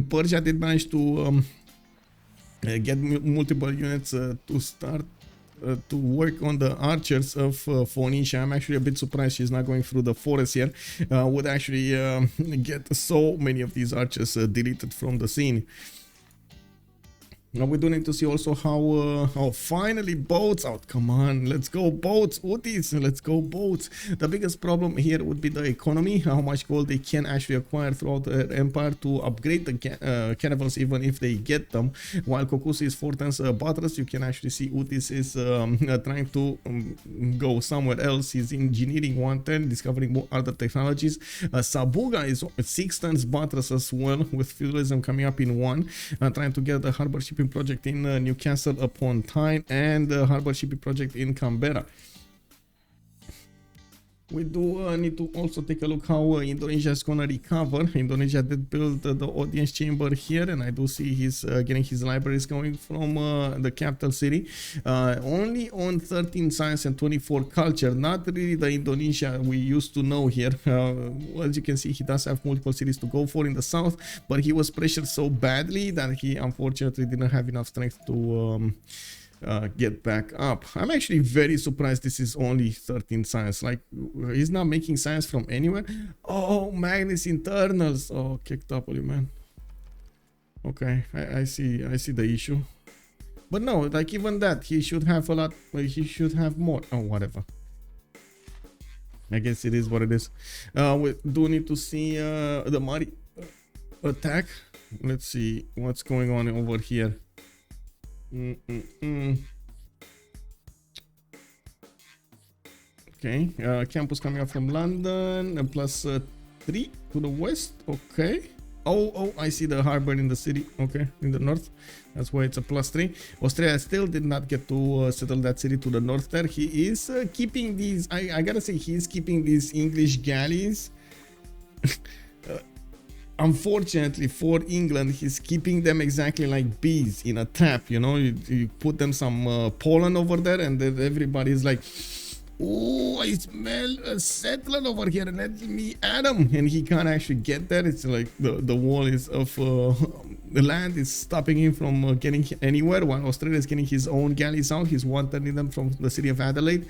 Persia did manage to get multiple units to start to work on the archers of Phoenicia. I'm actually a bit surprised she's not going through the forest here. Would actually get so many of these archers deleted from the scene. Now we do need to see also how finally boats out. Come on, let's go boats, Outis, let's go boats. The biggest problem here would be the economy, how much gold they can actually acquire throughout the empire to upgrade the caravels, even if they get them. While Kokkuse is 4 times buttress, you can actually see Outis is trying to go somewhere else. He's engineering 110, discovering more other technologies. Sabuga is 6 times buttress as well, with feudalism coming up in 1, trying to get the harbor ship project in Newcastle upon Tyne and the harbor shipping project in Canberra. We do need to also take a look how Indonesia is gonna recover. Indonesia did build the audience chamber here, and I do see he's getting his libraries going from the capital city. Only on 13 science and 24 culture, not really the Indonesia we used to know here. As you can see, he does have multiple cities to go for in the south, but he was pressured so badly that he unfortunately didn't have enough strength to get back up. I'm actually very surprised this is only 13 science. Like, he's not making science from anywhere. Oh, Magnus internals. Oh, kicked up, man. Okay, I see the issue. But no, like, even that, he should have a lot. He should have more. Oh, whatever. I guess it is what it is. We do need to see the Mari attack. Let's see what's going on over here. Okay, campus coming up from London, plus 3 to the west. Okay. Oh, I see the harbor in the city. Okay, in the north. That's why it's a plus 3. Australia still did not get to settle that city to the north there. He is keeping these, I gotta say, he's keeping these English galleys. Unfortunately for England, he's keeping them exactly like bees in a trap. You know, you put them some pollen over there, and then everybody's like, oh, I smell a settler over here, let me at him. And he can't actually get there. It's like the wall is of the land is stopping him from getting anywhere, while Australia is getting his own galleys out. He's one-turning them from the city of Adelaide.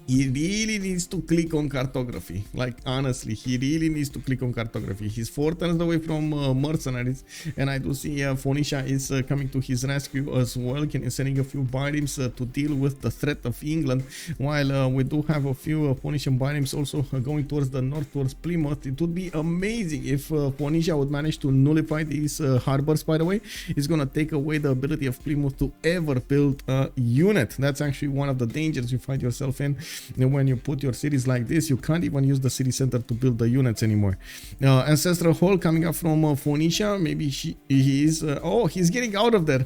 he really needs to click on cartography. Like, honestly, he really needs to click on cartography. He's 4 turns away from mercenaries, and I do see Phoenicia is coming to his rescue as well, sending a few barims to deal with the threat of England, while we do have a few Phoenician barims also going towards the north, towards Plymouth. It would be amazing if Phoenicia would manage to nullify these harbors. By the way, it's gonna take away the ability of Plymouth to ever build a unit. That's actually one of the dangers you find yourself in. When you put your cities like this, you can't even use the city center to build the units anymore. Ancestral Hall coming up from Phoenicia. Maybe he is oh, he's getting out of there.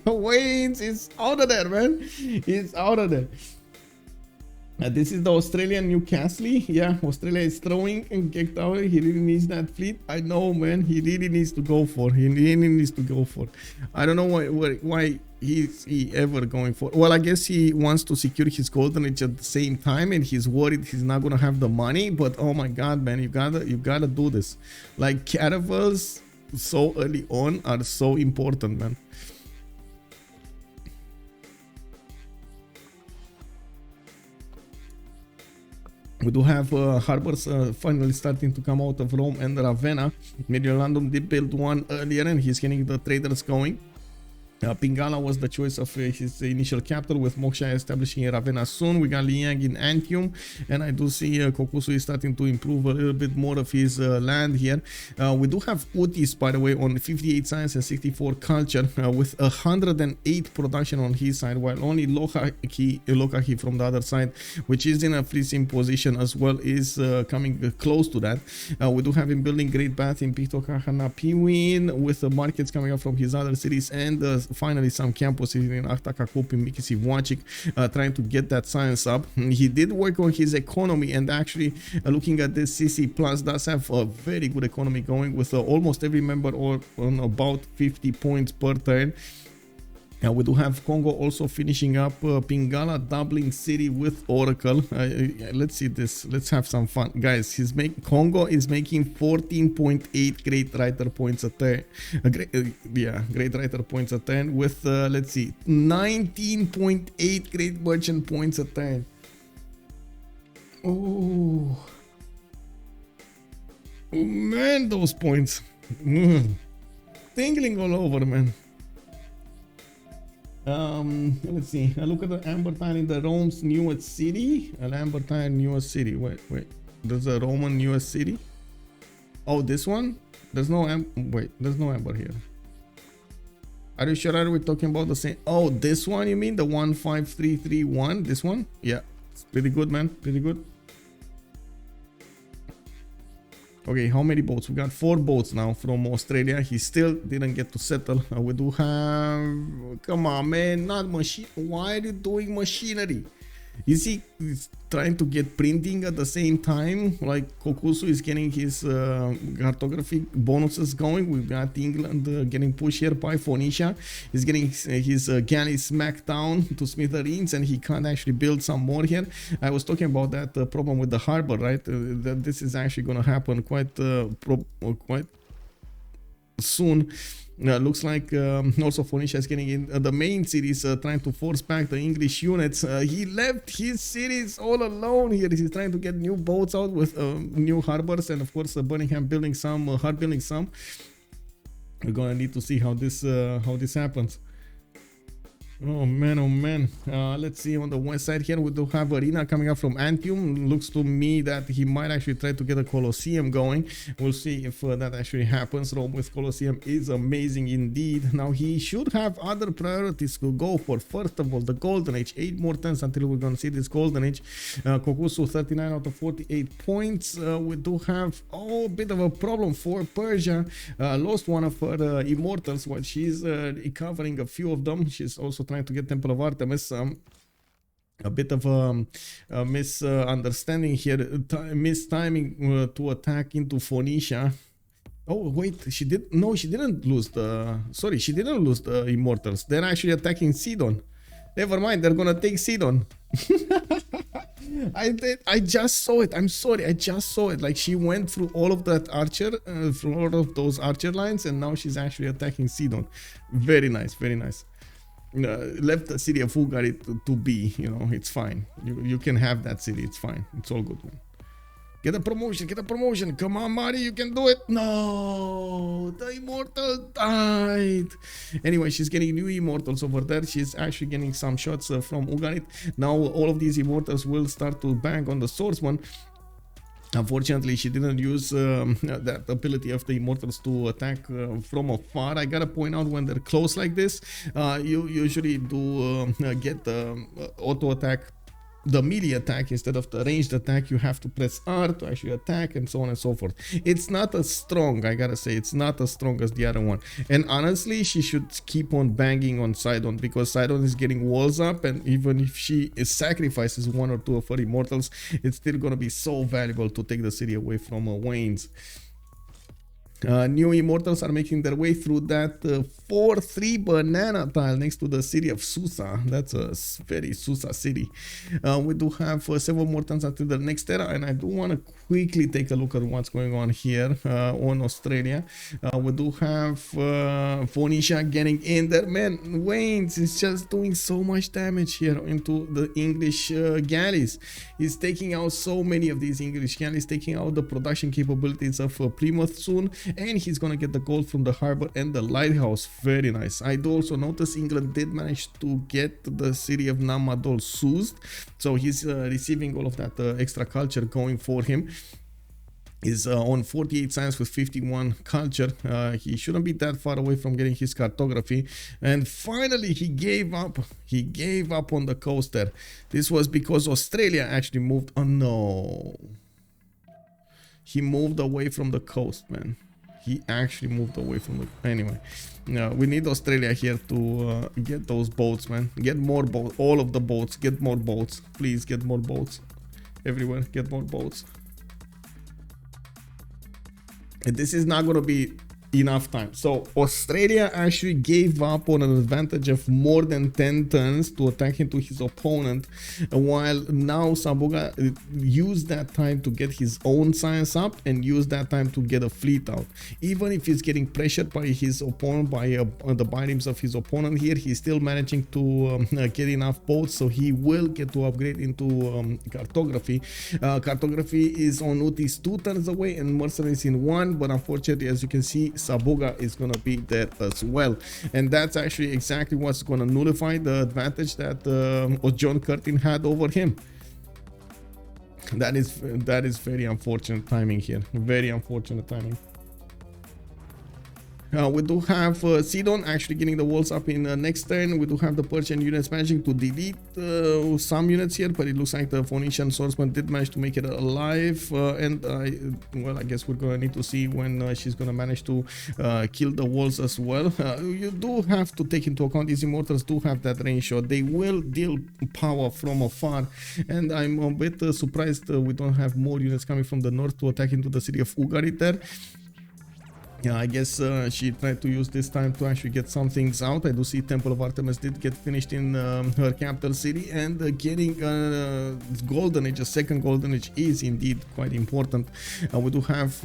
Wayne is out of there, man. He's out of there. This is the Australian Newcastle. Yeah, Australia is throwing and kicked out. He really needs that fleet. I know, man. He really needs to go for. He really needs to go for. I don't know why he ever going for. Well, I guess he wants to secure his golden age at the same time, and he's worried he's not gonna have the money. But oh my God, man, you gotta do this. Like, caravels so early on are so important, man. We do have harbors finally starting to come out of Rome and Ravenna. Mediolanum did build one earlier, and he's getting the traders going. Pingala was the choice of his initial capital, with Moksha establishing in Ravenna soon. We got Liang in Antium, and I do see Kokkuse is starting to improve a little bit more of his land here. We do have Outis, by the way, on 58 science and 64 culture, with 108 production on his side, while only Lokahi from the other side, which is in a freezing position as well, is coming close to that. We do have him building Great Bath in Pitokahana Piwin, with the markets coming up from his other cities, and finally some campuses in Ahtakakup, in Mikisi, trying to get that science up. He did work on his economy, and actually looking at this, CC Plus does have a very good economy going, with almost every member on about 50 points per turn. We do have Kongo also finishing up Pingala doubling city with Oracle. Let's see this. Let's have some fun, guys. Kongo is making 14.8 great writer points a turn. Great writer points a turn, with let's see, 19.8 great merchant points a turn. Oh man, those points. Tingling all over, man. Let's see. I look at the Ambertine in the Rome's newest city. An Ambertine newest city. Wait. There's a Roman newest city. Oh, this one? There's no there's no Amber here. Are you sure we talking about the same? Oh, this one you mean? The 15331? This one? Yeah. It's pretty good, man. Pretty good. Okay, how many boats? We got 4 boats now from Australia. He still didn't get to settle. We do have... Come on, man. Not machine. Why are you doing machinery? Is he trying to get printing at the same time? Like, Kokkuse is getting his cartography bonuses going. We've got England getting pushed here by Phoenicia. He's getting his galley smacked down to smithereens, and he can't actually build some more here. I was talking about that problem with the harbor, right? That this is actually going to happen quite soon. Looks like also Phoenicia is getting in the main cities, trying to force back the English units. He left his cities all alone here. He's trying to get new boats out with new harbors, and of course Birmingham building some, Hart building some. We're gonna need to see how this happens. Oh man. Let's see, on the west side here we do have Arena coming up from Antium. Looks to me that he might actually try to get a Colosseum going. We'll see if that actually happens. Rome with Colosseum is amazing indeed. Now he should have other priorities to go for. First of all, the Golden Age. 8 more turns until we're gonna see this Golden Age. Kokkuse 39 out of 48 points. We do have a bit of a problem for Persia. Lost one of her immortals while she's recovering a few of them. She's also trying to get Temple of Artemis. A bit of a misunderstanding here, mistiming to attack into Phoenicia. Oh wait, she didn't lose the, sorry, she didn't lose the immortals. They're actually attacking Sidon. Never mind, they're gonna take Sidon. I just saw it. I'm sorry, I just saw it. Like, she went through all of that archer, through all of those archer lines, and now she's actually attacking Sidon. Very nice, very nice. left the city of Ugari to be. You know, it's fine. You can have that city. It's fine. It's all good, man. Get a promotion, get a promotion. Come on, Mari, you can do it. No, the immortal died. Anyway, she's getting new immortals over there. She's actually getting some shots from Ugarit. Now all of these immortals will start to bang on the swordsman. Unfortunately, she didn't use that ability of the immortals to attack from afar. I gotta point out, when they're close like this, you usually do get the auto attack, the melee attack instead of the ranged attack. You have to press R to actually attack, and so on and so forth. It's not as strong, I gotta say. It's not as strong as the other one. And honestly, she should keep on banging on Sidon, because Sidon is getting walls up, and even if she sacrifices one or two of her immortals, it's still gonna be so valuable to take the city away from Wannes. New immortals are making their way through that 4-3 banana tile next to the city of Susa. That's a very Susa city. We do have 7 more turns until the next era, and I do want to quickly take a look at what's going on here on Australia. We do have Phoenicia getting in there. Man, Wannes is just doing so much damage here into the English galleys. He's taking out so many of these English galleys, taking out the production capabilities of Plymouth soon. And he's gonna get the gold from the harbor and the lighthouse. Very nice. I do also notice England did manage to get the city of Namadol soothed, so he's receiving all of that extra culture going for him. Is on 48 science with 51 culture. He shouldn't be that far away from getting his cartography. And finally he gave up. He gave up on the coast there. This was because Australia actually moved. Oh no, he moved away from the coast, man. He actually moved away from the... Anyway, we need Australia here to get those boats, man. Get more boats. All of the boats. Get more boats. Please get more boats. Everywhere, get more boats. And this is not going to be enough time. So Australia actually gave up on an advantage of more than 10 turns to attack into his opponent, while now Sabuga used that time to get his own science up and use that time to get a fleet out. Even if he's getting pressured by his opponent, by the biomes of his opponent here, he's still managing to get enough boats, so he will get to upgrade into cartography. Cartography is on Outis 2 turns away and mercenaries in 1, but unfortunately, as you can see, Sabuga is gonna be there as well, and that's actually exactly what's gonna nullify the advantage that John Curtin had over him. That is very unfortunate timing here. Very unfortunate timing. We do have Sidon actually getting the walls up in next turn. We do have the Persian units managing to delete some units here, but it looks like the Phoenician swordsman did manage to make it alive. Well, I guess we're gonna need to see when she's gonna manage to kill the walls as well. You do have to take into account these immortals do have that range shot. They will deal power from afar, and I'm a bit surprised we don't have more units coming from the north to attack into the city of Ugarit there. Yeah, I guess she tried to use this time to actually get some things out. I do see Temple of Artemis did get finished in her capital city, and getting Golden Age, a second Golden Age, is indeed quite important. We do have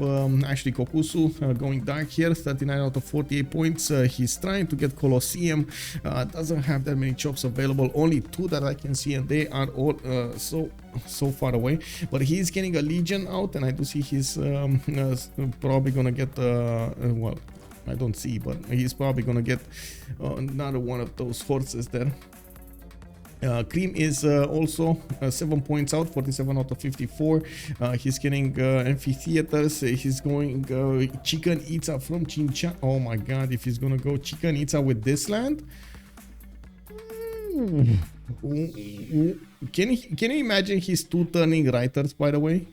actually Kokkuse going dark here, 39 out of 48 points. He's trying to get Colosseum, doesn't have that many chops available, only 2 that I can see, and they are all so far away. But he's getting a Legion out, and I do see he's probably gonna get well, I don't see, but he's probably gonna get another one of those horses there. Cree is also 7 points out, 47 out of 54. He's getting amphitheaters. He's going Chicken Itza from Chincha. Oh my god, if he's gonna go Chicken Itza with this land, can you imagine his 2 turning writers, by the way?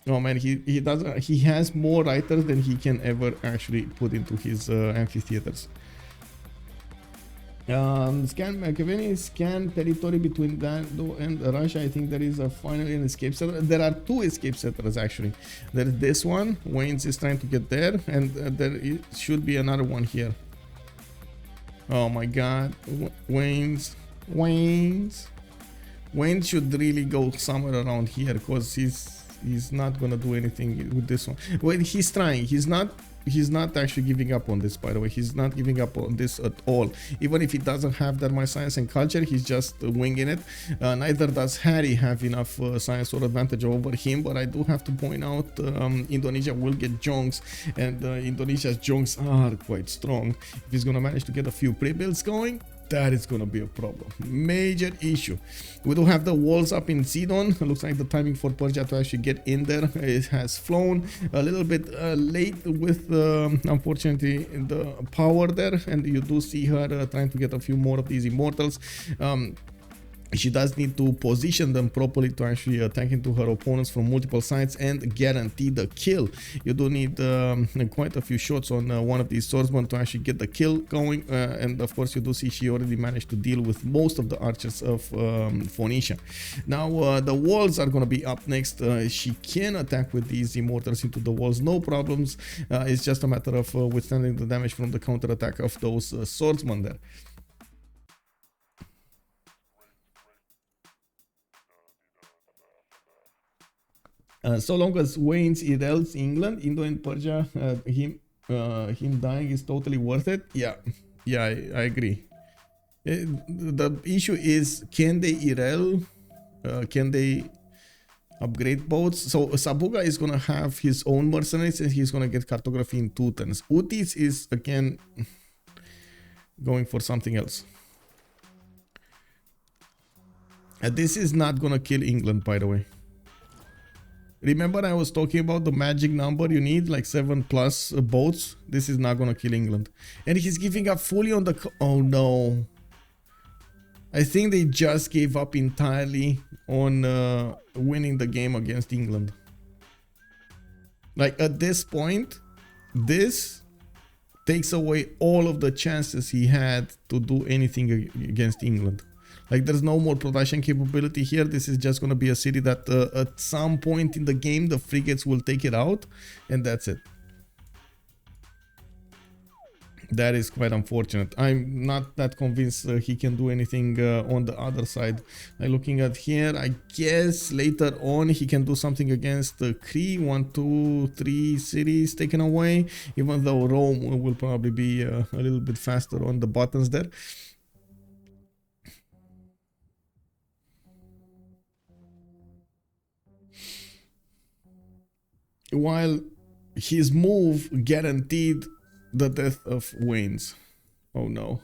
Oh man, he has more writers than he can ever actually put into his amphitheaters. Scan Machiavelli, scan territory between Dando and Russia. I think there is a finally an escape settler. There are 2 escape settlers actually. There is this one, Wannes is trying to get there, and there should be another one here. Oh my god, Wannes should really go somewhere around here, because he's not gonna do anything with this one. Wait, he's trying. He's not he's not actually giving up on this, by the way. He's not giving up on this at all. Even if he doesn't have that much science and culture, he's just winging it. Neither does Harry have enough science or advantage over him, but I do have to point out Indonesia will get jonks, and Indonesia's jonks are quite strong. If he's gonna manage to get a few pre-builds going, that is gonna be a problem, major issue. We do have the walls up in Sidon. Looks like the timing for Persia to actually get in there, it has flown a little bit late with unfortunately the power there, and you do see her trying to get a few more of these immortals. She does need to position them properly to actually attack into her opponents from multiple sides and guarantee the kill. You do need quite a few shots on one of these swordsmen to actually get the kill going, and of course you do see she already managed to deal with most of the archers of Phoenicia. Now the walls are going to be up next. She can attack with these immortals into the walls, no problems. It's just a matter of withstanding the damage from the counter attack of those swordsmen there. So long as Wayne's irels England, Indo and Persia, him dying is totally worth it. Yeah, I agree. The issue is, can they irel? Can they upgrade boats? So Sabuga is gonna have his own mercenaries, and he's gonna get cartography in 2 turns. Outis is again going for something else. This is not gonna kill England, by the way. Remember I was talking about the magic number you need, like 7+ boats? This is not gonna kill England. And he's giving up fully on the... Oh no. I think they just gave up entirely on winning the game against England. Like at this point, this takes away all of the chances he had to do anything against England. Like there's no more production capability here. This is just going to be a city that at some point in the game the frigates will take it out, and that's it. That is quite unfortunate. I'm not that convinced he can do anything on the other side. Like looking at here, I guess later on he can do something against the Cree. 1, 2, 3 cities taken away, even though Rome will probably be a little bit faster on the buttons there. While his move guaranteed the death of Wayne's. Oh no.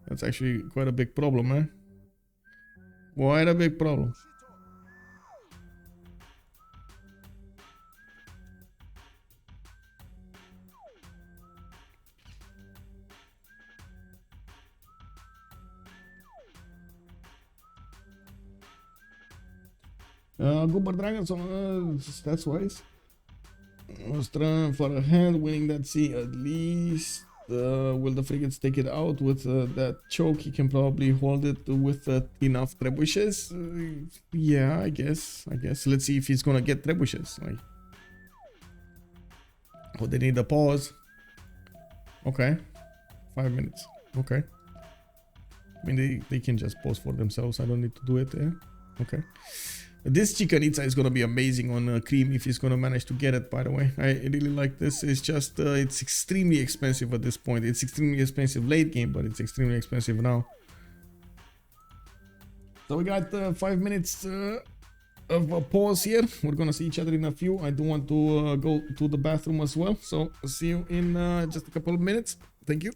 That's actually quite a big problem, eh? Quite a big problem. Goober Dragons on stats wise. Trying for a hand, winning that sea at least. Will the frigates take it out with that choke? He can probably hold it with enough trebuchets. Yeah, I guess. Let's see if he's gonna get trebuchets. Like, oh, they need a pause. Okay, 5 minutes. Okay. I mean, they can just pause for themselves. I don't need to do it. Okay. This Chikanitsa is going to be amazing on Cream if he's going to manage to get it, by the way. I really like this. It's just, it's extremely expensive at this point. It's extremely expensive late game, but it's extremely expensive now. So we got 5 minutes of a pause here. We're going to see each other in a few. I do want to go to the bathroom as well. So see you in just a couple of minutes. Thank you.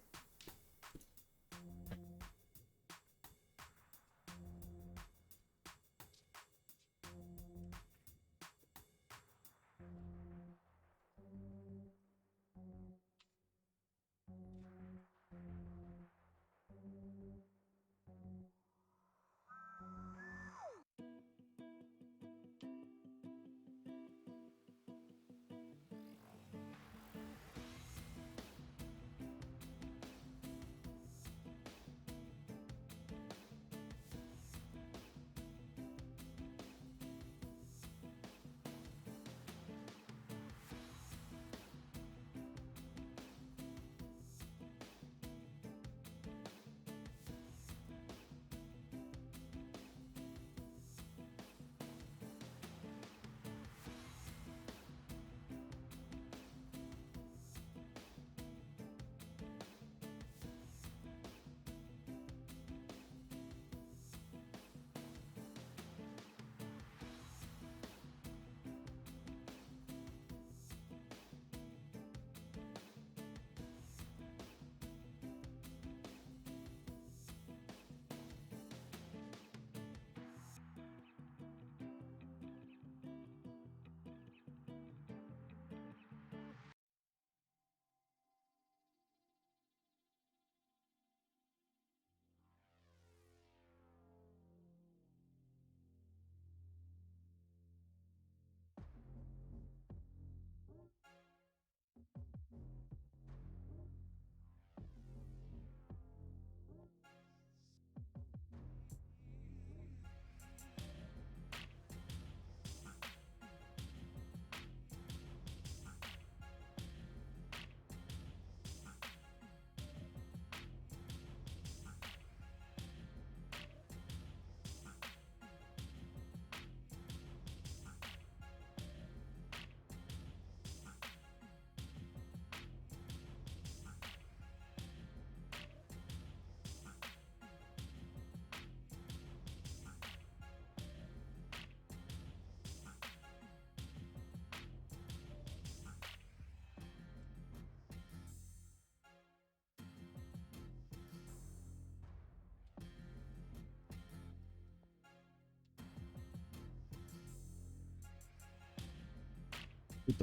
We're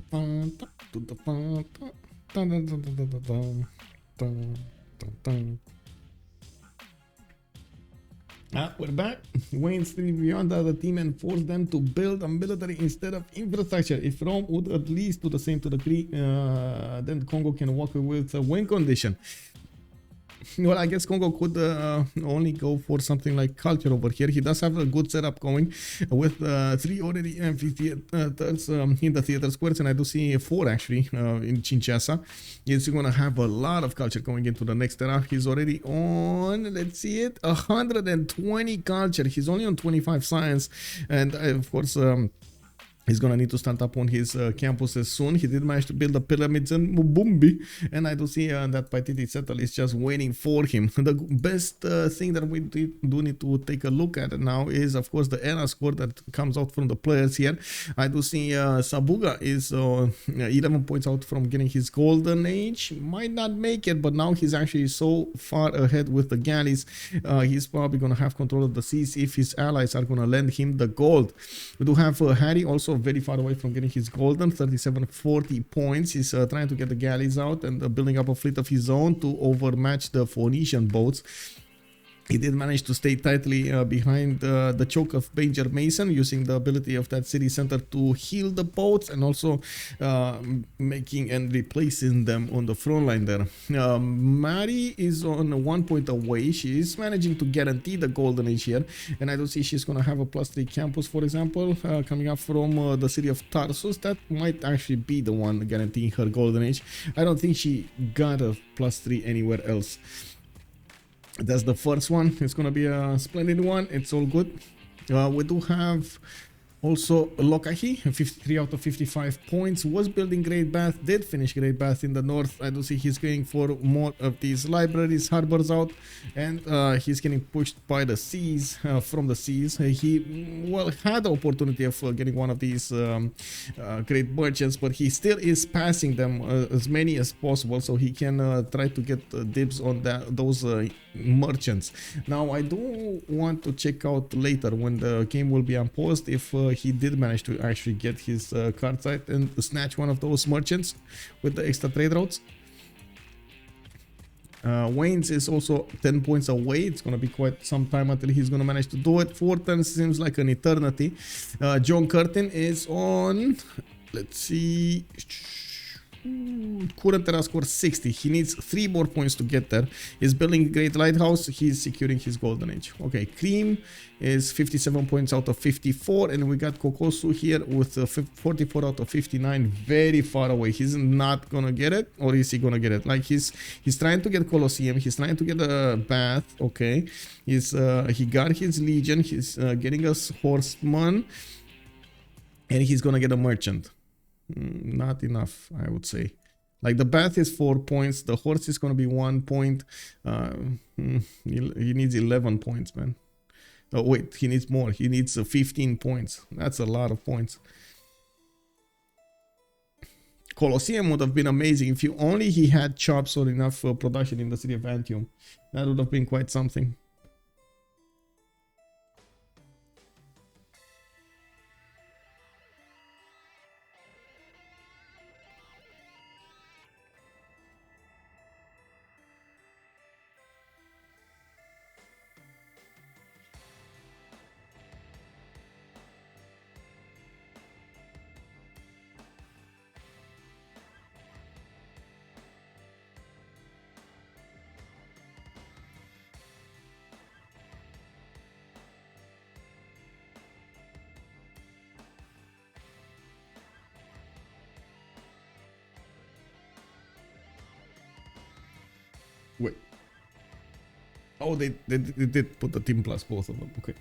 back. Wayne stayed beyond the other team and forced them to build a military instead of infrastructure. If Rome would at least do the same to the Cree, then Congo can walk away with a win condition. Well, I guess Kongo could only go for something like culture over here. He does have a good setup going with 3 already amphitheaters in the theater squares, and I do see 4 actually in Kinshasa. He's going to have a lot of culture going into the next era. He's already on, let's see it, 120 culture. He's only on 25 science, and of course, he's gonna need to start up on his campuses soon. He did manage to build the pyramids in Mvemba, and I do see that Paititi Settle is just waiting for him. The best thing that we do need to take a look at now is, of course, the era score that comes out from the players here. I do see Sabuga is 11 points out from getting his golden age. Might not make it, but now he's actually so far ahead with the galleys. He's probably gonna have control of the seas if his allies are gonna lend him the gold. We do have Harrey also very far away from getting his golden, 3740 points. He's trying to get the galleys out and building up a fleet of his own to overmatch the Phoenician boats. He did manage to stay tightly behind the choke of Danger Mason, using the ability of that city center to heal the boats and also making and replacing them on the front line there. Mari is on 1 point away. She is managing to guarantee the golden age here, and I do see she's going to have a +3 campus, for example, coming up from the city of Tarsus. That might actually be the one guaranteeing her golden age. I don't think she got a +3 anywhere else. That's the first one. It's gonna be a splendid one. It's all good. We do have also Lokahi, 53 out of 55 points. Was building Great Bath, did finish Great Bath in the north. I do see he's going for more of these libraries, harbors out, and he's getting pushed by the seas, from the seas. He, well, had the opportunity of getting one of these great merchants, but he still is passing them as many as possible, so he can try to get dibs on those merchants. Now, I do want to check out later when the game will be unpaused if he did manage to actually get his card site and snatch one of those merchants with the extra trade routes. Wayne's is also 10 points away. It's going to be quite some time until he's going to manage to do it. 4 turns seems like an eternity. John Curtin is on, let's see, current era score 60. He needs 3 more points to get there. He's building a great lighthouse. He's securing his golden age. Okay, Cream is 57 points out of 54, and we got Kokkuse here with 44 out of 59. Very far away. He's not gonna get it, or is he gonna get it? Like he's trying to get Colosseum. He's trying to get a Bath. Okay, he got his Legion. He's getting us Horseman, and he's gonna get a Merchant. Not enough, I would say. Like the Bath is 4 points, the horse is going to be 1 point. He needs 11 points, man. Oh wait, he needs more. He needs 15 points. That's a lot of points. Colosseum would have been amazing if he had chops or enough production in the city of Antium. That would have been quite something. Wait. Oh, they did put the team plus both of them. Okay.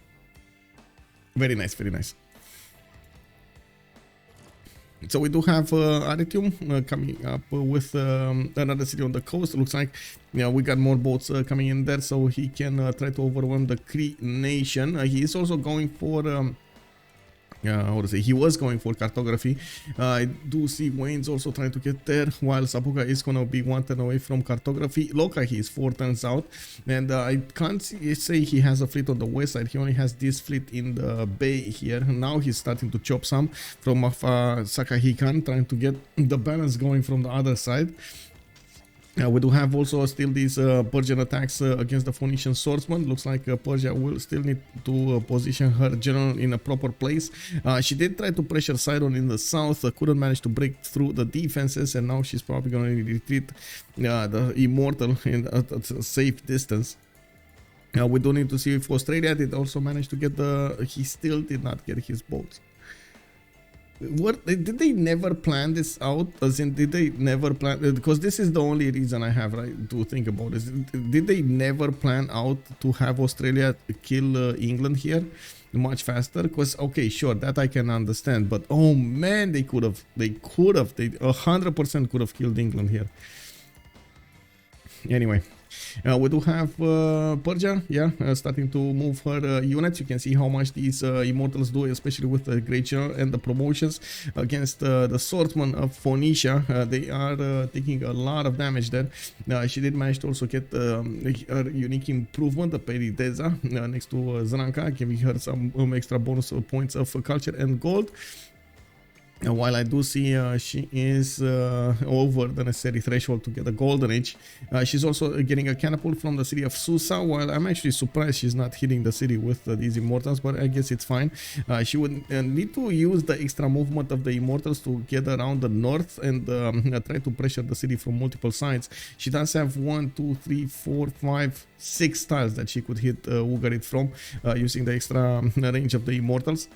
Very nice, very nice. So we do have Aritium coming up with another city on the coast. It looks like, yeah, we got more boats coming in there, so he can try to overwhelm the Cree nation. He is also going for how to say, he was going for cartography. I do see Wayne's also trying to get there, while Sabuga is gonna be 1 turn away from cartography. Lokahi is 4 turns out, and I can't say he has a fleet on the west side. He only has this fleet in the bay here. Now he's starting to chop some from Sakahikan, trying to get the balance going from the other side. We do have also still these Persian attacks against the Phoenician swordsman. Looks like Persia will still need to position her general in a proper place. She did try to pressure Sidon in the south, couldn't manage to break through the defenses, and now she's probably going to retreat the Immortal in at a safe distance. We do need to see if Australia did also manage to get the... He still did not get his boats. What did they never plan this out? As in, did they never plan? Because this is the only reason I have, right, to think about this. Did they never plan out to have Australia kill England here much faster? Because okay, sure, that I can understand, but oh man, they 100% could have killed England here. Anyway. We do have Persia, yeah, starting to move her units. You can see how much these Immortals do, especially with the Great General and the promotions against the Swordsman of Phoenicia. They are taking a lot of damage there. She did manage to also get a unique improvement, the Perideza, next to Zranka, giving her some extra bonus points of culture and gold. While I do see she is over the necessary threshold to get a golden age, she's also getting a catapult from the city of Susa. While I'm actually surprised she's not hitting the city with these Immortals, but I guess it's fine. She would need to use the extra movement of the Immortals to get around the north and try to pressure the city from multiple sides. She does have 1, 2, 3, 4, 5, 6 tiles that she could hit Ugarit from using the extra range of the Immortals.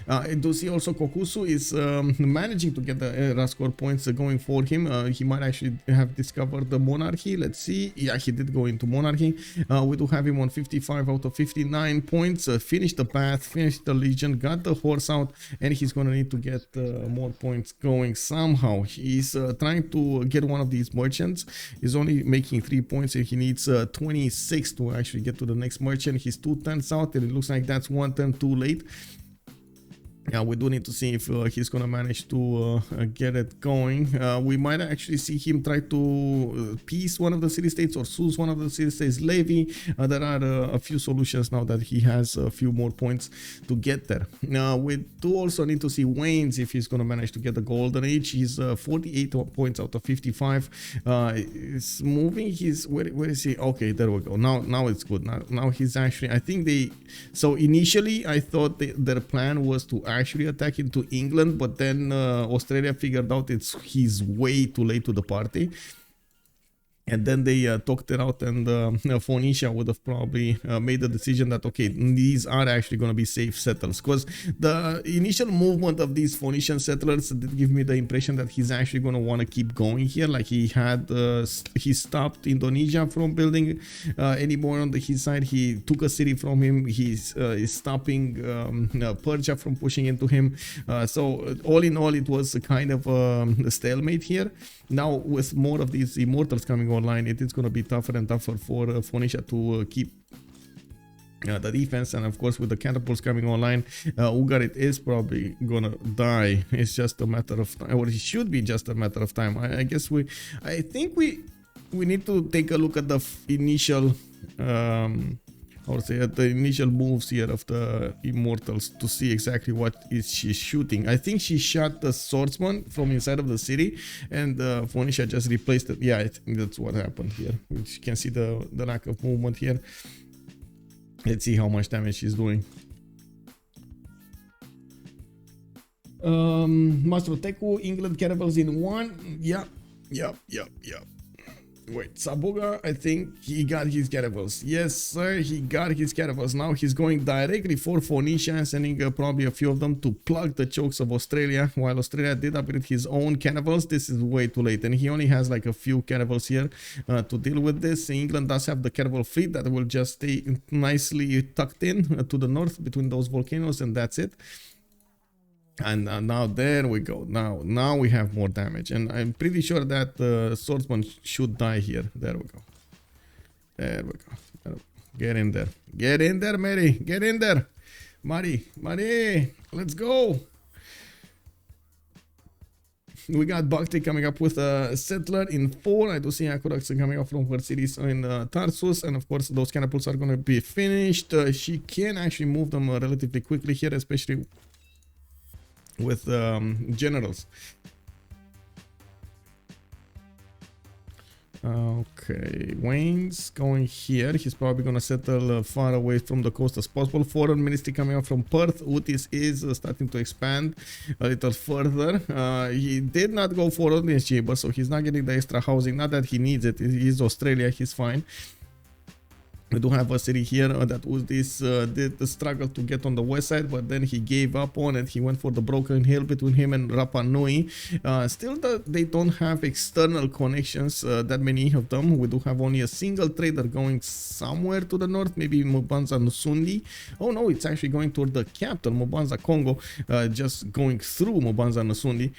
I do see also Kokkuse is managing to get the era score points going for him. He might actually have discovered the monarchy. Let's see. Yeah, he did go into monarchy. We do have him on 55 out of 59 points. Finished the path, finished the legion, got the horse out, and he's going to need to get more points going somehow. He's trying to get one of these merchants. He's only making 3 points, and he needs 26 to actually get to the next merchant. He's 2 turns out, and it looks like that's 1 turn too late. Yeah, we do need to see if he's gonna manage to get it going. We might actually see him try to piece one of the city-states or seize one of the city-states levy. There are a few solutions now that he has a few more points to get there. We do also need to see Wayne's if he's gonna manage to get the golden age. He's 48 points out of 55. He's moving his... Where is he? Okay, there we go. Now it's good. Now he's actually... I think they... So initially, I thought their plan was to actually attack into England, but then Australia figured out he's way too late to the party. And then they talked it out, and Phoenicia would have probably made the decision that, okay, these are actually going to be safe settlers. Because the initial movement of these Phoenician settlers did give me the impression that he's actually going to want to keep going here. Like he had, he stopped Indonesia from building anymore on his side. He took a city from him. He's stopping Persia from pushing into him. So all in all, it was a kind of a stalemate here. Now with more of these Immortals coming online, it is going to be tougher and tougher for Phoenicia to keep the defense. And of course, with the catapults coming online, Ugarit is probably gonna die. It's just a matter of time, or it should be just a matter of time. I guess I think we need to take a look at the initial I would say at the initial moves here of the Immortals to see exactly what is she shooting. I think she shot the swordsman from inside of the city, and Phoenicia just replaced it. Yeah, I think that's what happened here. You can see the lack of movement here. Let's see how much damage she's doing. Mastro Teku, England caravels in 1. Yep. Wait, Sabuga, I think he got his caravels. Yes, sir, he got his caravels. Now he's going directly for Phoenicia and sending probably a few of them to plug the chokes of Australia. While Australia did upgrade his own caravels, this is way too late. And he only has like a few caravels here to deal with this. England does have the caravel fleet that will just stay nicely tucked in to the north between those volcanoes, and that's it. And now there we go. Now we have more damage, and I'm pretty sure that the swordsman should die here. There we go. There we go. Get in there, Mary. Get in there. Mari, let's go. We got Bhakti coming up with a settler in 4. I do see aqueducts coming up from her cities in Tarsus, and of course those catapults are going to be finished. She can actually move them relatively quickly here, especially with generals. Okay, Wayne's going here. He's probably gonna settle far away from the coast as possible. Foreign ministry coming up from Perth. Outis is starting to expand a little further. He did not go for audience chamber, so he's not getting the extra housing. Not that he needs it. He's Australia. He's fine. We do have a city here that Outis did struggle to get on the west side, but then he gave up on it. He went for the broken hill between him and Rapa Nui. Still, they don't have external connections, that many of them. We do have only a single trader going somewhere to the north, maybe Mubanza Nusundi. Oh no, it's actually going toward the capital, Mubanza Kongo, just going through Mubanza Nusundi.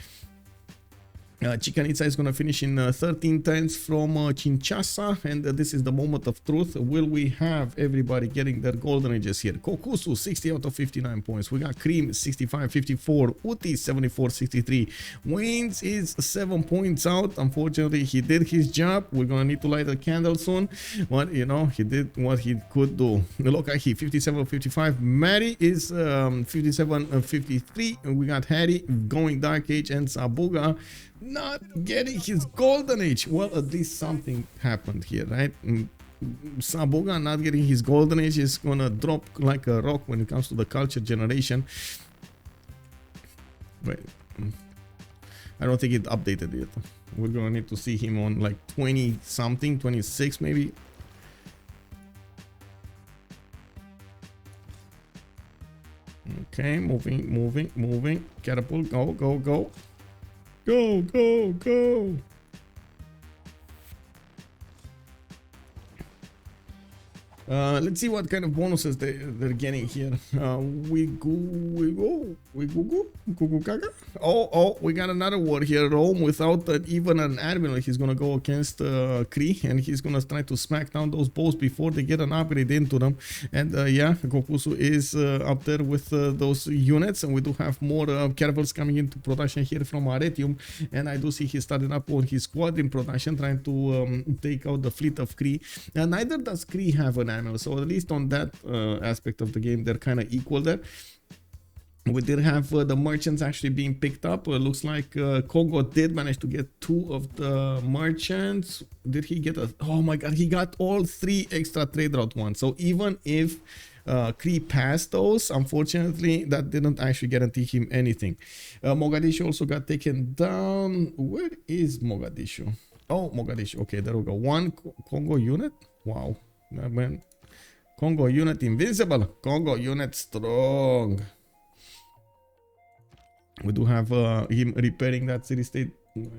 Chichen Itza is going to finish in 13 turns from Kinshasa, and this is the moment of truth. Will we have everybody getting their golden ages here? Kokkuse 60 out of 59 points. We got Cree 65-54, Outis 74-63. Wannes is 7 points out. Unfortunately, he did his job. We're going to need to light a candle soon, but you know, he did what he could do. Lokahi 57-55. Mari is 57-53. We got Harrey going Dark Age, and Sabuga not getting his golden age. Well, at least something happened here, right? Sabuga not getting his golden age is gonna drop like a rock when it comes to the culture generation. Wait, I don't think it updated yet. We're gonna need to see him on like 20 something, 26 maybe. Okay, moving. Catapult, go. Go. Let's see what kind of bonuses they're getting here. We go. Oh, we got another war here. Rome without even an admiral. He's gonna go against Cree, and he's gonna try to smack down those boats before they get an upgrade into them. And yeah, Kokkuse is up there with those units, and we do have more caravels coming into production here from Arretium. And I do see he started up on his squadron production, trying to take out the fleet of Cree. And neither does Cree have an admiral, so at least on that aspect of the game, they're kind of equal there. We did have the merchants actually being picked up. Looks like Kongo did manage to get 2 of the merchants. Did he get a... Oh my god, he got all 3 extra trade route ones. So even if Cree passed those, unfortunately, that didn't actually guarantee him anything. Mogadishu also got taken down. Where is Mogadishu? Oh, Mogadishu. Okay, there we go. 1 Kongo unit. Wow. Man. Kongo unit invincible. Kongo unit strong. We do have him repairing that city state,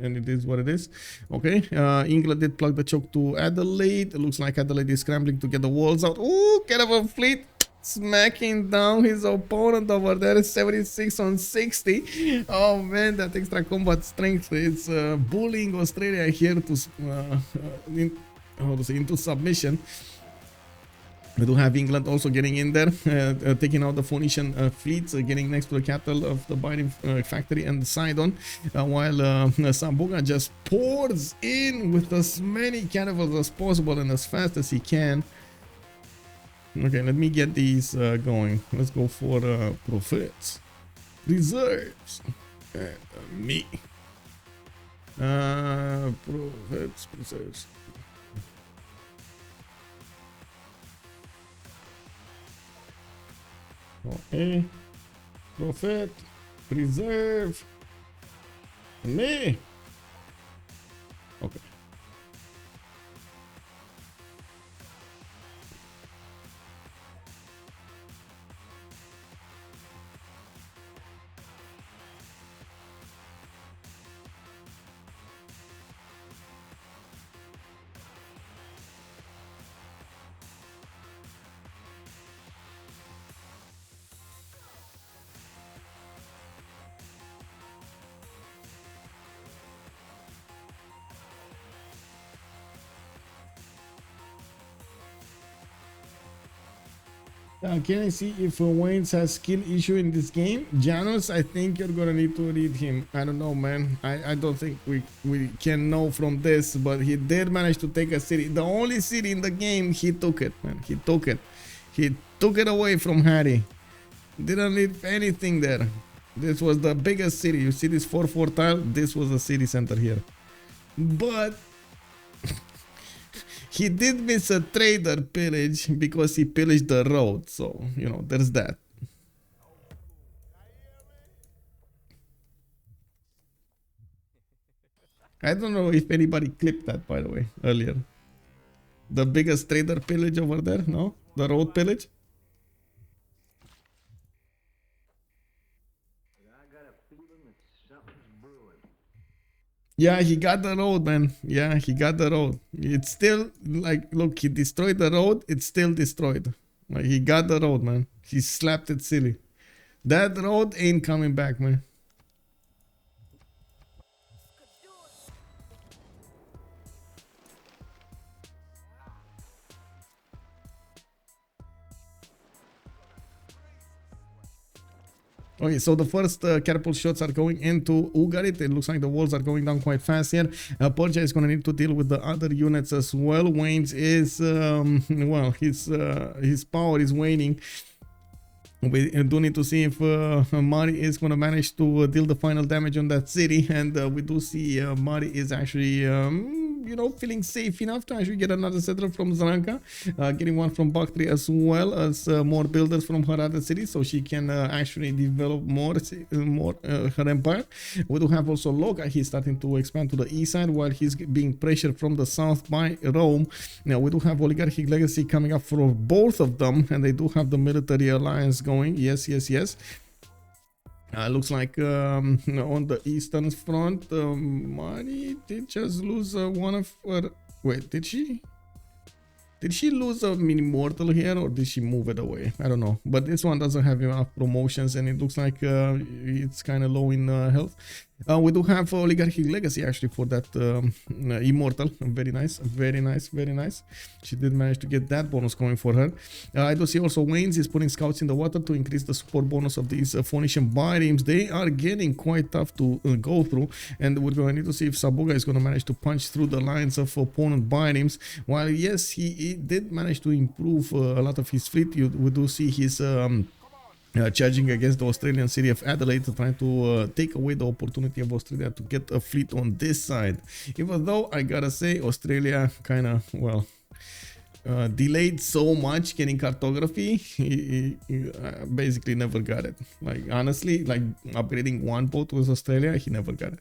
and it is what it is. Okay, England did plug the choke to Adelaide. It looks like Adelaide is scrambling to get the walls out. Ooh, Caravan fleet smacking down his opponent over there. 76 on 60. Oh man, that extra combat strength. It's bullying Australia here to into submission. We do have England also getting in there, taking out the Phoenician fleets, getting next to the capital of the binding factory and Sidon, while Sabuga just pours in with as many cannibals as possible and as fast as he can. Okay, let me get these going. Let's go for profits, reserves, me. Profits, reserves. Okay, profit, preserve, me. Okay. Can I see if Waynes has skill issue in this game? Janus, I think you're gonna need to read him. I don't know, man. I don't think we can know from this, but he did manage to take a city. The only city in the game, he took it, man. He took it. He took it away from Harrey. Didn't leave anything there. This was the biggest city. You see this 4-4 tile? This was the city center here. But he did miss a trader pillage because he pillaged the road. So, you know, there's that. I don't know if anybody clipped that, by the way, earlier. The biggest trader pillage over there, no? The road pillage? Yeah, he got the road, man. Yeah, he got the road. It's still, like, look, he destroyed the road. It's still destroyed. Like, he got the road, man. He slapped it silly. That road ain't coming back, man. Okay, so the first catapult shots are going into Ugarit. It looks like the walls are going down quite fast here. Persia is going to need to deal with the other units as well. Wannes is, well, his power is waning. We do need to see if Mari is going to manage to deal the final damage on that city. And we do see Mari is actually... you know, feeling safe enough to actually get another settler from Zranka, getting one from Bakhtri as well as more builders from her other cities, so she can actually develop more her empire. We do have also Lokahi. He's starting to expand to the east side while he's being pressured from the south by Rome. Now we do have oligarchic legacy coming up for both of them, and they do have the military alliance going. Yes, yes, yes. Looks like on the eastern front, Mari did just lose one of her... Wait, did she? Did she lose a mini mortal here, or did she move it away? I don't know. But this one doesn't have enough promotions, and it looks like it's kind of low in health. We do have oligarchic legacy actually for that immortal. Very nice, very nice, very nice. She did manage to get that bonus going for her. I do see also Wannes is putting scouts in the water to increase the support bonus of these Phoenician biomes. They are getting quite tough to go through, and we're going to need to see if Sabuga is going to manage to punch through the lines of opponent biomes. While yes, he did manage to improve a lot of his fleet, we do see his charging against the Australian city of Adelaide, trying to take away the opportunity of Australia to get a fleet on this side. Even though I gotta say, Australia kind of, well, delayed so much getting cartography, he basically never got it. Like, honestly, like upgrading one boat with Australia, he never got it.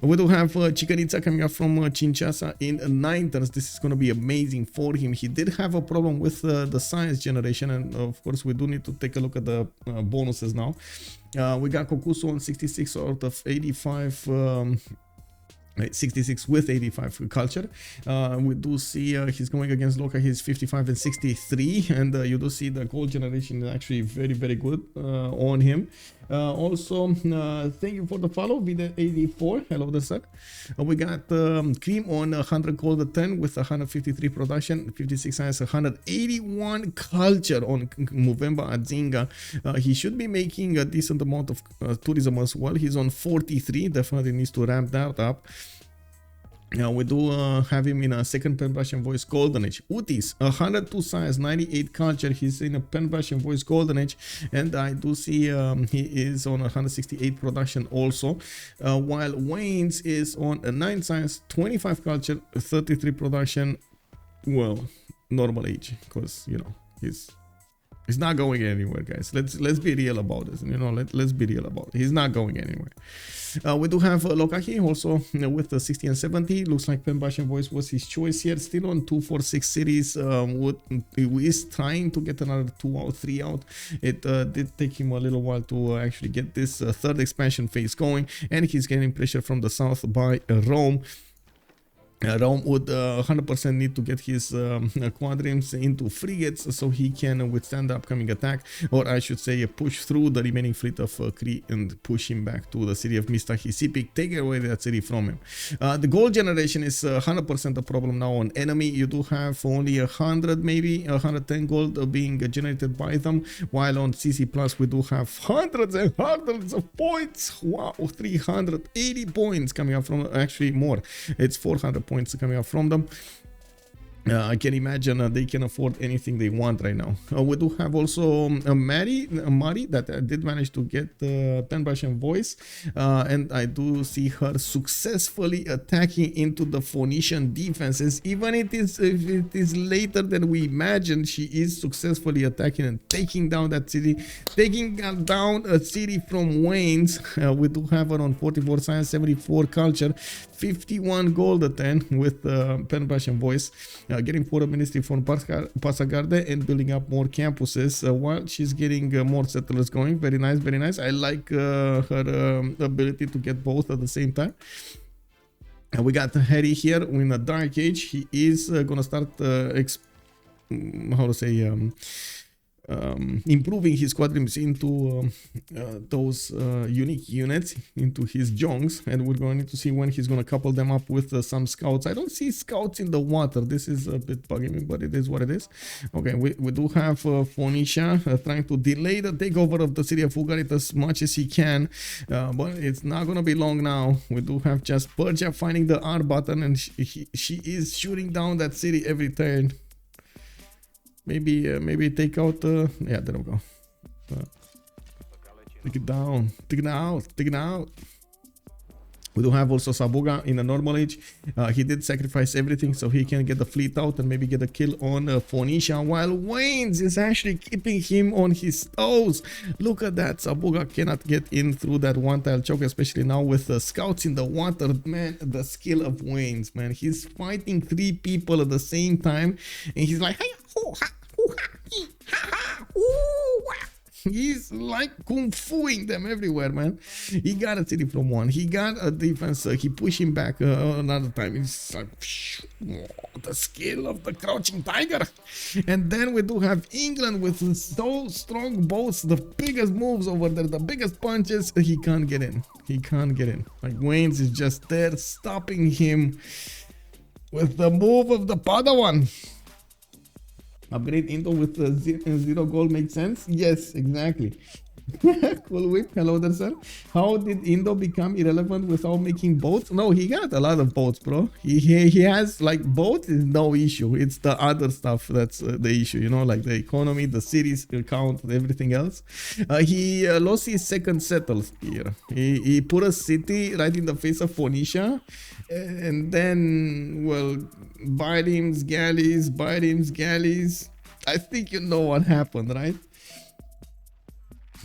We do have Chichen Itza coming up from Chinchasa in 9 turns. This is going to be amazing for him. He did have a problem with the science generation, and of course we do need to take a look at the bonuses now. We got Kokkuse on 66 out of 85. 66 with 85 culture. We do see he's going against Lokahi. He's 55 and 63, and you do see the gold generation is actually very, very good on him. Also, thank you for the follow, Vida84. Hello there, sir. We got Cree on 100 gold at 10 with 153 production, 56 science, 181 culture on Mvemba at Zinga. He should be making a decent amount of tourism as well. He's on 43, definitely needs to ramp that up. We do have him in a second pen brush and voice golden age. Outis, 102 science, 98 culture. He's in a pen brush and voice golden age, and I do see he is on 168 production also. While Wannes is on a 9 science, 25 culture, 33 production. Well, normal age, because you know he's not going anywhere, guys. Let's be real about this. You know, let's be real about it. He's not going anywhere. We do have Lokahi also with the 60 and 70. Looks like Pembash and Voice was his choice here. Still on 246 cities. He is trying to get another 2 out, 3 out. It did take him a little while to actually get this third expansion phase going, and he's getting pressure from the south by Rome. Rome would 100% need to get his quadrims into frigates so he can withstand the upcoming attack, or I should say push through the remaining fleet of Cree and push him back to the city of Mistahisipic, take away that city from him. The gold generation is 100% a problem now on enemy. You do have only 100, maybe 110 gold being generated by them, while on CC Plus we do have hundreds and hundreds of points. Wow, 380 points coming up from, actually more, it's 400 points coming up from them. I can imagine they can afford anything they want right now. We do have also Mari that did manage to get pen brush and voice, and I do see her successfully attacking into the Phoenician defenses. Even if it is later than we imagined, she is successfully attacking and taking down that city, taking down a city from Wannes. We do have her on 44 science, 74 culture, 51 gold at 10 with pen brush and voice. Getting for a ministry from Pasagarde and building up more campuses while she's getting more settlers going. Very nice, very nice. I like her ability to get both at the same time. And we got Harrey here in a dark age. He is gonna start improving his quadrims into those unique units, into his jongs, and we're going to see when he's going to couple them up with some scouts. I don't see scouts in the water. This is a bit bugging me, but it is what it is. Okay, we do have Phoenicia trying to delay the takeover of the city of Ugarit as much as he can, but it's not going to be long now. We do have just Persia finding the R button, and she is shooting down that city every turn. Maybe take out yeah, there we go. Take it down, take it out, take it out. We do have also Sabuga in a normal age. He did sacrifice everything so he can get the fleet out and maybe get a kill on Phoenicia, while Wannes is actually keeping him on his toes. Look at that, Sabuga cannot get in through that one-tile choke, especially now with the scouts in the water. Man, the skill of Wannes, man. He's fighting 3 people at the same time, and he's like, he's like kung fuing them everywhere, man. He got a city from one. He got a defense. He pushed him back another time. It's like the skill of the crouching tiger. And then we do have England with so strong boats, the biggest moves over there, the biggest punches. He can't get in. He can't get in. Like Wannes is just there stopping him with the move of the Padawan. Upgrade Indo with zero gold makes sense? Yes, exactly. Cool whip. Hello there, sir. How did Indo become irrelevant without making boats? No, he got a lot of boats, bro. He has like boats is no issue. It's the other stuff that's the issue, you know, like the economy, the cities count, everything else. He lost his second settle here. He put a city right in the face of Phoenicia, and then, well, Bidim's galleys. I think you know what happened, right?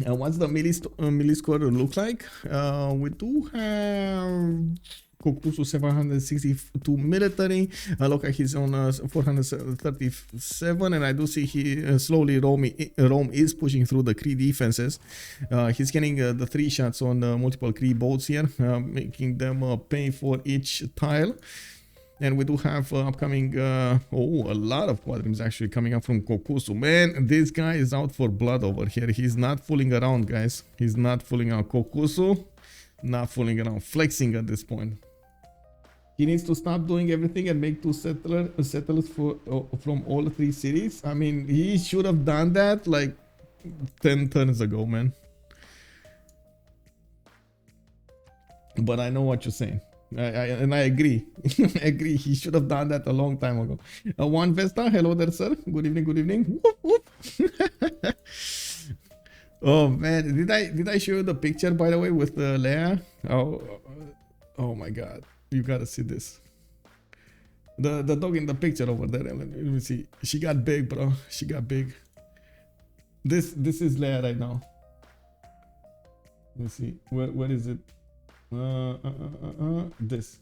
What's the melee score look like? We do have Kokkuse 762 military. Lokahi is on 437, and I do see he slowly Rome is pushing through the Cree defenses. He's getting the 3 shots on multiple Cree boats here, making them pay for each tile. And we do have upcoming, a lot of quadrims actually coming up from Kokkuse. Man, this guy is out for blood over here. He's not fooling around, guys. He's not fooling around. Kokkuse, not fooling around. Flexing at this point. He needs to stop doing everything and make 2 settlers from all 3 cities. I mean, he should have done that like 10 turns ago, man. But I know what you're saying. And I agree. I agree. He should have done that a long time ago. One Vesta, hello there, sir. Good evening. Good evening. Whoop, whoop. Oh man, did I show you the picture, by the way, with Leia? Oh my God, you gotta see this. The dog in the picture over there. Let me see. She got big, bro. She got big. This is Leia right now. Let me see. Where is it? This.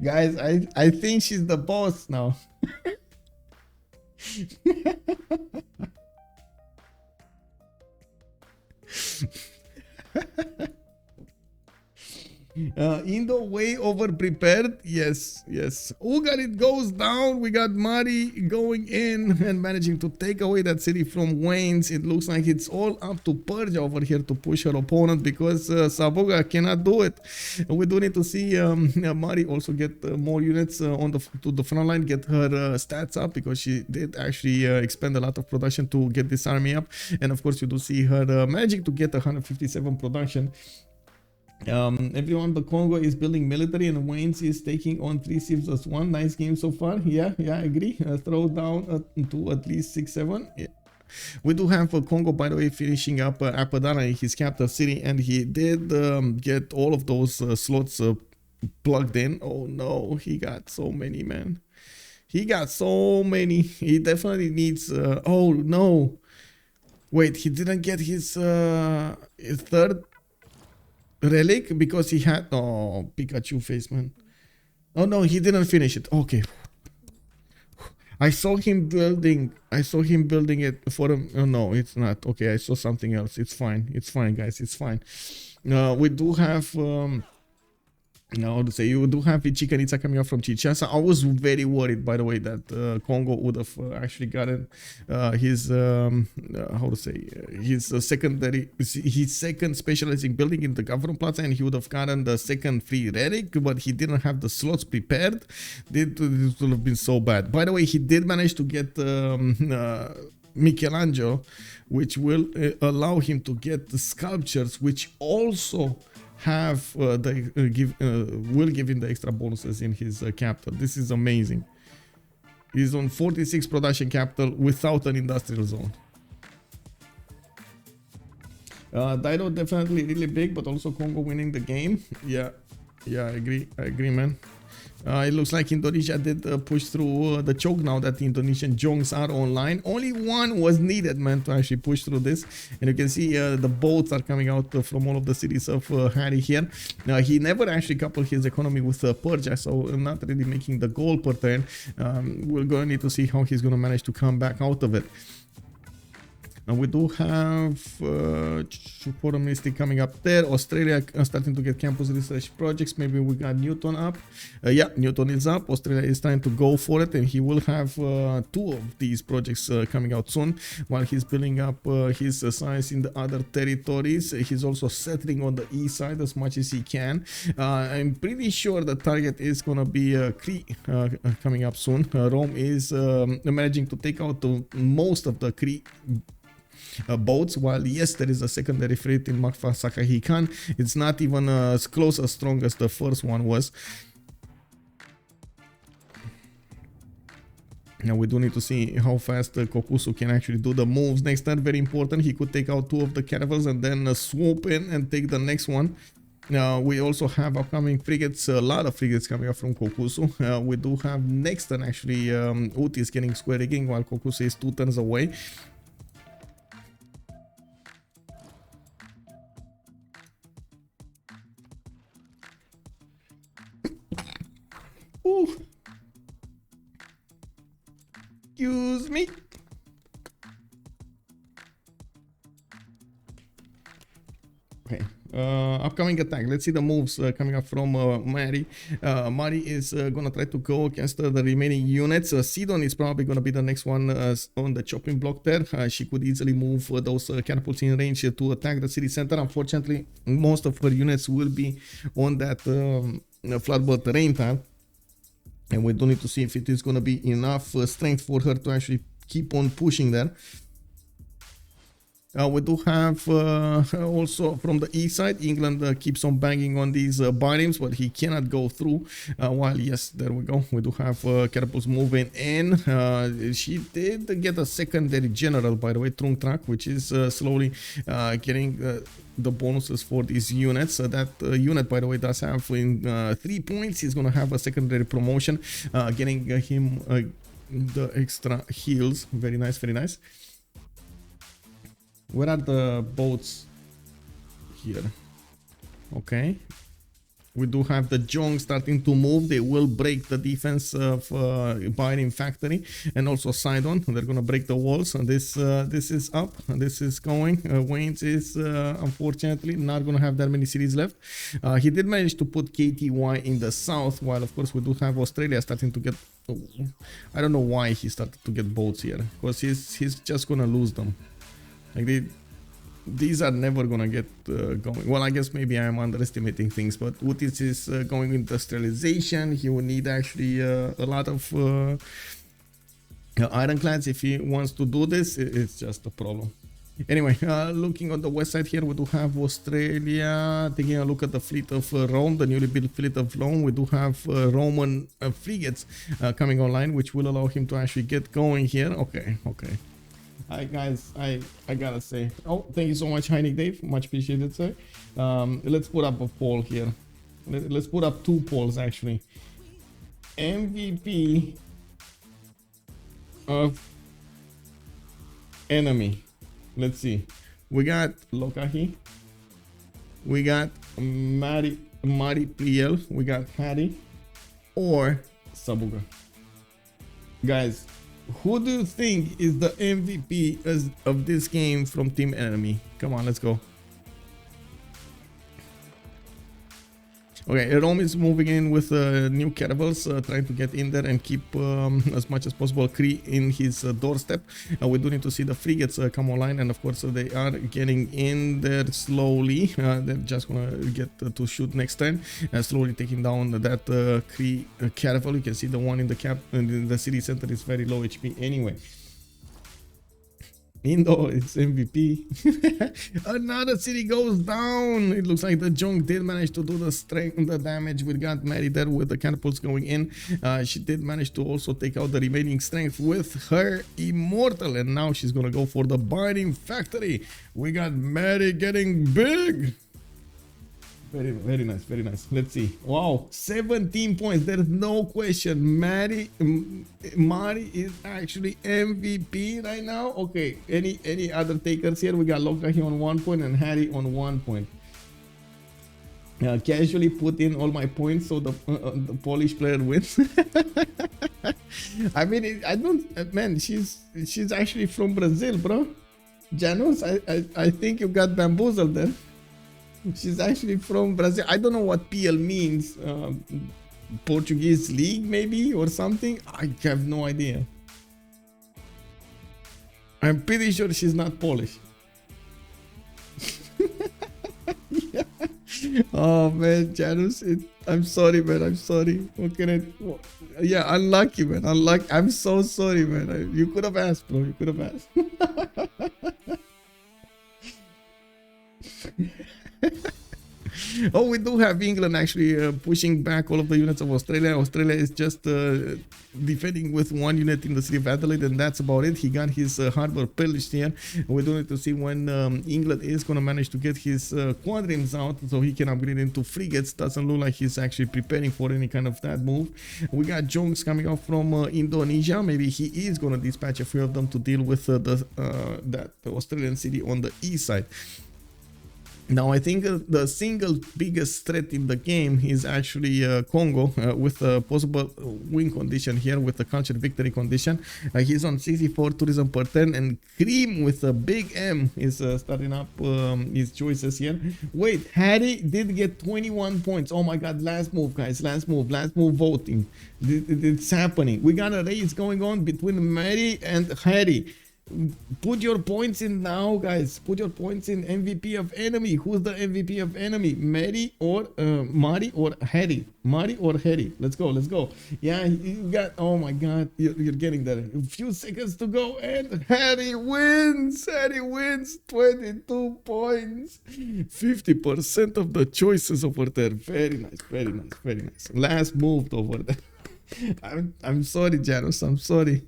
Guys, I think she's the boss now. Indo way over prepared. Yes, yes. Ugar, it goes down. We got Mari going in and managing to take away that city from Wannes. It looks like it's all up to Persia over here to push her opponent because Sabuga cannot do it. We do need to see Mari also get more units on to the front line, get her stats up because she did actually expend a lot of production to get this army up. And of course, you do see her managing to get 157 production. Everyone but Kongo is building military and Wannes is taking on 3 Civ6. Nice game so far. Yeah, I agree. Throw down to at least 6-7. Yeah. We do have Kongo, by the way, finishing up Apadana in his capital city, and he did get all of those slots plugged in. Oh no, he got so many, man. He got so many. He definitely needs... oh no. Wait, he didn't get his third relic because he had... oh, Pikachu face, man. Oh no, he didn't finish it. Okay. I saw him building it for him. Oh no, it's not. Okay, I saw something else. It's fine. It's fine, guys. It's fine. We do have... no, to say you do have Chikanitsa coming up from Chichasa. I was very worried, by the way, that Kongo would have actually gotten his how to say his second specializing building in the government plaza, and he would have gotten the second free relic, but he didn't have the slots prepared. This would have been so bad. By the way, he did manage to get Michelangelo, which will allow him to get the sculptures, which also have will give him the extra bonuses in his capital. This is amazing. He's on 46 production capital without an industrial zone. Dido definitely really big, but also Kongo winning the game. Yeah, I agree, man. It looks like Indonesia did push through the choke now that the Indonesian Jongs are online. Only one was needed, man, to actually push through this. And you can see the boats are coming out from all of the cities of Harrey here. He never actually coupled his economy with Persia, so not really making the goal per turn. We're going to need to see how he's going to manage to come back out of it. And we do have Foreign Ministry coming up there. Australia starting to get campus research projects. Maybe we got Newton up. Yeah, Newton is up. Australia is trying to go for it, and he will have 2 of these projects coming out soon. While he's building up his science in the other territories, he's also settling on the east side as much as he can. I'm pretty sure the target is gonna be Cree coming up soon. Rome is managing to take out most of the Cree boats, while yes, there is a secondary fleet in Makfa Sakahikan. It's not even as close as strong as the first one was. Now we do need to see how fast Kokkuse can actually do the moves next turn. Very important. He could take out 2 of the caravels and then swoop in and take the next one. Now we also have upcoming frigates, a lot of frigates coming up from Kokkuse. We do have next turn actually Outis getting square rigging, while Kokkuse is 2 turns away. Excuse me. Okay. Upcoming attack. Let's see the moves coming up from Mari. Mari is gonna try to go against the remaining units. Sidon is probably gonna be the next one on the chopping block there. She could easily move those catapults in range to attack the city center. Unfortunately, most of her units will be on that floodboat terrain tile. And we do need to see if it is going to be enough strength for her to actually keep on pushing there. We do have also from the east side, England keeps on banging on these bottoms, but he cannot go through. While yes, there we go. We do have catapults moving in. She did get a secondary general, by the way, Trung Track, which is slowly getting the bonuses for these units. That unit, by the way, does have in 3 points. He's gonna have a secondary promotion, getting him the extra heals. Very nice, very nice. Where are the boats? Here. Okay. We do have the Jong starting to move. They will break the defense of Biden factory and also Sidon. They're gonna break the walls. This is up. This is going. Wayne's is unfortunately not gonna have that many cities left. He did manage to put KTY in the south, while of course we do have Australia starting to get. I don't know why he started to get boats here, because he's just gonna lose them. Like these are never gonna get going. Well, I guess maybe I am underestimating things, but Outis is going industrialization. He will need actually a lot of ironclads if he wants to do this. It's just a problem. Anyway, looking on the west side here, we do have Australia. Taking a look at the fleet of Rome, the newly built fleet of Rome. We do have Roman frigates coming online, which will allow him to actually get going here. Okay. Alright guys, I gotta say, oh, thank you so much, Heinig Dave, much appreciated, sir. Let's put up a poll here. Let's put up 2 polls actually. MVP of enemy. Let's see. We got Lokahi. We got MariPL. We got Harrey or Sabuga. Guys, who do you think is the MVP of this game from Team Enemy? Come on, let's go. Okay, Rome is moving in with new caravels, trying to get in there and keep as much as possible Cree in his doorstep. We do need to see the frigates come online, and of course they are getting in there slowly. They're just gonna get to shoot next turn, slowly taking down that Cree caravel. You can see the one in the city center is very low HP anyway. Indo, it's MVP. Another city goes down. It looks like the Jong did manage to do the damage. We got Mary there with the catapults going in. She did manage to also take out the remaining strength with her immortal, and now she's gonna go for the binding factory. We got Mary getting big. Very nice, very nice. Let's see. Wow, 17 points. There's no question. Mari is actually MVP right now. Okay, any other takers here? We got Lokahi on 1 point and Harry on 1 point. Casually put in all my points so the Polish player wins. I mean, I don't. Man, she's actually from Brazil, bro. Janos, I think you got bamboozled there. She's actually from Brazil. I don't know what PL means. Portuguese league maybe or something. I have no idea. I'm pretty sure she's not Polish. Yeah. Oh man, Janus, I'm sorry, man. I'm sorry. What can I? Yeah, unlucky, man. Unlucky. I'm so sorry, man. You could have asked, bro. You could have asked. Oh, we do have England actually pushing back all of the units of Australia. Australia is just defending with 1 unit in the city of Adelaide, and that's about it. He got his harbor pillaged here. We do need to see when England is going to manage to get his quadrims out so he can upgrade into frigates. Doesn't look like he's actually preparing for any kind of that move. We got Jongs coming out from Indonesia. Maybe he is going to dispatch a few of them to deal with that Australian city on the east side. Now, I think the single biggest threat in the game is actually Kongo with a possible win condition here with the culture victory condition. He's on 64 tourism per turn, and Cree with a big M is starting up his choices here. Wait, Harry did get 21 points. Oh my god, last move, guys. Last move voting. It's happening. We got a race going on between Mary and Harry. Put your points in now, guys. Put your points in. MVP of enemy. Who's the MVP of enemy? Mari or Harry? Mari or Harry? Let's go. Let's go. Yeah, you got. Oh my God, you're getting there. A few seconds to go, and Harry wins. Harry wins. 22 points. 50% of the choices over there. Very nice. Very nice. Very nice. Last move over there. I'm sorry, Janos. I'm sorry.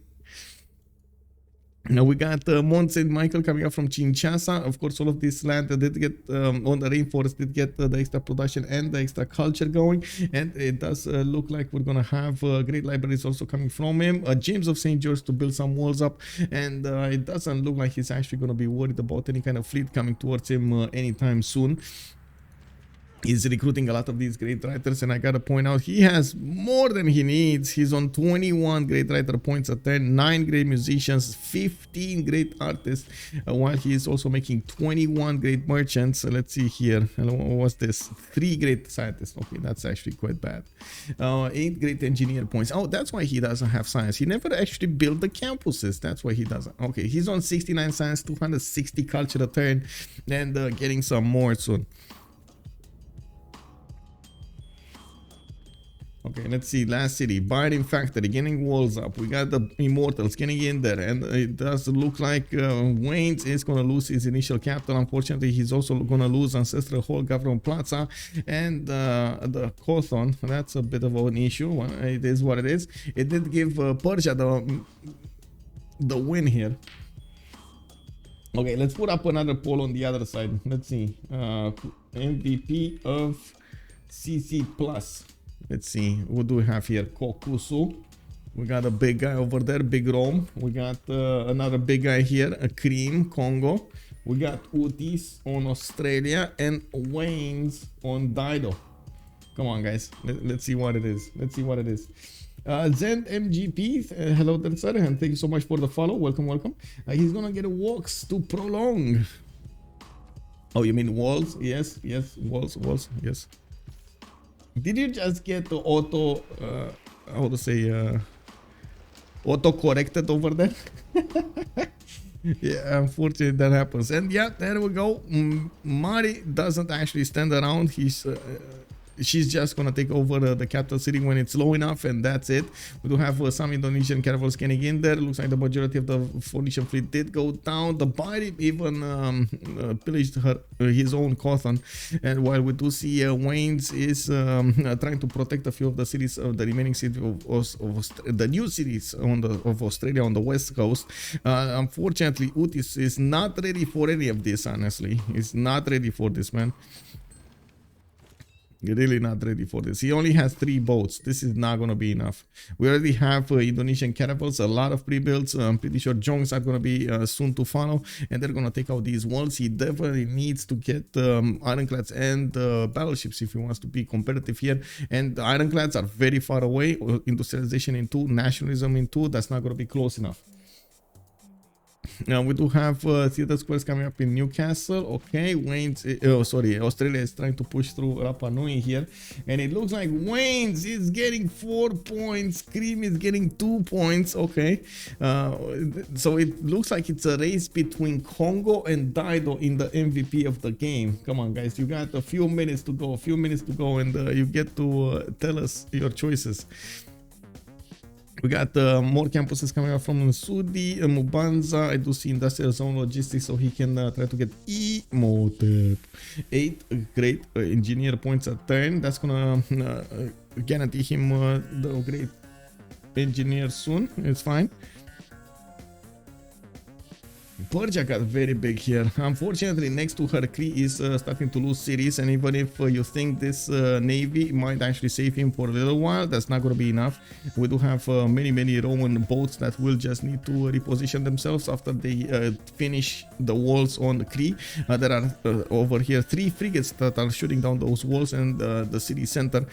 Now we got Mont St. Michael coming up from Kinshasa. Of course, all of this land did get on the rainforest did get the extra production and the extra culture going, and it does look like we're gonna have great libraries also coming from him. James of St. George to build some walls up, and it doesn't look like he's actually gonna be worried about any kind of fleet coming towards him anytime soon. He's recruiting a lot of these great writers, and I gotta point out he has more than he needs. He's on 21 great writer points a turn, 9 great musicians, 15 great artists, while he is also making 21 great merchants. Let's see here. What's this? 3 great scientists. Okay, that's actually quite bad. 8 great engineer points. Oh, that's why he doesn't have science. He never actually built the campuses. That's why he doesn't. Okay, he's on 69 science, 260 culture a turn, and getting some more soon. Okay, let's see. Last city, Binding Factory, getting walls up. We got the Immortals getting in there, and it does look like Wannes is gonna lose his initial capital. Unfortunately, he's also gonna lose Ancestral Hall, Government Plaza, and the Kothon. That's a bit of an issue. It is what it is. It did give Persia the win here. Okay, let's put up another poll on the other side. Let's see. MVP of CC Plus. Let's see, what do we have here? Kokkuse. We got a big guy over there, Big Rome. We got another big guy here, a Cree, Kongo. We got Outis on Australia and Wannes on Dido. Come on, guys. Let's see what it is. Let's see what it is. Zen MGP, hello there, sir, and thank you so much for the follow. Welcome, welcome. He's gonna get a walks to prolong. Oh, you mean walls? Yes, yes, walls, yes. Did you just get the auto, how to say, auto corrected over there? Yeah, unfortunately that happens. And yeah, there we go. Mari doesn't actually stand around. She's just gonna take over the capital city when it's low enough, and that's it. We do have some Indonesian caravels getting in there. Looks like the majority of the Phoenician fleet did go down. The Bari even pillaged his own Kothon, and while we do see Wannes is trying to protect a few of the cities, the remaining cities of the new cities of Australia on the west coast. Unfortunately, Outis is not ready for any of this. Honestly, he's not ready for this, man. Really not ready for this. He only has 3 boats. This is not going to be enough. We already have Indonesian caravels, a lot of pre-builds. I'm pretty sure Jongs are going to be soon to follow, and they're going to take out these walls. He definitely needs to get ironclads and battleships if he wants to be competitive here. And the ironclads are very far away. Industrialization in 2, nationalism in 2. That's not going to be close enough. Now we do have theater squares coming up in Newcastle. Okay, Australia is trying to push through Rapa Nui here, and it looks like Wannes is getting 4 points. Cree is getting 2 points. Okay, so it looks like it's a race between Kongo and Dido in the MVP of the game. Come on, guys, you got a few minutes to go, and you get to tell us your choices. We got more campuses coming out from Sudi, Mubanza. I do see industrial zone logistics, so he can try to get emoted. 8 great engineer points a turn. That's gonna guarantee him the great engineer soon. It's fine. Persia got very big here. Unfortunately, next to her, Cree is starting to lose cities, and even if you think this navy might actually save him for a little while, that's not going to be enough. We do have many Roman boats that will just need to reposition themselves after they finish the walls on the Cree. There are over here 3 frigates that are shooting down those walls, and the city center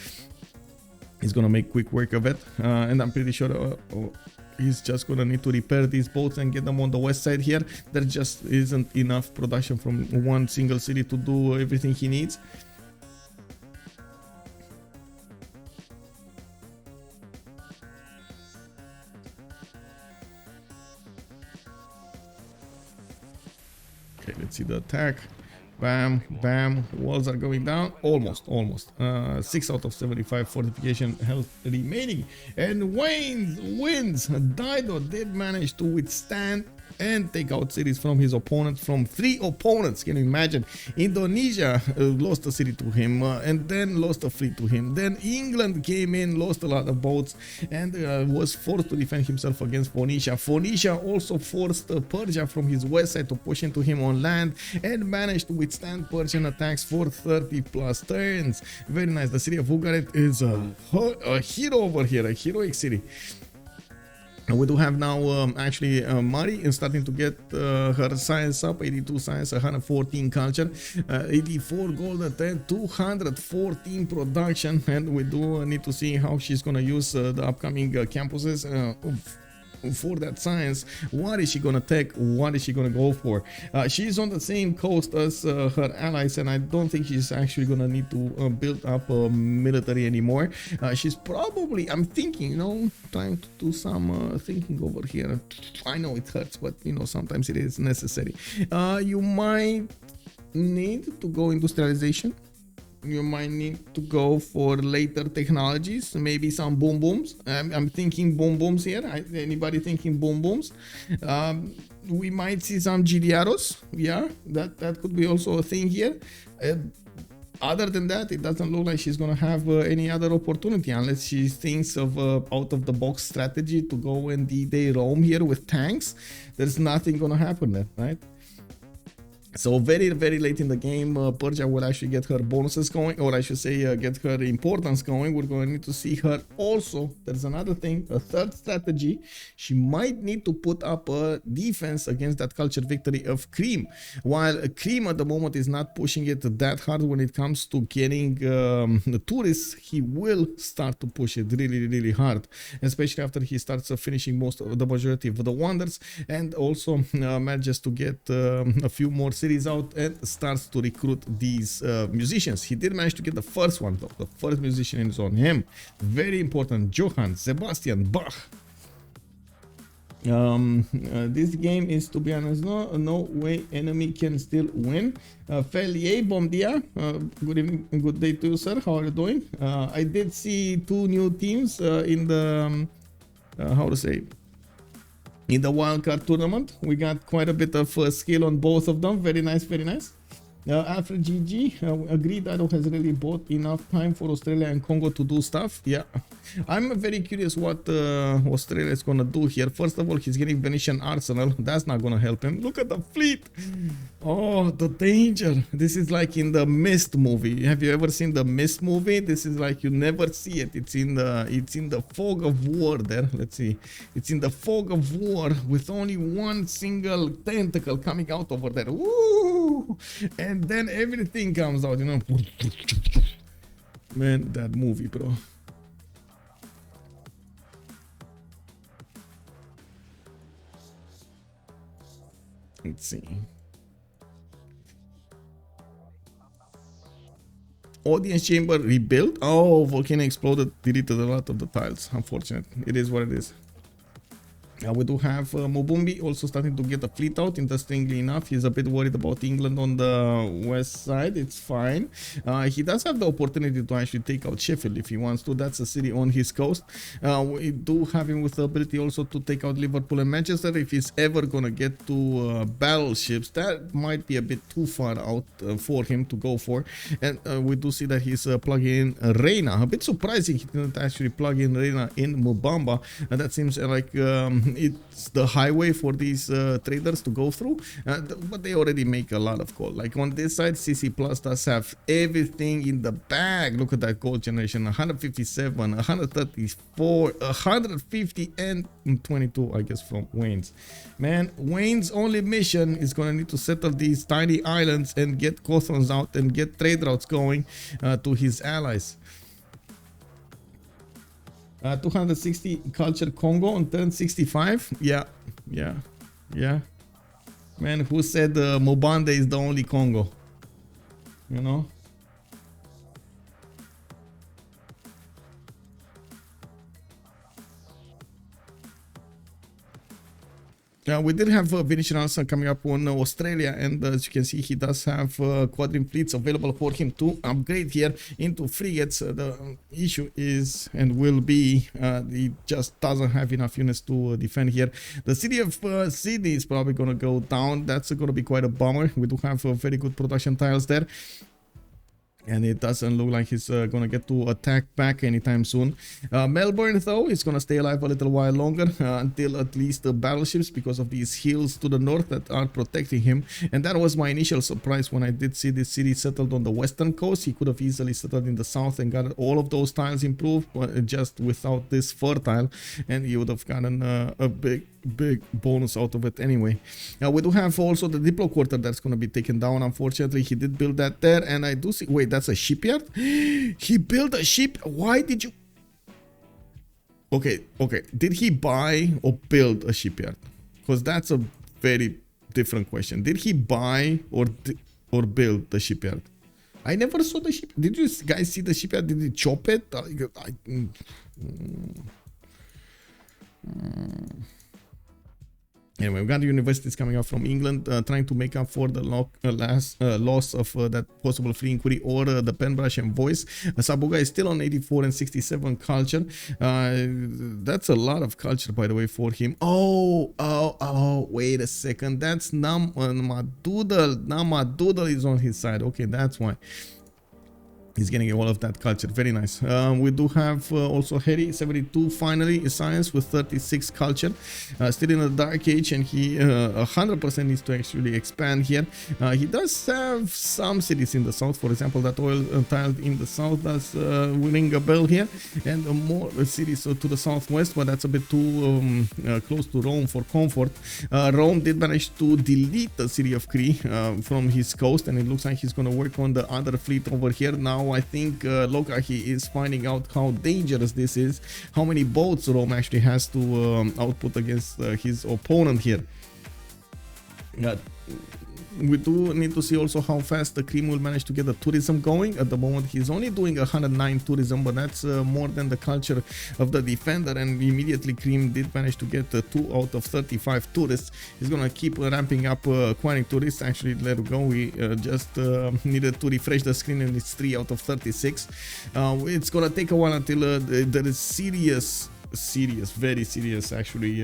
is going to make quick work of it. And I'm pretty sure he's just gonna need to repair these boats and get them on the west side here. There just isn't enough production from one single city to do everything he needs. Okay, let's see the attack. Bam, bam, walls are going down. Almost. 6 out of 75 fortification health remaining. And Wannes wins. Dido did manage to withstand and take out cities from his opponent, from 3 opponents. Can you imagine? Indonesia lost a city to him, and then lost a fleet to him. Then England came in, lost a lot of boats, and was forced to defend himself against Phoenicia. Phoenicia also forced Persia from his west side to push into him on land, and managed to withstand Persian attacks for 30 plus turns. Very nice. The city of Ugarit is a hero over here, a heroic city. And we do have now actually Mari is starting to get her science up, 82 science, 114 culture, 84 gold at 214 production, and we do need to see how she's gonna use the upcoming campuses for that science. What is she gonna take? What is she gonna go for? She's on the same coast as her allies, and I don't think she's actually gonna need to build up a military anymore. She's probably, I'm thinking, you know, trying to do some thinking over here. I know it hurts, but you know, sometimes it is necessary. You might need to go industrialization. You might need to go for later technologies, maybe some boom booms. I'm thinking boom booms here. Anybody thinking boom booms? We might see some GDRs. Yeah, that could be also a thing here. Other than that, it doesn't look like she's gonna have any other opportunity unless she thinks of out of the box strategy to go and D-Day Rome here with tanks. There's nothing gonna happen there, right? So very late in the game, Persia will actually get her bonuses going, or I should say get her importance going. We're going to need to see her also. There's another thing, a third strategy. She might need to put up a defense against that culture victory of Cream. While Cream at the moment is not pushing it that hard when it comes to getting the tourists, he will start to push it really hard, especially after he starts finishing most of the majority of the wonders, and also manages to get a few more cities out and starts to recruit these musicians. He did manage to get the first one though. The first musician is on him. Very important. Johann Sebastian Bach. This game is, to be honest, no way enemy can still win. Felier, bom dia. Good evening, good day to you, sir. How are you doing? I did see two new teams in the how to say, in the wildcard tournament. We got quite a bit of skill on both of them. Very nice, very nice. Alfred GG agreed Idaho has really bought enough time for Australia and Congo to do stuff. Yeah, I'm very curious what Australia is gonna do here. First of all, he's getting Venetian arsenal. That's not gonna help him. Look at the fleet. Oh, the danger. This is like in the Mist movie. Have you ever seen the Mist movie? This is like you never see it. It's in the fog of war there. Let's see. It's in the fog of war with only one single tentacle coming out over there. Woo! And then everything comes out, you know. Man, that movie, bro. Let's see. Audience chamber rebuilt. Oh, volcano exploded, deleted a lot of the tiles. Unfortunate. It is what it is. We do have Mubumbi also starting to get a fleet out. Interestingly enough, he's a bit worried about England on the west side. It's fine. He does have the opportunity to actually take out Sheffield if he wants to. That's a city on his coast. We do have him with the ability also to take out Liverpool and Manchester. If he's ever gonna get to battleships, that might be a bit too far out for him to go for. And we do see that he's plugging in Reina. A bit surprising he didn't actually plug in Reina in Mvemba. That seems like it's the highway for these traders to go through, but they already make a lot of gold. Like on this side, CC Plus does have everything in the bag. Look at that gold generation: 157, 134, 150, and 22, I guess, from Wayne's. Man, Wayne's only mission is gonna need to settle these tiny islands and get Cothons out and get trade routes going to his allies. 260 culture Congo on turn 65. Yeah. Man, who said Mobande is the only Congo? You know? We did have Venetian also coming up on Australia, and as you can see, he does have quadrim fleets available for him to upgrade here into frigates. The issue is and will be he just doesn't have enough units to defend here. The city of Sydney is probably going to go down. That's going to be quite a bummer. We do have very good production tiles there. and it doesn't look like he's gonna get to attack back anytime soon. Melbourne though is gonna stay alive a little while longer, until at least the battleships, because of these hills to the north that are protecting him. And that was my initial surprise when I did see this city settled on the western coast. He could have easily settled in the south and got all of those tiles improved, but just without this fertile, and he would have gotten a big bonus out of it anyway. Now we do have also the Diplo quarter that's going to be taken down. Unfortunately, he did build that there, and I do see, wait, that's a shipyard. He built a ship. Why did you? Okay, did he buy or build a shipyard? Because that's a very different question. Did he buy or build the shipyard? I never saw the ship. Did you guys see the shipyard? Did he chop it? Anyway, we've got universities coming out from England trying to make up for the loss of that possible free inquiry or the pen brush and voice. Sabuga is still on 84 and 67 culture. That's a lot of culture, by the way, for him. Oh, wait a second. That's Namadoodle. Namadoodle is on his side. Okay, that's why. He's getting all of that culture. Very nice. We do have also Harrey, 72 finally, science with 36 culture. Still in the dark age, and he 100% needs to actually expand here. He does have some cities in the south. For example, that oil tile in the south does ring a bell here. And more cities to the southwest, but that's a bit too close to Rome for comfort. Rome did manage to delete the city of Cree from his coast, and it looks like he's going to work on the other fleet over here. Now I think Lokahi is finding out how dangerous this is, how many boats Rome actually has to output against his opponent here. We do need to see also how fast the Cree will manage to get the tourism going. At the moment, he's only doing 109 tourism, but that's more than the culture of the defender. And immediately, Cree did manage to get 2 out of 35 tourists. He's gonna keep ramping up acquiring tourists. Actually, let it go. We just needed to refresh the screen, and it's 3 out of 36. It's gonna take a while until there is very serious actually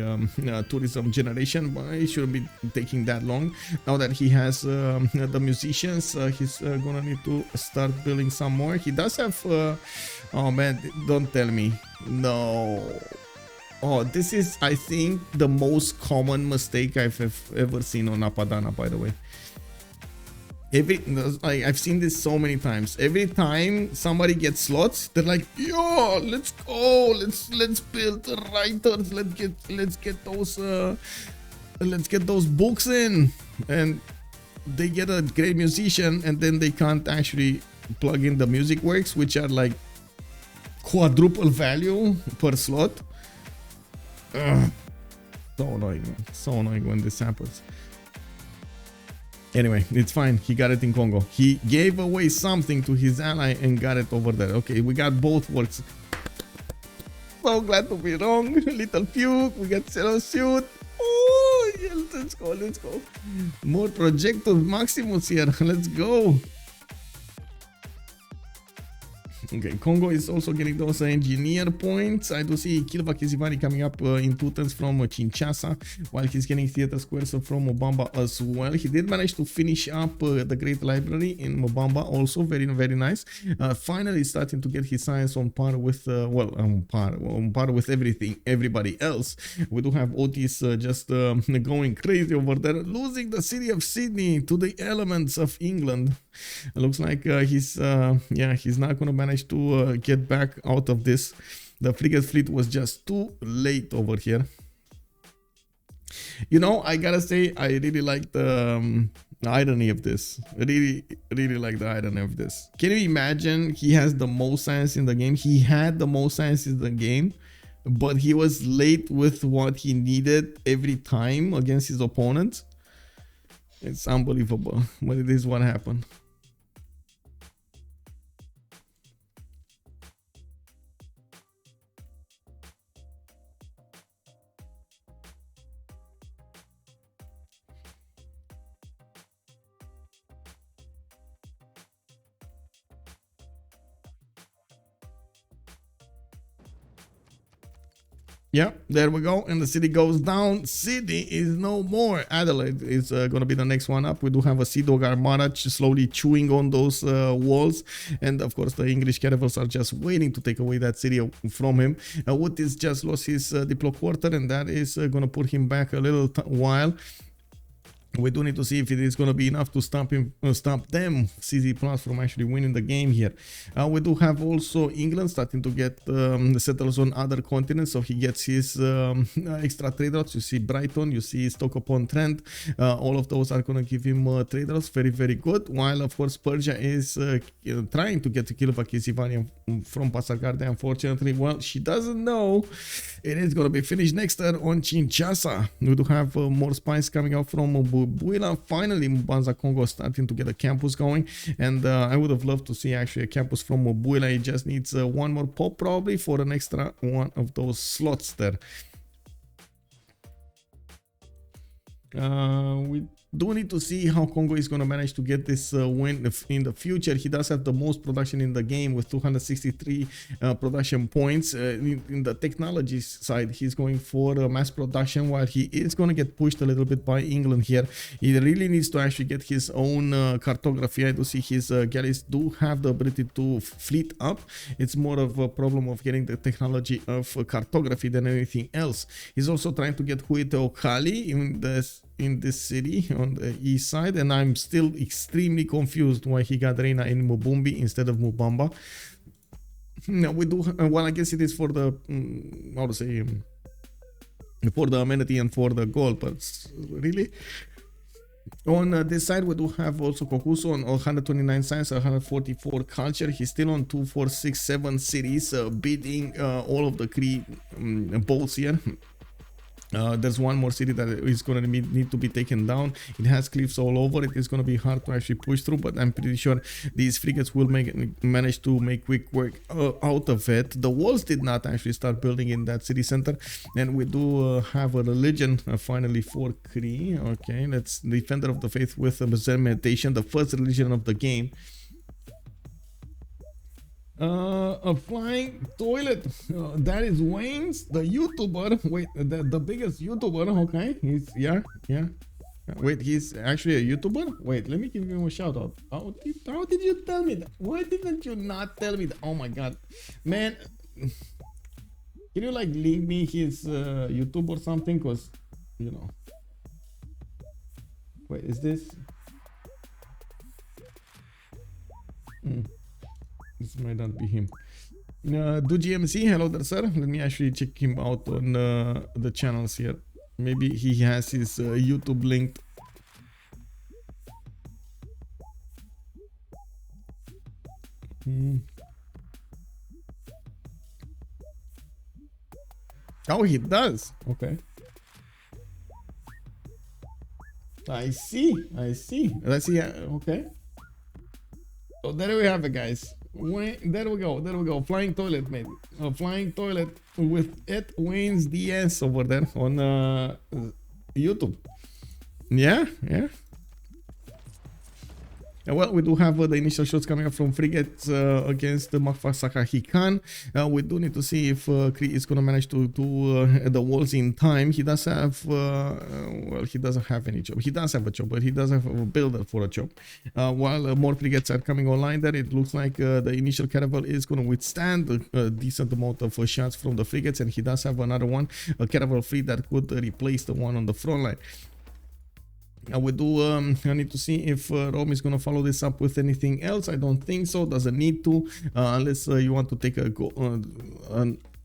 tourism generation, but it shouldn't be taking that long. Now that he has the musicians, he's gonna need to start building some more. He does have oh man, don't tell me. No. Oh, this is, I think, the most common mistake I've ever seen on Apadana, by the way. I've seen this so many times. Every time somebody gets slots, they're like, "Yo, let's go, let's build the writers, let's get those books in," and they get a great musician, and then they can't actually plug in the music works, which are like quadruple value per slot. So annoying when this happens. Anyway, it's fine. He got it in Kongo. He gave away something to his ally and got it over there. Okay, we got both works. So glad to be wrong. Little puke. We got Zero Suit. Oh, yeah, let's go. More Projectus Maximus here. Let's go. Okay, Kongo is also getting those engineer points. I do see Kilva Kizivani coming up in 2 turns from Kinshasa, while he's getting theater squares from Mvemba as well. He did manage to finish up the Great Library in Mvemba, also very nice. Finally starting to get his science on par with on par with everybody else. We do have Outis just going crazy over there, losing the city of Sydney to the elements of England. It looks like he's not gonna manage to get back out of this. The frigate fleet was just too late over here. You know, I gotta say, I really like the irony of this. Really like the irony of this. Can you imagine? He has the most science in the game. He had the most science in the game, but he was late with what he needed every time against his opponent. It's unbelievable, but it is what happened. Yeah, there we go. And the city goes down. City is no more. Adelaide is going to be the next one up. We do have a Sea Dog Armada slowly chewing on those walls. And of course, the English caravels are just waiting to take away that city from him. Outis just lost his Diplo quarter, and that is going to put him back a little while. We do need to see if it is going to be enough to stop them, CZ Plus, from actually winning the game here. We do have also England starting to get settles on other continents, so he gets his extra trade routes. You see Brighton, you see Stoke-upon-Trent. All of those are going to give him trade routes, very, very good. While, of course, Persia is trying to get the kill of Akisivani from Pasargade. Unfortunately, well, she doesn't know it is going to be finished next turn on Kinshasa. We do have more spies coming out from Buila. Finally, Mbanza Kongo starting to get a campus going, and I would have loved to see actually a campus from Buila. It just needs one more pop probably for an extra one of those slots there. We do need to see how Kongo is going to manage to get this win in the future. He does have the most production in the game with 263 production points. In the technology side, he's going for mass production, while he is going to get pushed a little bit by England here. He really needs to actually get his own cartography. I do see his galleys do have the ability to fleet up. It's more of a problem of getting the technology of cartography than anything else. He's also trying to get Huite Okali in this city on the east side, and I'm still extremely confused why he got Reina in Mubumbi instead of Mubamba. No, we do well, I guess it is for the how to say, for the amenity and for the goal, but really on this side we do have also Kokkuse on 129 science, 144 culture. He's still on 2, 4, 6, 7 cities, beating all of the Cree bolts here. There's one more city that is going to need to be taken down. It has cliffs all over. It is going to be hard to actually push through, but I'm pretty sure these frigates will manage to make quick work out of it. The walls did not actually start building in that city center, and we do have a religion finally for Cree. Okay, that's Defender of the Faith with Zen meditation, the first religion of the game. A flying toilet. That is Wayne's, the YouTuber. Wait, the biggest YouTuber. Okay, he's yeah. Wait, he's actually a YouTuber. Wait, let me give him a shout out. How did you tell me that? Why didn't you not tell me that? Oh my god, man, can you like link me his YouTube or something? Cause you know. Wait, is this? This might not be him. Do GMC, hello there, sir. Let me actually check him out on the channels here. Maybe he has his YouTube linked. Oh, he does. Okay. I see. Let's see. Okay. So there we have it, guys. There we go. Flying toilet, maybe. A flying toilet with Wayne's DS over there on YouTube. Yeah. Well, we do have the initial shots coming up from frigates against the Makfasakahikan. We do need to see if Cree is going to manage to do the walls in time. He does have, well, he doesn't have any job. He does have a job, but he doesn't have a builder for a job. While more frigates are coming online there, it looks like the initial caravel is going to withstand a decent amount of shots from the frigates, and he does have another one, a caravel fleet that could replace the one on the front line. We do need to see if Rome is going to follow this up with anything else. I don't think so. Doesn't need to, unless you want to take a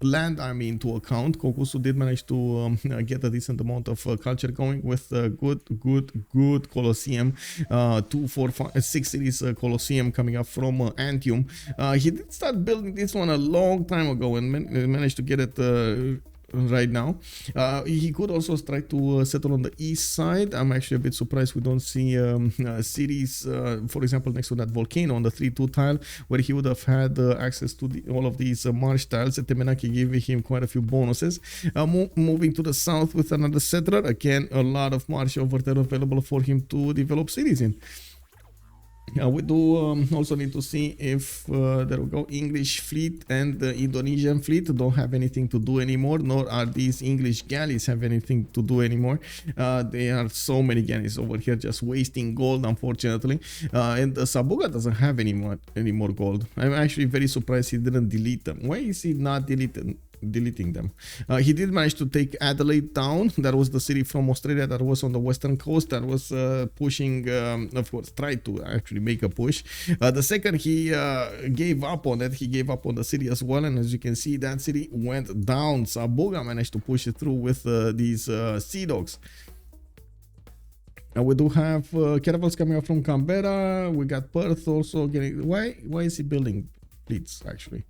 land army into account. Kokkuse did manage to get a decent amount of culture going with good Colosseum. 2, 4, 5, 6 cities Colosseum coming up from Antium. He did start building this one a long time ago and managed to get it right now. He could also try to settle on the east side. I'm actually a bit surprised we don't see cities, for example, next to that volcano on the 3-2 tile, where he would have had access to all of these marsh tiles. Temenaki giving him quite a few bonuses. Moving to the south with another settler. Again, a lot of marsh over there available for him to develop cities in. We do also need to see if there we go, English fleet and the Indonesian fleet don't have anything to do anymore, nor are these English galleys have anything to do anymore. There are so many galleys over here just wasting gold, unfortunately. And Sabuga doesn't have any more gold. I'm actually very surprised he didn't delete them. Why is he not deleting them? He did manage to take Adelaide down. That was the city from Australia that was on the western coast that was pushing, of course, tried to actually make a push. The second he gave up on it, he gave up on the city as well, and as you can see, that city went down. Sabuga managed to push it through with these sea dogs. We do have caravels coming up from Canberra. We got Perth also getting. Why is he building fleets actually?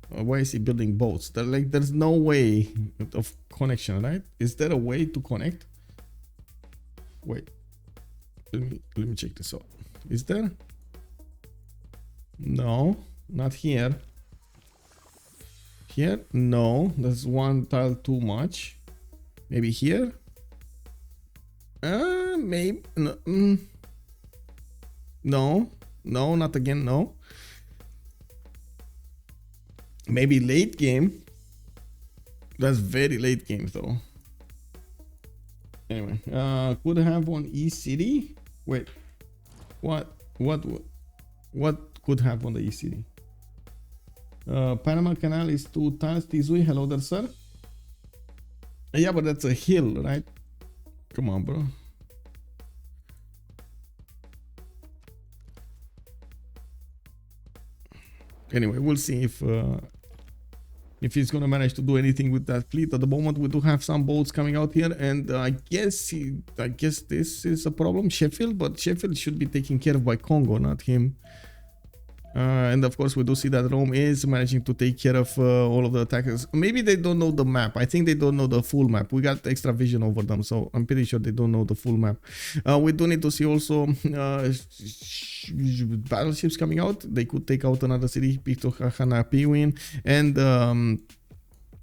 Why is he building boats? There's no way of connection, right? Is there a way to connect? Wait, let me check this out. Is there? No, not here. Here? No, there's one tile too much. Maybe here? Maybe. No, no, not again, no. Maybe late game. That's very late game though. Anyway, could have one East City. Wait, what could have on the East City? Panama Canal is 2 tiles. Tizui, hello there, sir. Yeah, but that's a hill, right? Come on, bro. Anyway, we'll see if he's gonna manage to do anything with that fleet. At the moment, we do have some boats coming out here, and I guess this is a problem, Sheffield, but Sheffield should be taken care of by Kongo, not him. And of course, we do see that Rome is managing to take care of all of the attackers. Maybe they don't know the map. I think they don't know the full map. We got extra vision over them, so I'm pretty sure they don't know the full map. We do need to see also battleships coming out. They could take out another city, Pitohanapiwin, and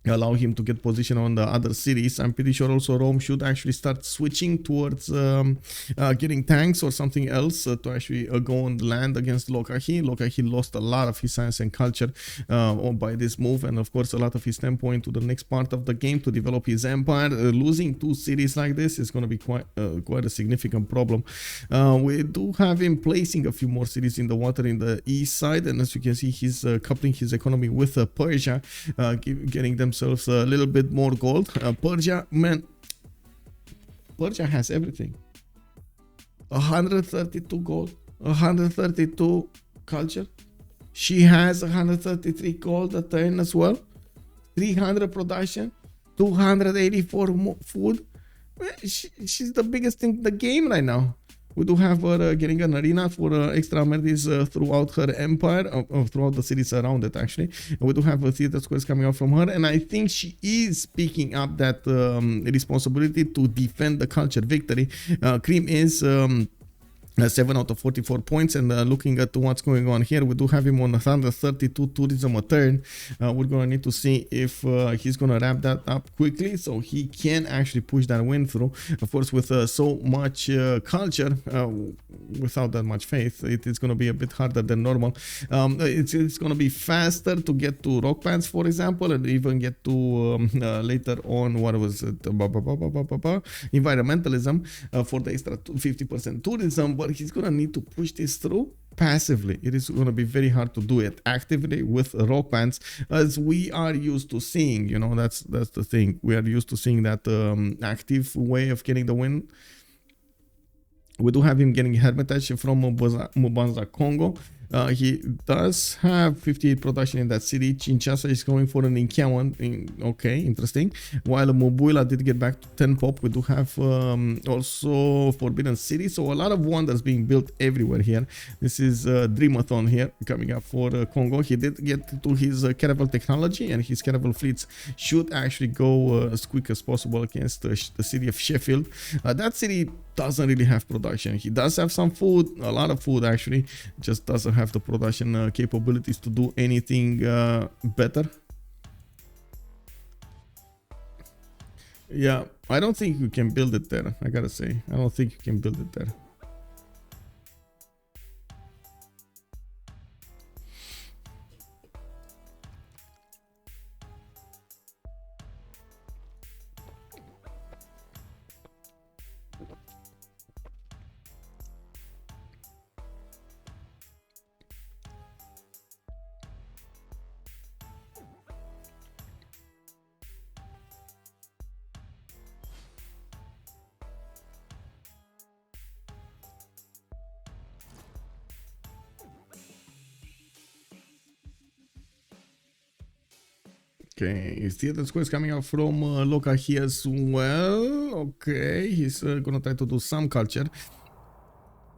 allow him to get position on the other cities. I'm pretty sure also Rome should actually start switching towards getting tanks or something else to actually go on land against Lokahi. Lokahi lost a lot of his science and culture by this move, and of course a lot of his tempo into the next part of the game to develop his empire. Losing 2 cities like this is going to be quite a significant problem. We do have him placing a few more cities in the water in the east side, and as you can see, he's coupling his economy with Persia, getting themselves a little bit more gold. Persia, man, Persia has everything. 132 gold, 132 culture. She has 133 gold a turn as well. 300 production, 284 food. Man, she's the biggest in the game right now. We do have her getting an arena for extra amenities throughout her empire, throughout the cities around it actually. And we do have theater squares coming out from her, and I think she is picking up that responsibility to defend the culture victory. Cree is 7 out of 44 points, and looking at what's going on here, we do have him on 132 tourism a turn. We're gonna need to see if he's gonna wrap that up quickly so he can actually push that win through. Of course, with so much culture, without that much faith, it is gonna be a bit harder than normal. It's gonna be faster to get to rock pants, for example, and even get to later on, what was it, environmentalism for the extra 50% tourism, but he's gonna need to push this through passively. It is gonna be very hard to do it actively with rock bands, as we are used to seeing. You know, that's the thing. We are used to seeing that active way of getting the win. We do have him getting Hermitage from Mvemba, Kongo. He does have 58 production in that city. Kinshasa is going for an Inkiawan. Okay, interesting. While Mobuila did get back to 10 pop, we do have also Forbidden City. So a lot of wonders being built everywhere here. This is Dreamathon here coming up for Kongo. He did get to his caravel technology, and his caravel fleets should actually go as quick as possible against the city of Sheffield. That city doesn't really have production. He does have some food, a lot of food actually, just doesn't have the production capabilities to do anything better. Yeah, I don't think you can build it there. I gotta say, I don't think you can build it there. Okay, still the score is coming out from Lokahi as well. Okay, he's gonna try to do some culture.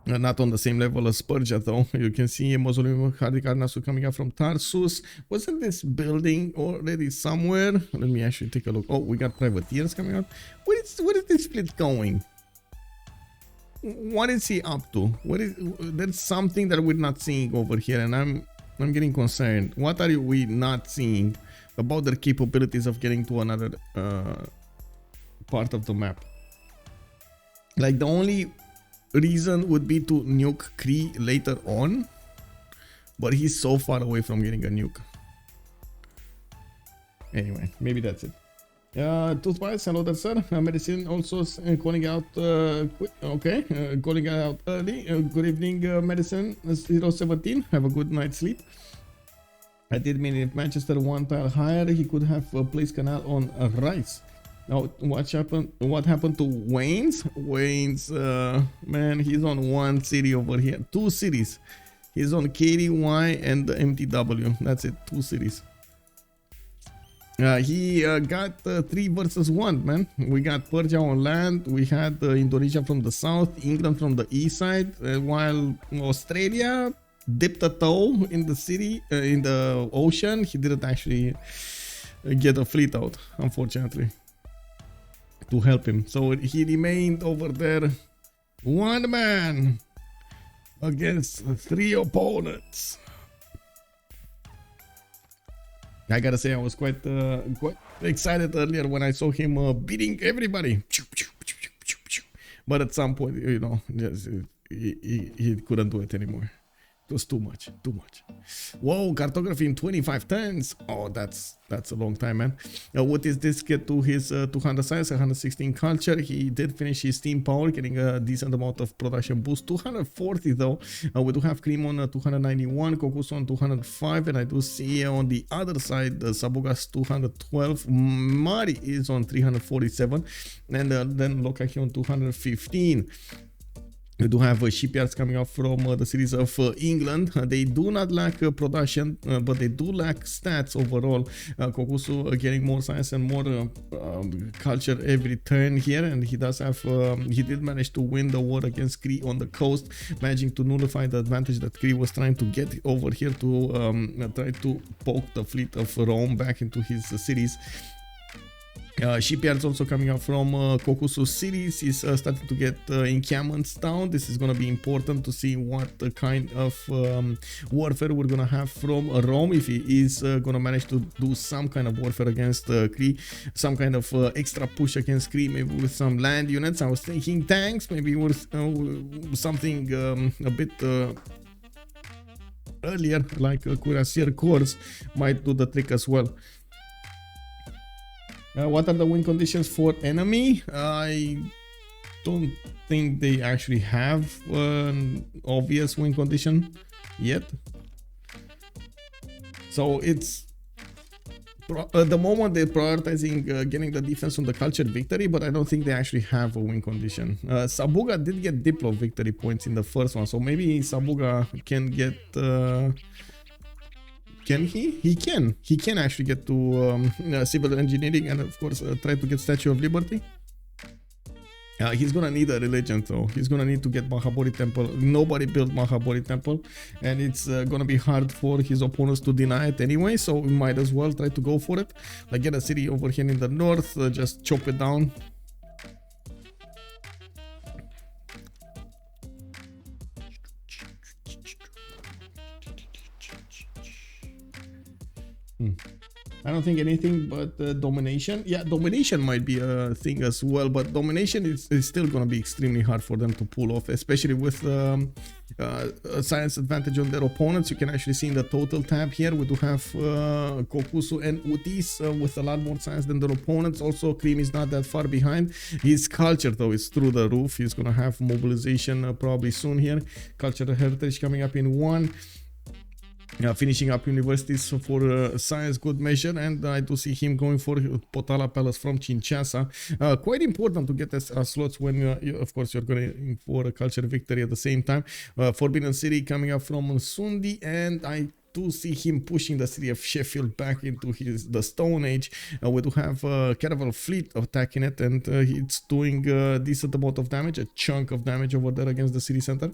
Not on the same level as Persia though. You can see a mausoleum of Harrey coming out from Tarsus. Wasn't this building already somewhere? Let me actually take a look. Oh, we got privateers coming out. Where is this fleet going? What is he up to? There's something that we're not seeing over here, and I'm getting concerned. What are we not seeing about their capabilities of getting to another part of the map? Like, the only reason would be to nuke Cree later on, but he's so far away from getting a nuke. Anyway, maybe that's it. Toothwise, hello there, sir. Medicine also calling out. Okay, calling out early. Good evening, Medicine 017. Have a good night's sleep. I did mean if Manchester one tile higher, he could have placed canal on Rice. Now, what happened to Wayne's? Wayne's, man, he's on one city over here. 2 cities. He's on KDY and the MTW. That's it, 2 cities. He got 3 versus 1, man. We got Persia on land. We had Indonesia from the south, England from the east side, while Australia dipped a toe in the city, in the ocean. He didn't actually get a fleet out, unfortunately, to help him. So he remained over there, 1 man against 3 opponents. I gotta say, I was quite excited earlier when I saw him beating everybody. But at some point, you know, he couldn't do it anymore. It was too much. Whoa, cartography in 25 turns. Oh, that's a long time, man. What is this? Get to his 200 science, 116 culture. He did finish his steam power, getting a decent amount of production boost. 240 though. We do have Cream on 291, Kokkuse on 205, and I do see on the other side Sabuga's 212. Mari is on 347, and then Lokahi on 215. We do have shipyards coming up from the cities of England. They do not lack production, but they do lack stats overall. Kokkuse getting more science and more culture every turn here, and he does have. He did manage to win the war against Cree on the coast, managing to nullify the advantage that Cree was trying to get over here to try to poke the fleet of Rome back into his cities. Shipyards also coming out from Kokkuse cities. He's starting to get encampments down. This is going to be important to see what kind of warfare we're going to have from Rome, if he is going to manage to do some kind of warfare against Cree, some kind of extra push against Cree, maybe with some land units. I was thinking tanks, maybe with something a bit earlier, like Cuirassier Corps might do the trick as well. What are the win conditions for enemy? I don't think they actually have an obvious win condition yet. So it's at the moment they're prioritizing getting the defense on the culture victory, but I don't think they actually have a win condition. Sabuga did get Diplo victory points in the first one, so maybe Sabuga can get... Can he? He can actually get to civil engineering and of course try to get Statue of Liberty. He's gonna need a religion though. He's gonna need to get Mahabodhi Temple. Nobody built Mahabodhi Temple, and it's gonna be hard for his opponents to deny it anyway, so we might as well try to go for it. Like, get a city over here in the north, just chop it down. I don't think anything but domination. Yeah, domination might be a thing as well, but domination is still going to be extremely hard for them to pull off, especially with a science advantage on their opponents. You can actually see in the total tab here, we do have Kokkuse and Outis with a lot more science than their opponents. Also, Cree is not that far behind. His culture, though, is through the roof. He's going to have mobilization probably soon here. Cultural heritage coming up in 1. Finishing up universities for science, good measure, and I do see him going for Potala Palace from Kinshasa. Quite important to get slots when, of course, you're going for a culture victory at the same time. Forbidden City coming up from Sundi, and I to see him pushing the city of Sheffield back into the Stone Age. We do have a caravel fleet attacking it, and it's doing a decent amount of damage, a chunk of damage over there against the city center.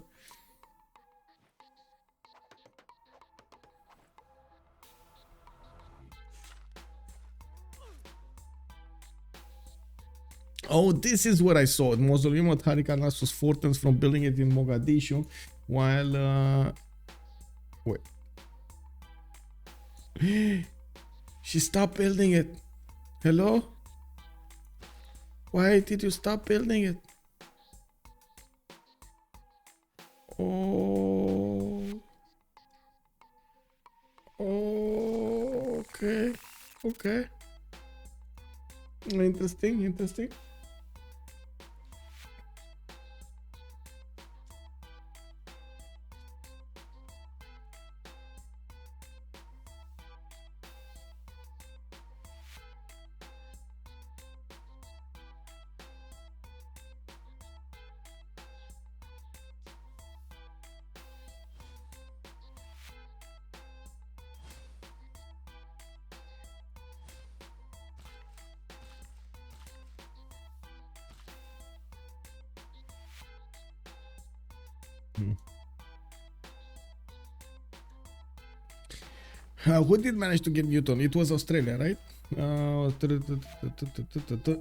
Oh, this is what I saw. The mausoleum at Harrey was fortens from building it in Mogadishu, while wait. She stopped building it. Hello? Why did you stop building it? Oh. Oh, okay. Okay. Interesting, interesting. Who did manage to get Newton? It was Australia, right?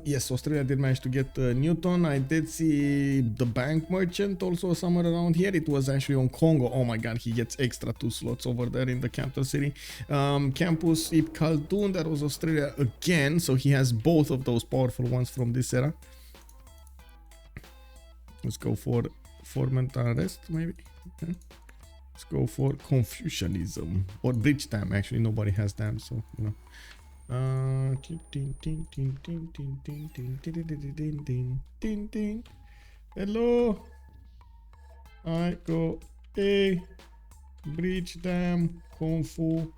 Yes, Australia did manage to get Newton. I did see the bank merchant also somewhere around here. It was actually on Kongo. Oh my god, he gets extra 2 slots over there in the capital city. Campus Ibn Khaldun, that was Australia again. So he has both of those powerful ones from this era. Let's go for Formant Arrest, maybe. Okay. Let's go for Confucianism or Bridge Dam. Actually, nobody has dam, so you know. Hello. I go A. Bridge Dam. Kung Fu.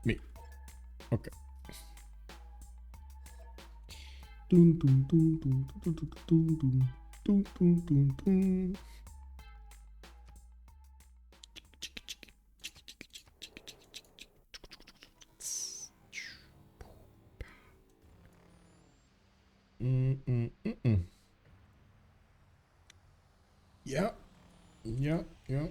Me. Okay. Dun dun dun dun dun dun dun dun dun dun dun. Yeah. Yeah. Yeah.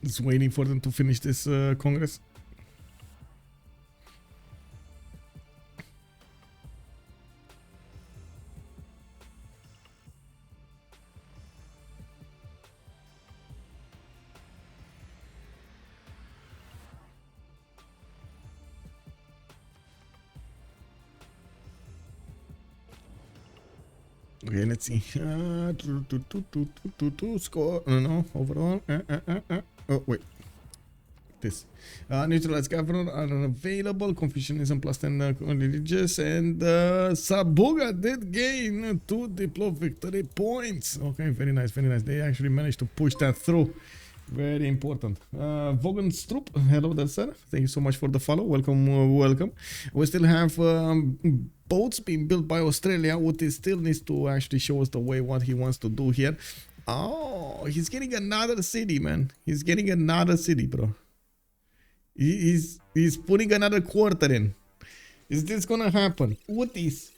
Just waiting for them to finish this Congress. Okay, let's see. Score. No, overall. Oh, wait. This. Neutralized governor are unavailable. Confucianism plus 10 religious. And Sabuga did gain 2 Diplo victory points. Okay, very nice, very nice. They actually managed to push that through. Very important. Vogan Stroop, hello there, sir. Thank you so much for the follow. Welcome, welcome. We still have boats being built by Australia. Outis still needs to actually show us the way what he wants to do here. Oh, he's getting another city, man. He's getting another city, bro. He's putting another quarter in. Is this gonna happen? Outis,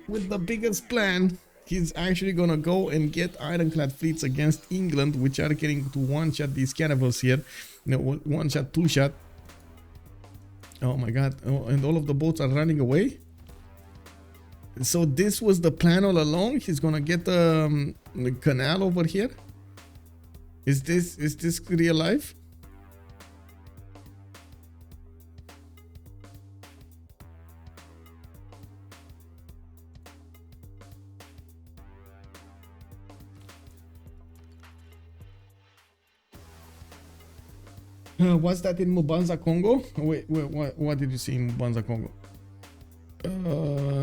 with the biggest plan, he's actually gonna go and get ironclad fleets against England, which are getting to one-shot these caravels here. You know, one-shot, two-shot. Oh my god. Oh, and all of the boats are running away. So this was the plan all along. He's gonna get the canal over here. Is this real life? What's that in Mbanza, Congo? Wait, what did you see in Mbanza, Congo?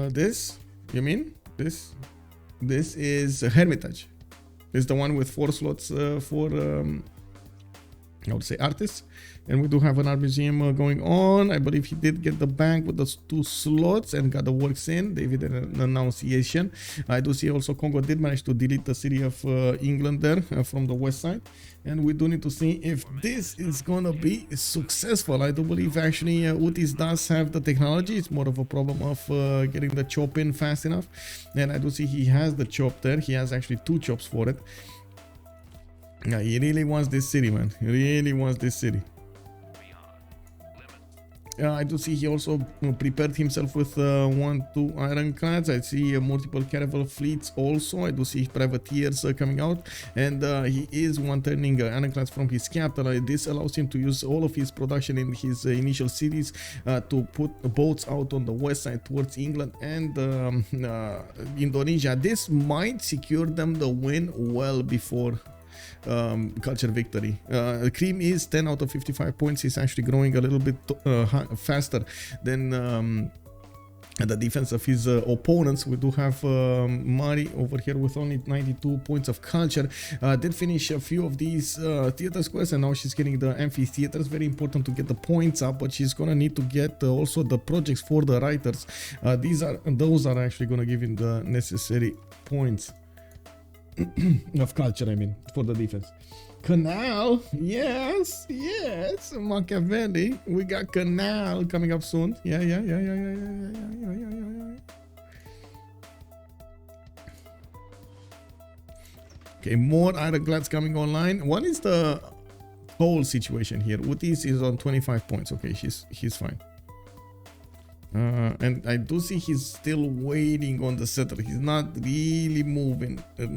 This? You mean? This is Hermitage. It's the one with 4 slots for, I would say, artists. And we do have an art museum going on. I believe he did get the bank with those 2 slots and got the works in. David did an annunciation. I do see also Congo did manage to delete the city of England there from the west side. And we do need to see if this is gonna be successful. I do believe actually Outis does have the technology. It's more of a problem of getting the chop in fast enough. And I do see he has the chop there. He has actually 2 chops for it. Yeah, he really wants this city, man. He really wants this city. I do see he also prepared himself with 1-2 ironclads. I see multiple caravel fleets also. I do see privateers coming out, and he is turning ironclads from his capital. This allows him to use all of his production in his initial cities to put boats out on the west side towards England and Indonesia. This might secure them the win well before culture victory. Cree is 10 out of 55 points. He's actually growing a little bit faster than the defense of his opponents. We do have Mari over here with only 92 points of culture. Did finish a few of these theater squares, and now she's getting the amphitheaters. Very important to get the points up, but she's gonna need to get also the projects for the writers. Those are actually gonna give him the necessary points of culture, I mean, for the defense. Canal, yes, Machiavelli. We got Canal coming up soon. Yeah. Okay, more ironclads coming online. What is the whole situation here? Outis is on 25 points. Okay, he's fine. And I do see he's still waiting on the settler. He's not really moving. He's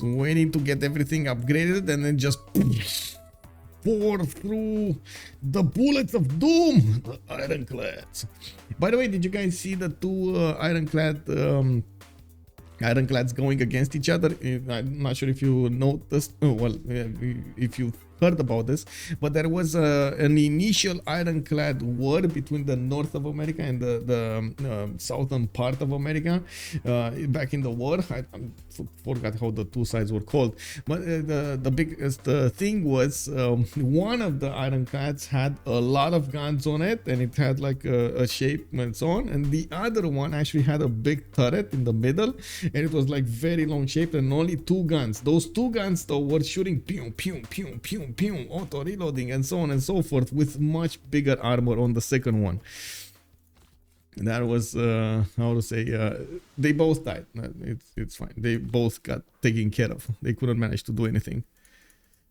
waiting to get everything upgraded and then just pour through the bullets of doom. The ironclads. By the way, did you guys see the 2 ironclads going against each other? I'm not sure if you noticed. If you heard about this, but there was an initial ironclad war between the north of America and the southern part of America back in the war. I forgot how the 2 sides were called, but the biggest thing was one of the ironclads had a lot of guns on it, and it had like a shape and so on, and the other one actually had a big turret in the middle, and it was like very long shaped and only 2 guns. Those 2 guns though were shooting pew pew pew pew pew, auto reloading and so on and so forth, with much bigger armor on the second one. That was how to say, they both died. It's fine, they both got taken care of. They couldn't manage to do anything,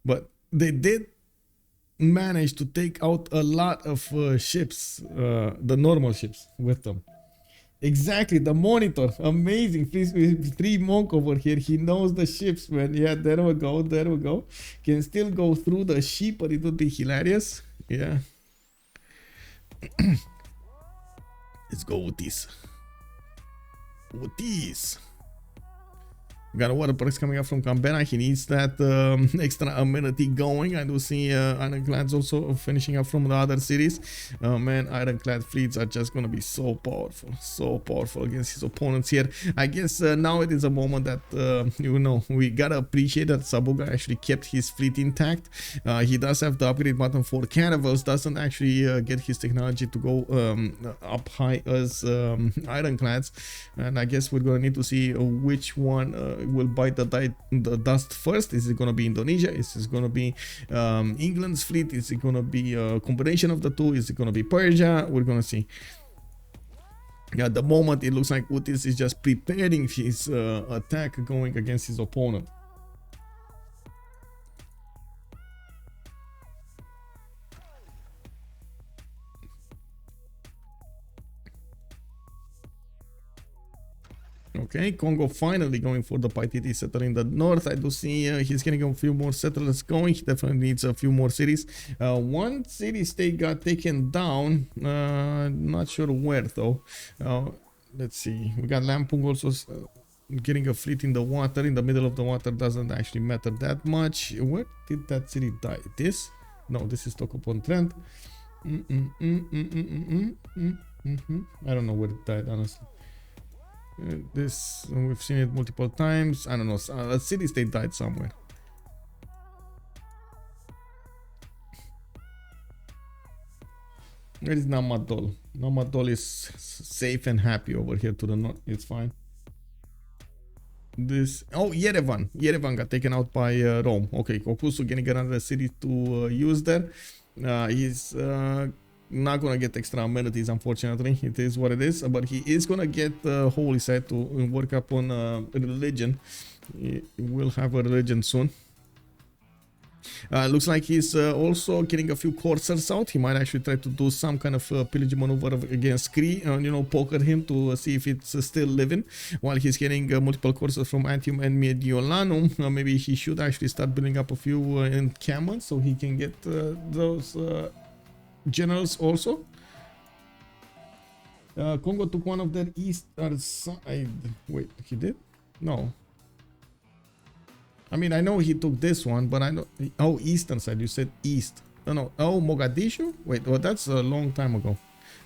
but they did manage to take out a lot of ships, the normal ships with them. Exactly, the monitor, amazing. 3 monk over here, he knows the ships, man. Yeah, there we go. Can still go through the ship, but it would be hilarious. Yeah. Let's go with this. We got a water perks coming up from Canberra. He needs that extra amenity going. I do see ironclads also finishing up from the other cities. Man, ironclad fleets are just gonna be so powerful against his opponents here. I guess now it is a moment that you know, we gotta appreciate that Sabuga actually kept his fleet intact. He does have the upgrade button for caravels, doesn't actually get his technology to go up high as ironclads, and I guess we're gonna need to see which one will bite the dust first. Is it gonna be Indonesia? Is it gonna be England's fleet? Is it gonna be a combination of the 2? Is it gonna be Persia? We're gonna see. At the moment, it looks like Outis is just preparing his attack going against his opponent. Okay, Kongo finally going for the Paititi settler in the north. I do see he's getting a few more settlers going. He definitely needs a few more cities. 1 city state got taken down. Not sure where though. Let's see. We got Lampung also getting a fleet in the water, in the middle of the water, doesn't actually matter that much. Where did that city die? This? No, this is Tokopon-Trent. I don't know where it died, honestly. This, we've seen it multiple times. I don't know, a city state died somewhere. Where is Namadol? Namadol is safe and happy over here to the north. It's fine. This, oh, Yerevan. Yerevan got taken out by Rome. Okay, Kokkuse getting another city to use there. He's not gonna get extra amenities, unfortunately. It is what it is, but he is gonna get holy site to work upon religion. He will have a religion soon. Looks like he's also getting a few coursers out. He might actually try to do some kind of pillage maneuver against Cree and, you know, poker him to see if it's still living, while he's getting multiple coursers from Antium and Mediolanum. Maybe he should actually start building up a few encampments so he can get those generals also. Kongo took one of their eastern side. Wait, he did? No. I mean, I know he took this one, but I know. Oh, eastern side. You said east. No. Oh, Mogadishu? Wait, well, that's a long time ago.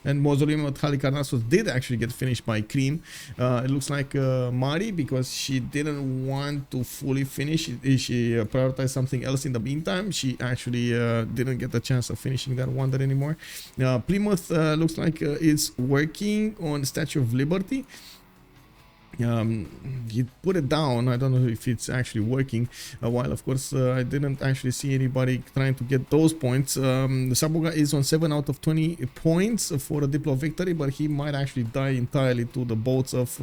And Mausoleum at Halikarnassos did actually get finished by Cree. It looks like Mari, because she didn't want to fully finish. She prioritized something else in the meantime. She actually didn't get the chance of finishing that wonder anymore. Plymouth looks like it's working on Statue of Liberty. He put it down. I don't know if it's actually working, while of course I didn't actually see anybody trying to get those points. Sabuga is on 7 out of 20 points for a Diplo victory, but he might actually die entirely to the boats of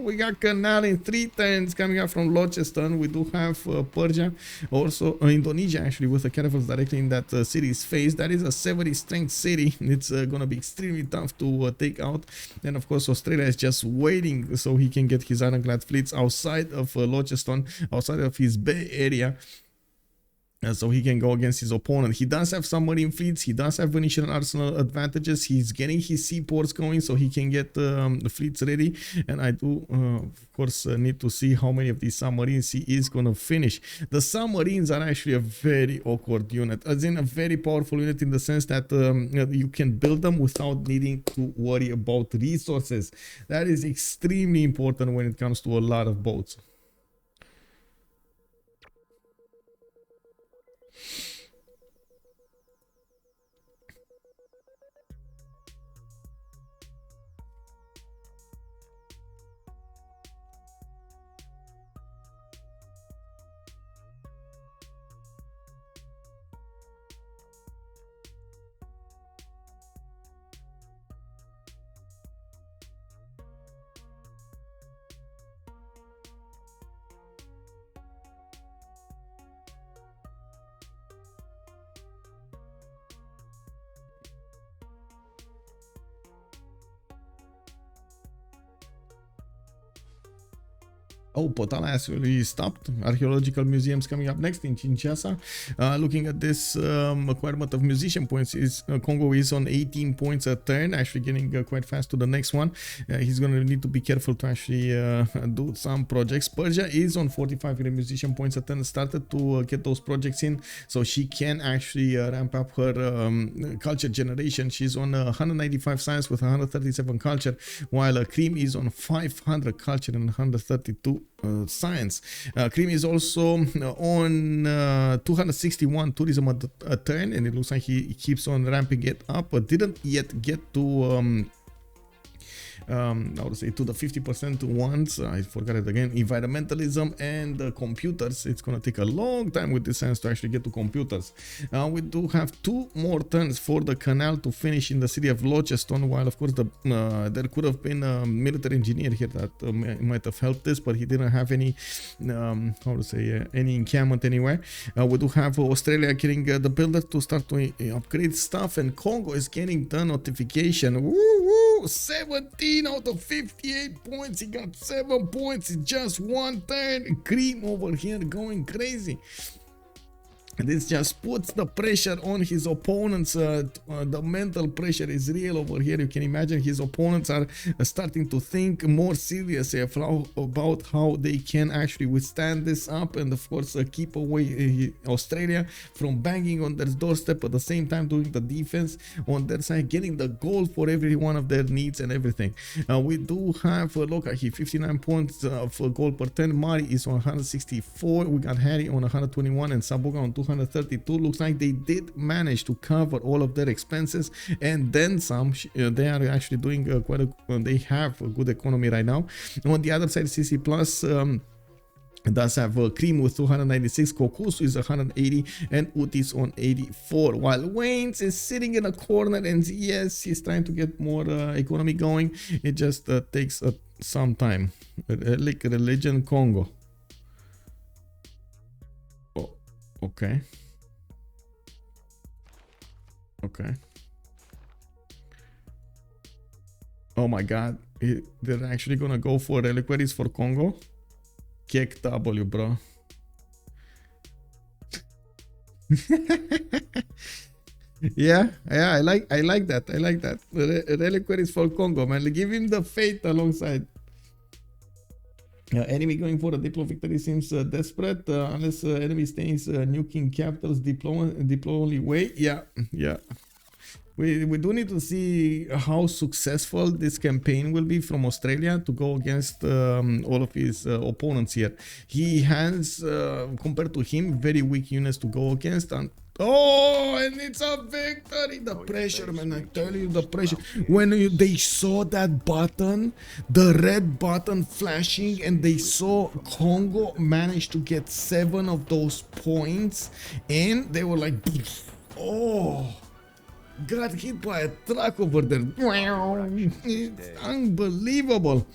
we got Canal in 3 turns coming up from Locheston. We do have Persia, also Indonesia actually, with the caravels directly in that city's face. That is a 70 strength city. It's gonna be extremely tough to take out. And of course Australia is just waiting so he can get his ironclad fleets outside of Locheston, outside of his bay area, so he can go against his opponent. He does have submarine fleets. He does have Venetian arsenal advantages. He's getting his seaports going so he can get the fleets ready. And I do, of course, need to see how many of these submarines he is going to finish. The submarines are actually a very awkward unit, as in a very powerful unit in the sense that you can build them without needing to worry about resources. That is extremely important when it comes to a lot of boats. Oh, Potala actually stopped. Archaeological museums coming up next in Kinshasa. Looking at this acquirement of musician points, is Kongo is on 18 points a turn, actually getting quite fast to the next one. He's going to need to be careful to actually do some projects. Persia is on 45 musician points a turn, started to get those projects in, so she can actually ramp up her culture generation. She's on 195 science with 137 culture, while Cree is on 500 culture and 132 science. Cree is also on 261 tourism a turn, and it looks like he keeps on ramping it up, but didn't yet get to I would say to the 50% ones. I forgot it again. Environmentalism and computers. It's gonna take a long time with this science to actually get to computers. We do have 2 more turns for the canal to finish in the city of Locheston, while of course there could have been a military engineer here that might have helped this, but he didn't have any how to say any encampment anywhere. We do have Australia getting the builder to start to upgrade stuff, and Kongo is getting the notification. Woo woo! 17 out of 58 points. He got 7 points in just 1 turn. Cree over here going crazy. This just puts the pressure on his opponents. The mental pressure is real over here. You can imagine his opponents are starting to think more seriously about how they can actually withstand this up, and of course keep away Australia from banging on their doorstep, at the same time doing the defense on their side, getting the goal for every one of their needs and everything. We do have Lokahi 59 points for goal per 10. Mari is on 164. We got Harrey on 121 and Sabuga on 232. Looks like they did manage to cover all of their expenses and then some. They are actually doing quite a. They have a good economy right now. On the other side, CC Plus. Does have Cree with 296, Kokkuse is 180, and Outis on 84. While Wannes is sitting in a corner, and yes, he's trying to get more economy going. It just takes some time. Like religion Kongo. Oh, okay. Okay. Oh my God, they're actually gonna go for reliquaries for Kongo. Kick W, bro. yeah, I like that. I like that. Reliquaries for Kongo, man. Give him the fate alongside. Enemy going for a Diplo victory seems desperate unless enemy stays nuking capitals diplo way. Yeah. We do need to see how successful this campaign will be from Australia to go against all of his opponents here. He has, compared to him, very weak units to go against. And it's a victory! The pressure, man, I tell you, the pressure. When they saw that button, the red button flashing, and they saw Kongo manage to get 7 of those points, and they were like, oh, got hit by a truck over there. It's unbelievable.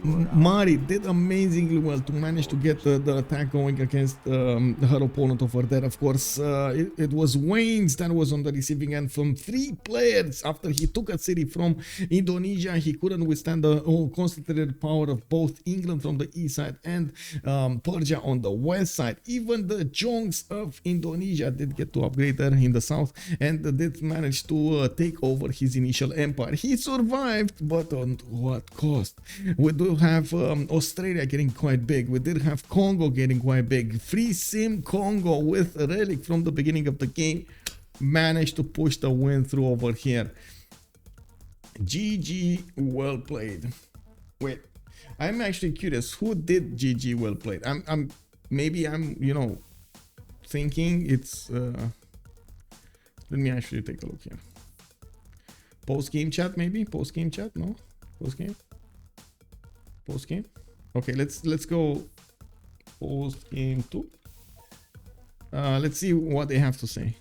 Mari did amazingly well to manage to get the attack going against her opponent over there. Of course, it was Wannes that was on the receiving end from 3 players. After he took a city from Indonesia, he couldn't withstand the concentrated power of both England from the east side and Persia on the west side. Even the Jongs of Indonesia did get to upgrade there in the south and did manage to take over his initial empire. He survived, but on what cost? We do have Australia getting quite big. We did have Kongo getting quite big. Free Sim Kongo with a relic from the beginning of the game managed to push the win through over here. GG, well played. Wait, I'm actually curious. Who did GG well played? I'm you know, thinking it's let me actually take a look here. Post game chat, maybe? Post game chat? No? Post game? Post game? Okay, let's go post game 2. Let's see what they have to say.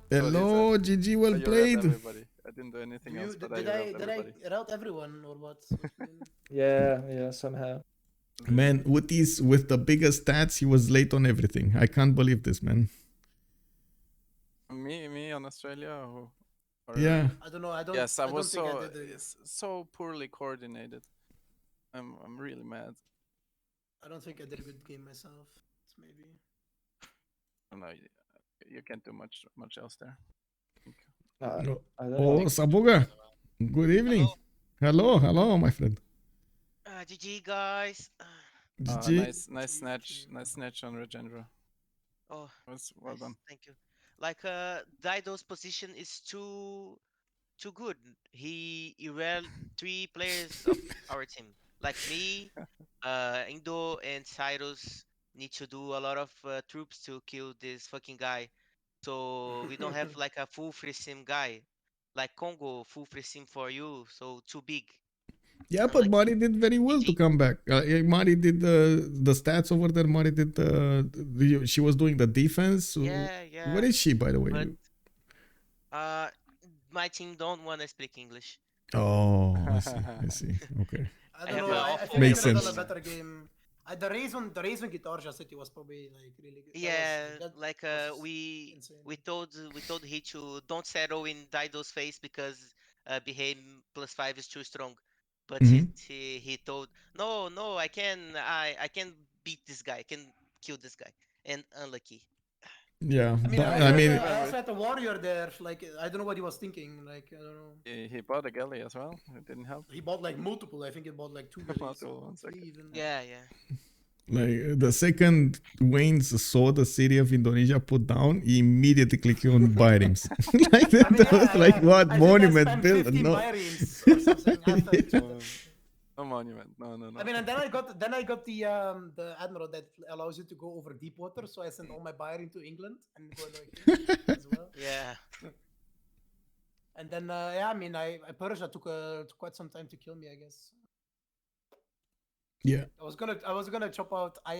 Hello, GG, well played. Everybody. I didn't do anything else, but did I route everyone or what? Yeah, somehow. Man, Outis with the biggest stats, he was late on everything. I can't believe this, man. Me on Australia? Or Yeah. I don't know. I don't. Yes, I don't was think I did so poorly coordinated. I'm really mad. I don't think I did a good game myself. It's maybe. No, you can't do much else there. No. I don't Oh, know. Sabuga. Good evening. Hello, my friend. GG guys. GG. Nice snatch on Regenera. Oh, Well done. Thank you. Like Dido's position is too good. He erased 3 players of our team. Like me, Indo, and Cyrus need to do a lot of troops to kill this fucking guy. So we don't have like a full free sim guy. Like Kongo, full free sim for you, so too big. Yeah, but like, Mari did very well to come back. Mari did the stats over there. Mari did she was doing the defense. Yeah. Where is she, by the way? But, my team don't want to speak English. Oh, I see. Okay. I don't know. I think Makes I could have sense. done a better game. The reason Guitarja City was probably like really good. Yeah, That was we insane. told he to don't settle in Dido's face because behave +5 is too strong. But he told no, I can beat this guy, I can kill this guy, and unlucky. Yeah, I mean, but I I also, mean, had, I also had a warrior there. Like, I don't know what he was thinking. Like, I don't know. He bought a galley as well. It didn't help. He bought like multiple. I think he bought like 2 galleys. Multiple, one 3 second. even. Yeah, yeah. like the second Waynes saw the city of Indonesia put down, he immediately clicked on Byrims. Like that, I mean, that was like what I monument think I spammed built? 15 No. Byrims or something. After No monument. No. I mean, and then I got the admiral that allows you to go over deep water. So I sent all my Byrim to England and go like as well. Yeah. And then yeah, I mean, Persia took quite some time to kill me, I guess. Yeah. I was gonna chop out. I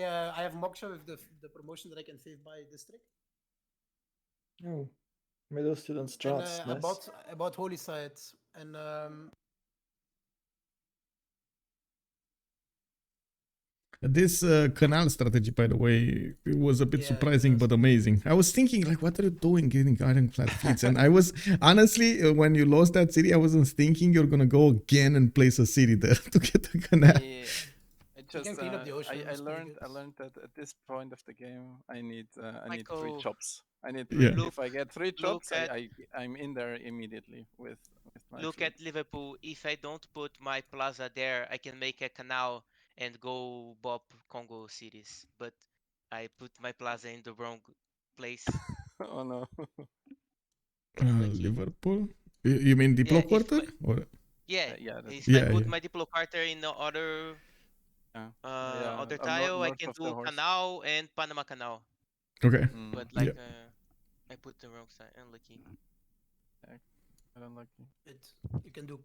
have Moksha with the promotion that I can save by district. Oh, middle students And drafts. I Nice. bought Holy Site and This canal strategy, by the way, it was a bit Yeah, surprising yes. but amazing. I was thinking, like, what are you doing getting ironclad fleets? And I was honestly, when you lost that city, I wasn't thinking you're gonna go again and place a city there to get the canal. Yeah. I can just clean up the ocean, I that's pretty learned good. that at this point of the game I need 3 Michael, chops. I need Yeah. 3. If I get 3 look chops, at- I'm in there immediately with my Look fleet. at Liverpool. If I don't put my plaza there, I can make a canal and go bop Kongo cities. But I put my plaza in the wrong place. Oh no. Unlucky. Liverpool? You mean Diplo Yeah, if quarter? my- Or Yeah. Yeah, that's If Yeah, I put yeah. my Diplo quarter in the other yeah. other I'm tile, I north can of the do horse. Canal and Panama Canal. Okay. Mm, But like Yeah. I put the wrong side. Unlucky. I don't like it. You can do.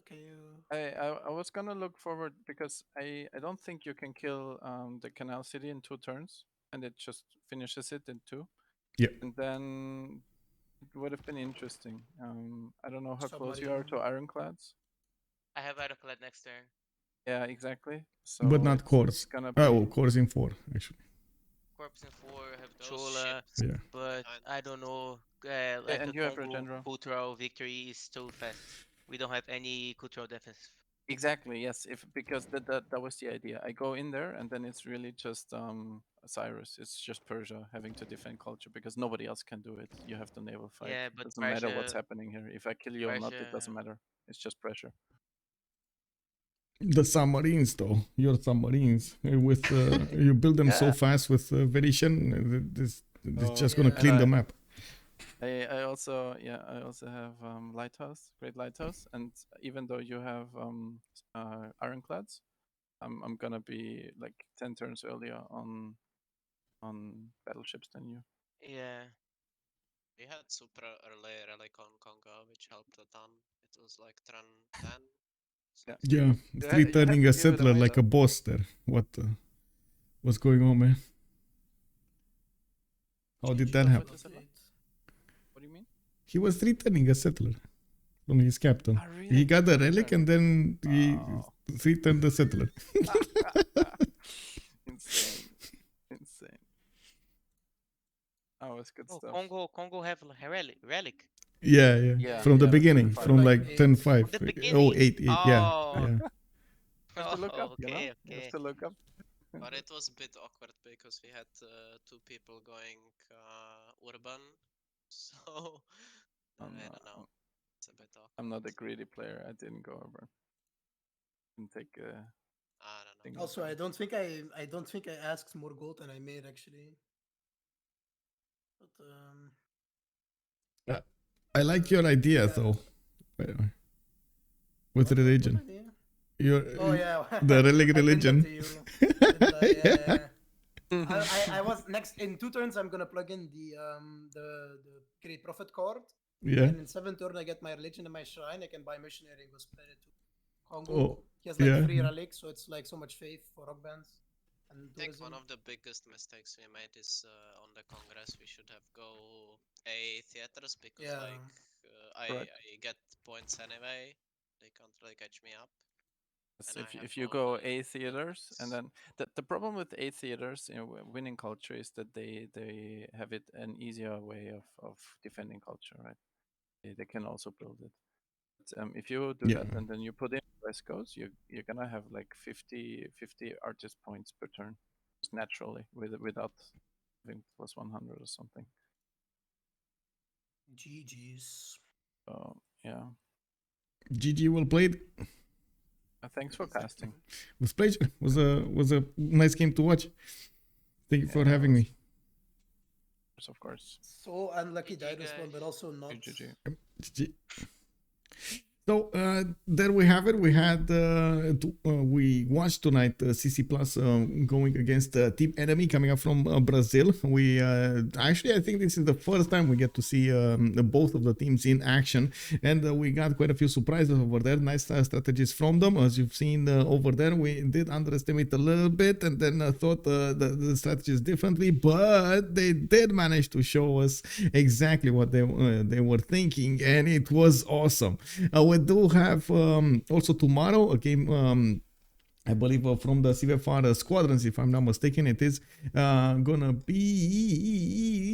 Can you? I was gonna look forward because I don't think you can kill the canal city in 2 turns and it just finishes it in 2. Yeah. And then it would have been interesting. I don't know how close you are to Submarine. ironclads. I have Ironclad next turn. Yeah, exactly. So But not it's cores. gonna be Oh, cores in 4, actually. Corpse in 4, have Those Chola, ships Yeah. but behind I don't know. Like and a you have Congo Regenera. cultural victory is too fast. We don't have any cultural defense. Exactly, yes. If because that was the idea. I go in there and then it's really just Cyrus. It's just Persia having to defend culture because nobody else can do it. You have the naval fight. Yeah, but Doesn't matter what's Persia, happening here. If I kill you or not, it doesn't Persia, matter. It's just pressure. The submarines, though, your submarines with you build them so Yeah. fast with Venetian. This Oh, just gonna yeah. clean And the map. I also have lighthouse, great lighthouse, and even though you have ironclads, I'm gonna be like 10 turns earlier on battleships than you. yeah. we had super early relic on Kongo, which helped a ton. It was like turn 10. Yeah. Yeah, You three have to turning give a it settler away, like though. a boss there. What's going on, man? How did that happen? What do you mean? He was returning a settler from his captain. Ah, He really? got a relic and then he Oh. returned the settler. Insane. Oh, it's good Oh, stuff. Congo have relic. Yeah. Yeah, From the yeah, beginning, turn from five. like Like 10-5. The Oh, beginning. 8. Yeah. Oh. Yeah. You have to look Oh, up, you know? okay, You have okay. to look up. But it was a bit awkward because we had 2 people going urban. So Oh, I no. don't know. It's a bit awkward. I'm not a greedy player. I didn't go over. Didn't take I don't know. single Also, turn. I don't think I asked more gold than I made actually. But I like your idea, yeah. though. By the way. With What religion. idea? Your, Oh yeah. the relic I pinned that religion. to you. Yeah. I was next in 2 turns. I'm gonna plug in the Great Prophet card, Yeah. and in 7th turn I get my religion and my shrine. I can buy missionary and go spread it to Congo. Oh, He has like yeah. 3 relics, so it's like so much faith for rock bands and I think tourism. one of the biggest mistakes we made is on the Congress we should have go A theaters because Yeah. like Correct. I get points anyway. They can't really catch me up. Yes, And I have if you all go the A theaters and buildings. then the problem with A theaters, you know, winning culture is that they have it an easier way of defending culture, right? They can also build it. But, if you do Yeah. that and then you put in frescoes, you're gonna have like 50 artist points per turn. just naturally without having +100 or something. GG's. So yeah. GG, well played. Thanks for casting. Was pleasure. Was a nice game to watch. Thank you for Yeah, having me. Of course. So unlucky GG, died this one, but also not. GG. GG. So there we have it. We had we watched tonight CC Plus going against Team Enemy coming up from Brazil. We actually, I think this is the first time we get to see both of the teams in action, and we got quite a few surprises over there. Nice strategies from them, as you've seen over there. We did underestimate a little bit, and then thought the strategies differently, but they did manage to show us exactly what they were thinking, and it was awesome. We do have also tomorrow a game, I believe from the CVFR squadrons, if I'm not mistaken. It is gonna be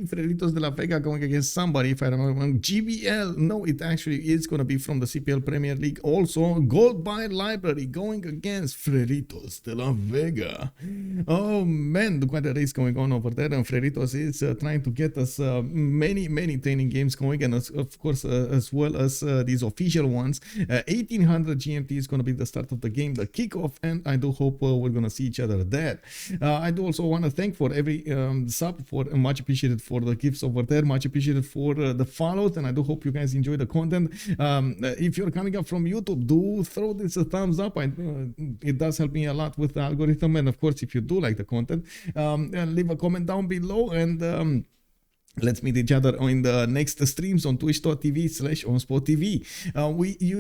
Freritos de la Vega going against somebody, if I remember. GBL, no, it actually is gonna be from the CPL Premier League. Also, Gold by Library going against Freritos de la Vega. Oh man, quite a race going on over there, and Freritos is trying to get us many training games going, and of course as well as these official ones. 1800 GMT is gonna be the start of the game, the kickoff, and I do hope we're gonna see each other there. I do also want to thank for every sub, for much appreciated for the gifts over there, much appreciated for the follows, and I do hope you guys enjoy the content. If you're coming up from YouTube, do throw this a thumbs up. It does help me a lot with the algorithm, and of course if you do like the content, leave a comment down below, and let's meet each other in the next streams on twitch.tv/OnSpotTV.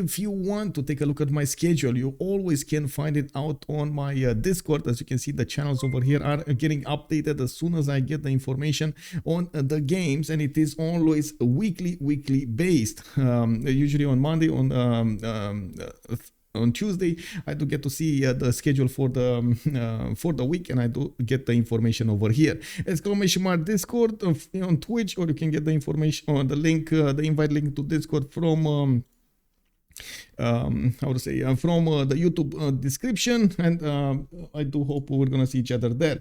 If you want to take a look at my schedule, you always can find it out on my Discord. As you can see, the channels over here are getting updated as soon as I get the information on the games, and it is always weekly based. Usually on Monday, on Tuesday, I do get to see the schedule for the week, and I do get the information over here. ! Discord on Twitch, or you can get the information on the link, the invite link to Discord from from the YouTube description, and I do hope we're gonna see each other there.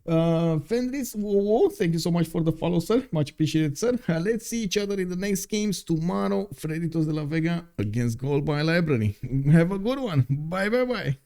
Fenris, thank you so much for the follow, sir. Much appreciated, sir. Let's see each other in the next games tomorrow. Freritos de la Vega against Gold by Library. Have a good one. Bye.